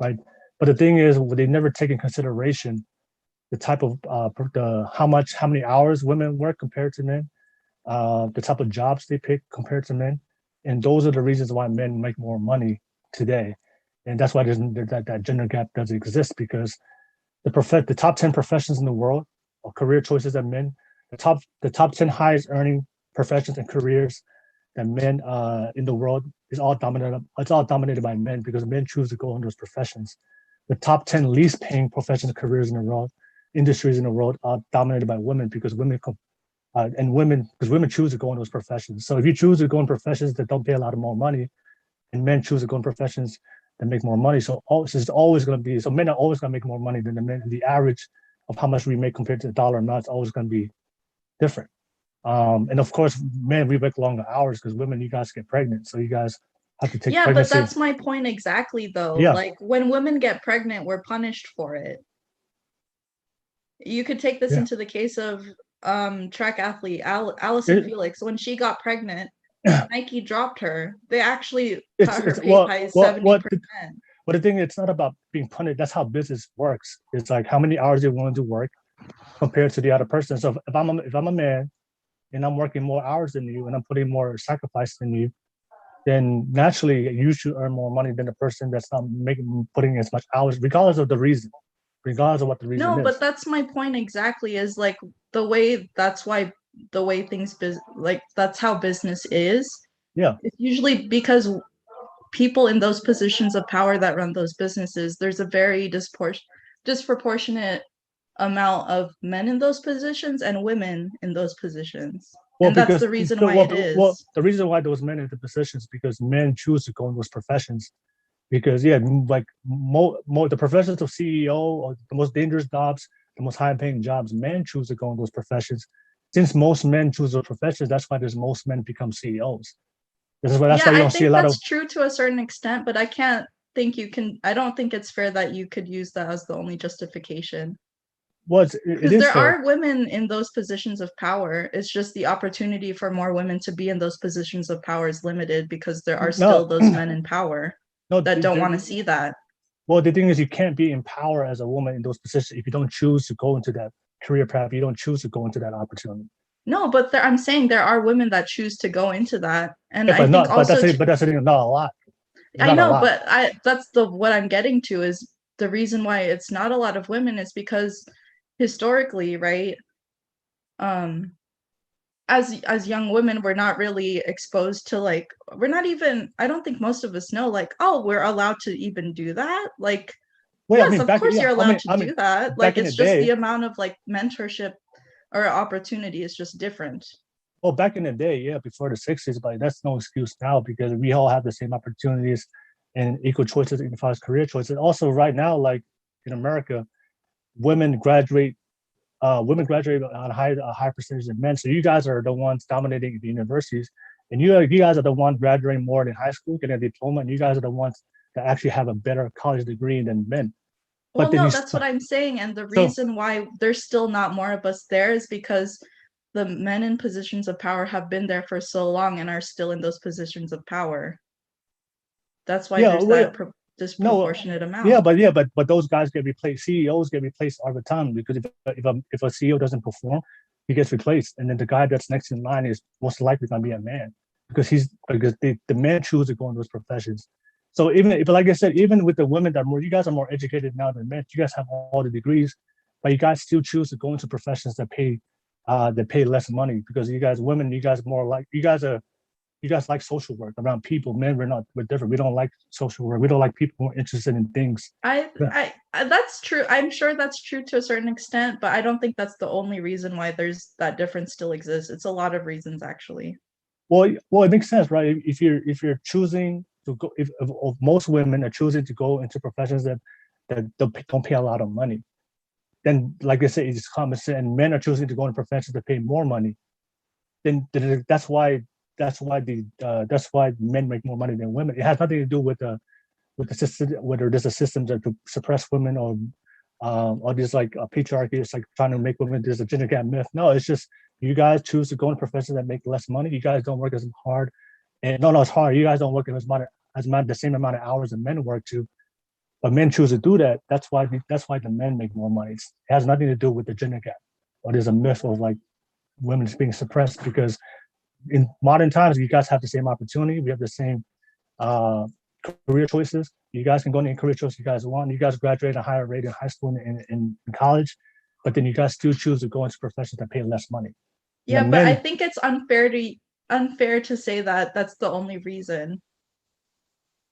right? But the thing is, they never take in consideration the type of how many hours women work compared to men, the type of jobs they pick compared to men, and those are the reasons why men make more money today, and that's why that gender gap doesn't exist, because the top 10 professions in the world or career choices that men, the top 10 highest earning professions and careers that men in the world is all dominated by men, because men choose to go in those professions. The top 10 least paying professions and careers in the world, industries in the world, are dominated by women, because women choose to go in those professions. So if you choose to go in professions that don't pay a lot of more money, and men choose to go in professions that make more money, so it's always going to be, so men are always going to make more money than the men. The average of how much we make compared to the dollar amount is always going to be different. And of course, men, we work longer hours, because women, you guys get pregnant, so you guys have to take pregnancy. But that's my point exactly, though. Yeah. Like when women get pregnant, we're punished for it. You could take this into the case of track athlete Allison Felix. When she got pregnant, Nike dropped her. They actually cut her pay by 70%. But the thing, it's not about being punished. That's how business works. It's like how many hours you're willing to work compared to the other person. So if I'm a man and I'm working more hours than you and I'm putting more sacrifice than you, then naturally you should earn more money than the person that's not putting as much hours, regardless of the reason, regardless of what the reason is. No, but that's my point exactly, is like that's how business is. Yeah. It's usually because people in those positions of power that run those businesses, there's a very disproportionate amount of men in those positions and women in those positions. Well, and that's the reason why it is. Well, the reason why those men in the positions, because men choose to go in those professions. Because like the professions of CEO or the most dangerous jobs, the most high-paying jobs, men choose to go in those professions. Since most men choose those professions, that's why most men become CEOs. That's why you don't see a lot of. That's true to a certain extent, but I don't think it's fair that you could use that as the only justification. Because there are women in those positions of power. It's just the opportunity for more women to be in those positions of power is limited, because there are still those men in power that don't want to see that. Well, the thing is, you can't be in power as a woman in those positions if you don't choose to go into that career path. You don't choose to go into that opportunity. No, but I'm saying there are women that choose to go into that, and that's not a lot. I know, but that's what I'm getting to, is the reason why it's not a lot of women is because historically, right? As young women, we're not really exposed to I don't think most of us know, like, oh, we're allowed to even do that. Like, yes, of course you're allowed to do that. Like, it's just the amount of like mentorship or opportunity is just different. Well, back in the day, before the 60s, but that's no excuse now, because we all have the same opportunities and equal choices as far as career choices. Also, right now, like in America, women graduate on a higher percentage than men. So you guys are the ones dominating the universities, and you guys are the ones graduating more than high school, getting a diploma, and you guys are the ones that actually have a better college degree than men. Well, no, that's what I'm saying. And the reason why there's still not more of us there is because the men in positions of power have been there for so long and are still in those positions of power. That's why there's that disproportionate amount. But those guys get replaced. CEOs get replaced all the time, because if a CEO doesn't perform, he gets replaced, and then the guy that's next in line is most likely going to be a man, because the men choose to go in those professions. So like I said, even with the women you guys are more educated now than men. You guys have all the degrees, but you guys still choose to go into professions that pay less money, because you guys are you guys like social work around people. Men, we're different. We don't like social work. We don't like people who are interested in things. I that's true. I'm sure that's true to a certain extent, but I don't think that's the only reason why there's that difference still exists. It's a lot of reasons actually. Well, it makes sense, right? If you're choosing to go, if most women are choosing to go into professions that don't pay a lot of money, then like I said, it's common sense. And men are choosing to go into professions that pay more money. Then that's why men make more money than women. It has nothing to do with the system, whether there's a system to suppress women or there's like a patriarchy. It's like trying to make women. There's a gender gap myth. No, it's just you guys choose to go into professions that make less money. You guys don't work as hard, and no, it's hard. You guys don't work the same amount of hours that men work to, but men choose to do that. That's why the men make more money. It has nothing to do with the gender gap, or there's a myth of like women being suppressed because in modern times you guys have the same opportunity. We have the same career choices. You guys can go into any career choice you guys want. You guys graduate at a higher rate in high school and in college, but then you guys still choose to go into professions that pay less money. Yeah, but I think it's unfair to say that that's the only reason.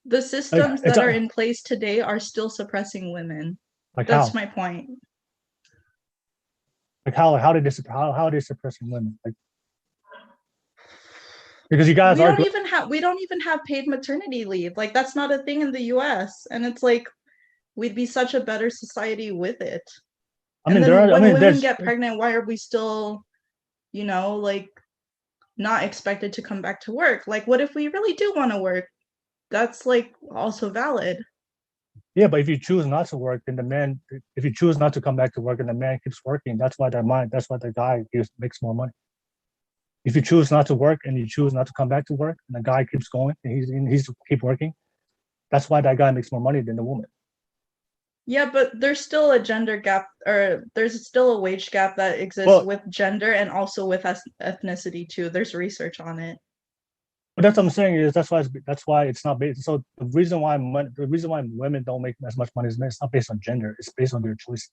The systems that are in place today are still suppressing women. Like that's how? my point. Like how are they suppressing women? Like because you guys we don't even have paid maternity leave. Like that's not a thing in the US. And it's like we'd be such a better society with it. When women get pregnant, why are we still, like not expected to come back to work? Like what if we really do want to work? That's like also valid. Yeah, but if you choose not to work, then if you choose not to come back to work and the man keeps working, that's why the guy makes more money. If you choose not to work and you choose not to come back to work and the guy keeps going and he's keep working, that's why that guy makes more money than the woman. Yeah, but there's still a gender gap, or there's still a wage gap that exists with gender and also with ethnicity too. There's research on it. But that's what I'm saying is that's why it's not based. So the reason why women don't make as much money as men, it's not based on gender. It's based on their choices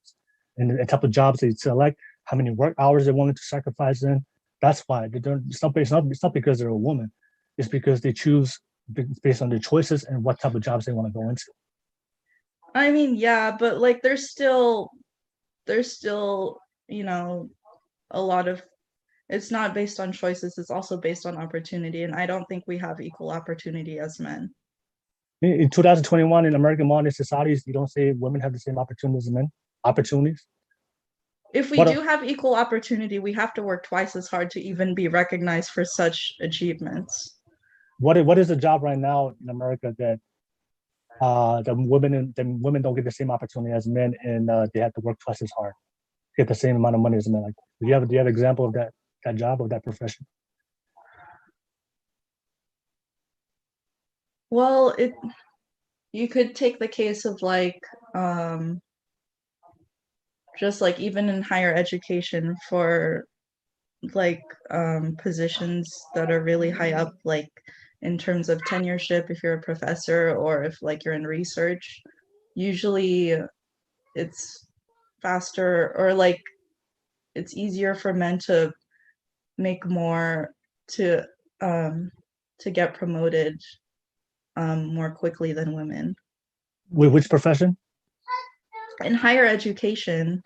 and the type of jobs they select, how many work hours they're willing to sacrifice in. That's why it's not because they're a woman. It's because they choose based on their choices and what type of jobs they want to go into. I mean, yeah, but like there's still, a lot of, it's not based on choices, it's also based on opportunity. And I don't think we have equal opportunity as men. In 2021, in American modern societies, you don't say women have the same opportunities as men. Opportunities. If we do have equal opportunity, we have to work twice as hard to even be recognized for such achievements. What is the job right now in America that the women don't get the same opportunity as men, and they have to work twice as hard, get the same amount of money as men? Like, do you have an example of that job or that profession? Well, you could take the case of like just like even in higher education for like positions that are really high up, like in terms of tenureship, if you're a professor or if like you're in research, usually it's faster or like it's easier for men to make more to get promoted more quickly than women. Which profession? In higher education.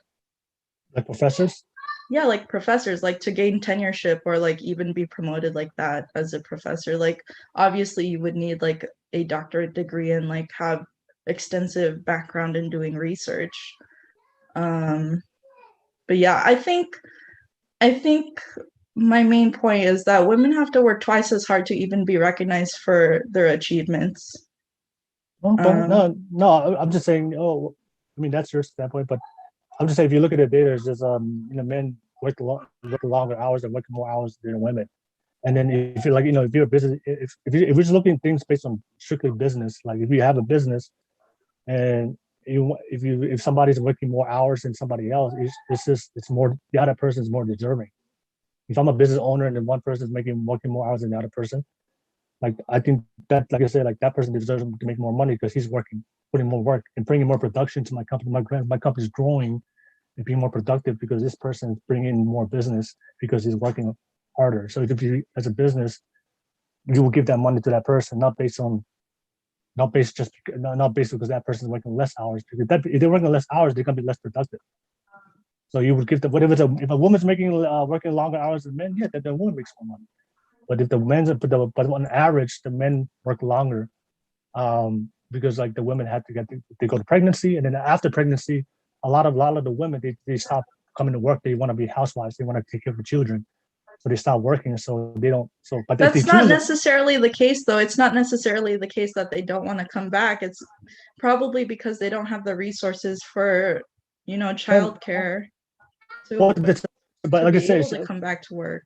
Like professors? Yeah, like professors, like to gain tenureship or like even be promoted like that as a professor. Like obviously you would need like a doctorate degree and like have extensive background in doing research. But yeah, I think my main point is that women have to work twice as hard to even be recognized for their achievements. No, I'm just saying. Oh, I mean that's your standpoint, but I'm just saying if you look at the data, it's just men work longer hours and work more hours than women. And then if you're like if you're a business, if you're just looking at things based on strictly business, like if you have a business and if somebody's working more hours than somebody else, it's more, the other person is more deserving. If I'm a business owner and then one person is working more hours than the other person, like I think that, like I said, like that person deserves to make more money because he's working, putting more work and bringing more production to my company. My company's growing and being more productive because this person is bringing in more business because he's working harder. So if you, as a business, you will give that money to that person, not based because that person is working less hours. Because if they're working less hours, they're gonna be less productive. So you would give the whatever if a woman's making working longer hours than men, yeah, then the woman makes more money. But if the men's but on average the men work longer, because like the women have to they go to pregnancy, and then after pregnancy, a lot of the women they stop coming to work. They want to be housewives. They want to take care of the children, so they stop working. So they don't. So but that's not necessarily the case, though. It's not necessarily the case that they don't want to come back. It's probably because they don't have the resources for childcare. But like I said, to come back to work.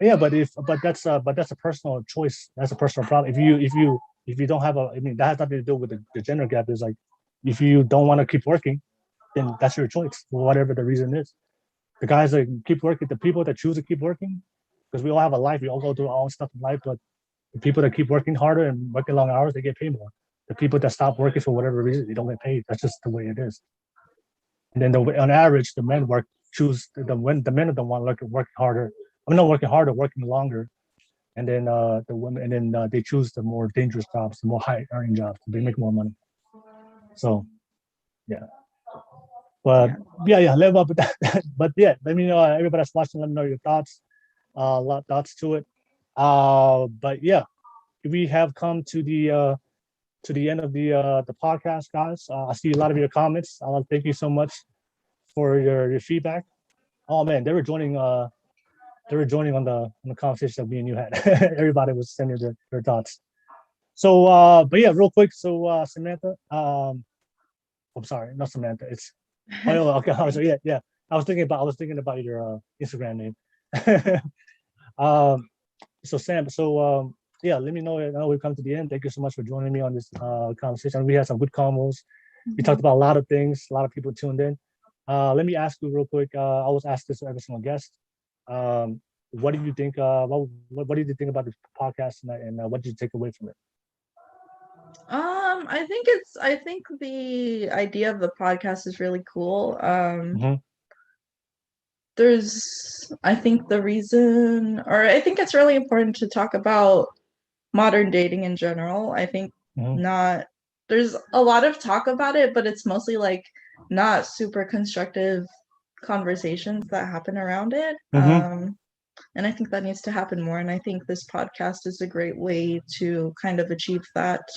Yeah, but that's a personal choice. That's a personal problem. If you don't have that has nothing to do with the gender gap. Is like if you don't want to keep working, then that's your choice, whatever the reason is. The guys that keep working, the people that choose to keep working, because we all have a life, we all go through our own stuff in life. But the people that keep working harder and working long hours, they get paid more. The people that stop working for whatever reason, they don't get paid. That's just the way it is. And then on average, the men the men are the one working harder. I'm not working harder, working longer, and then the women, and then they choose the more dangerous jobs, the more high earning jobs. They make more money. So, yeah. But yeah, live up with that. But yeah, let me know, everybody that's watching. Let me know your thoughts. Thoughts to it. But yeah, we have come to the end of the podcast, guys. I see a lot of your comments. Thank you so much for your feedback. Oh man, they were joining on the conversation that me and you had. Everybody was sending their thoughts. So but yeah, real quick. So Samantha, I'm sorry, not Samantha. It's okay. So yeah. I was thinking about your Instagram name. So Sam, yeah, let me know. Now we've come to the end. Thank you so much for joining me on this conversation. We had some good combos. We talked about a lot of things. A lot of people tuned in. Let me ask you real quick. I always ask this to every single guest. What do you think? What did you think about the podcast tonight, and what did you take away from it? I think the idea of the podcast is really cool. I think it's really important to talk about modern dating in general. I think there's a lot of talk about it, but it's mostly like not super constructive conversations that happen around it. And I think that needs to happen more. And I think this podcast is a great way to kind of achieve that.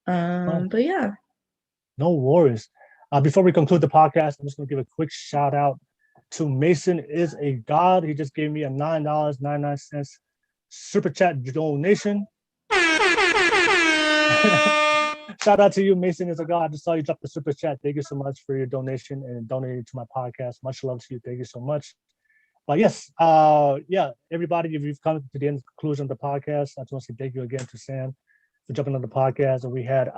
But yeah. No worries. Before we conclude the podcast, I'm just going to give a quick shout out to Mason is a God. He just gave me a $9.99 super chat donation. Shout out to you, Mason is a God. I just saw you drop the super chat. Thank you so much for your donation and donating to my podcast. Much love to you. Thank you so much. But yes, yeah, everybody, if you've come to the conclusion of the podcast, I just want to say thank you again to Sam for jumping on the podcast. And we had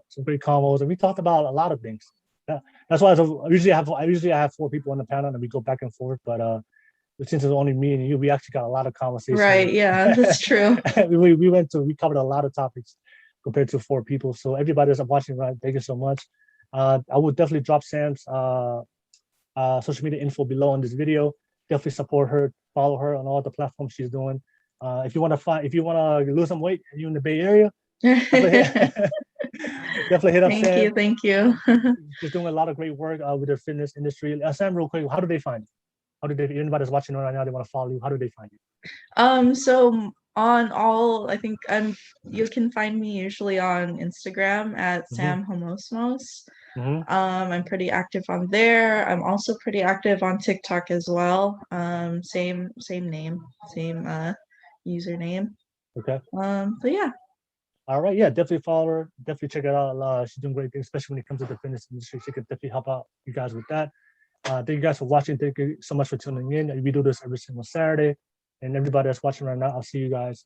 some great combos, and we talked about a lot of things. That's why I usually have 4 people on the panel, and we go back and forth. But since it's only me and you, we actually got a lot of conversations. Right? Yeah, that's true. we covered a lot of topics compared to 4 people. So everybody that's watching, right? Thank you so much. I would definitely drop Sam's social media info below on this video. Definitely support her, follow her on all the platforms she's doing. If you want to lose some weight and you're in the Bay Area, definitely hit up Sam. Thank you. She's doing a lot of great work with the fitness industry. Sam, real quick, how do they find you? If anybody's watching right now, they want to follow you, how do they find you? So on all, I think you can find me usually on Instagram at Sam Homosmos. I'm pretty active on there. I'm also pretty active on TikTok as well. Same name, same username. Okay. But yeah. All right. Yeah, definitely follow her. Definitely check it out. She's doing great things, especially when it comes to the fitness industry. She could definitely help out you guys with that. Thank you guys for watching. Thank you so much for tuning in. We do this every single Saturday. And everybody that's watching right now, I'll see you guys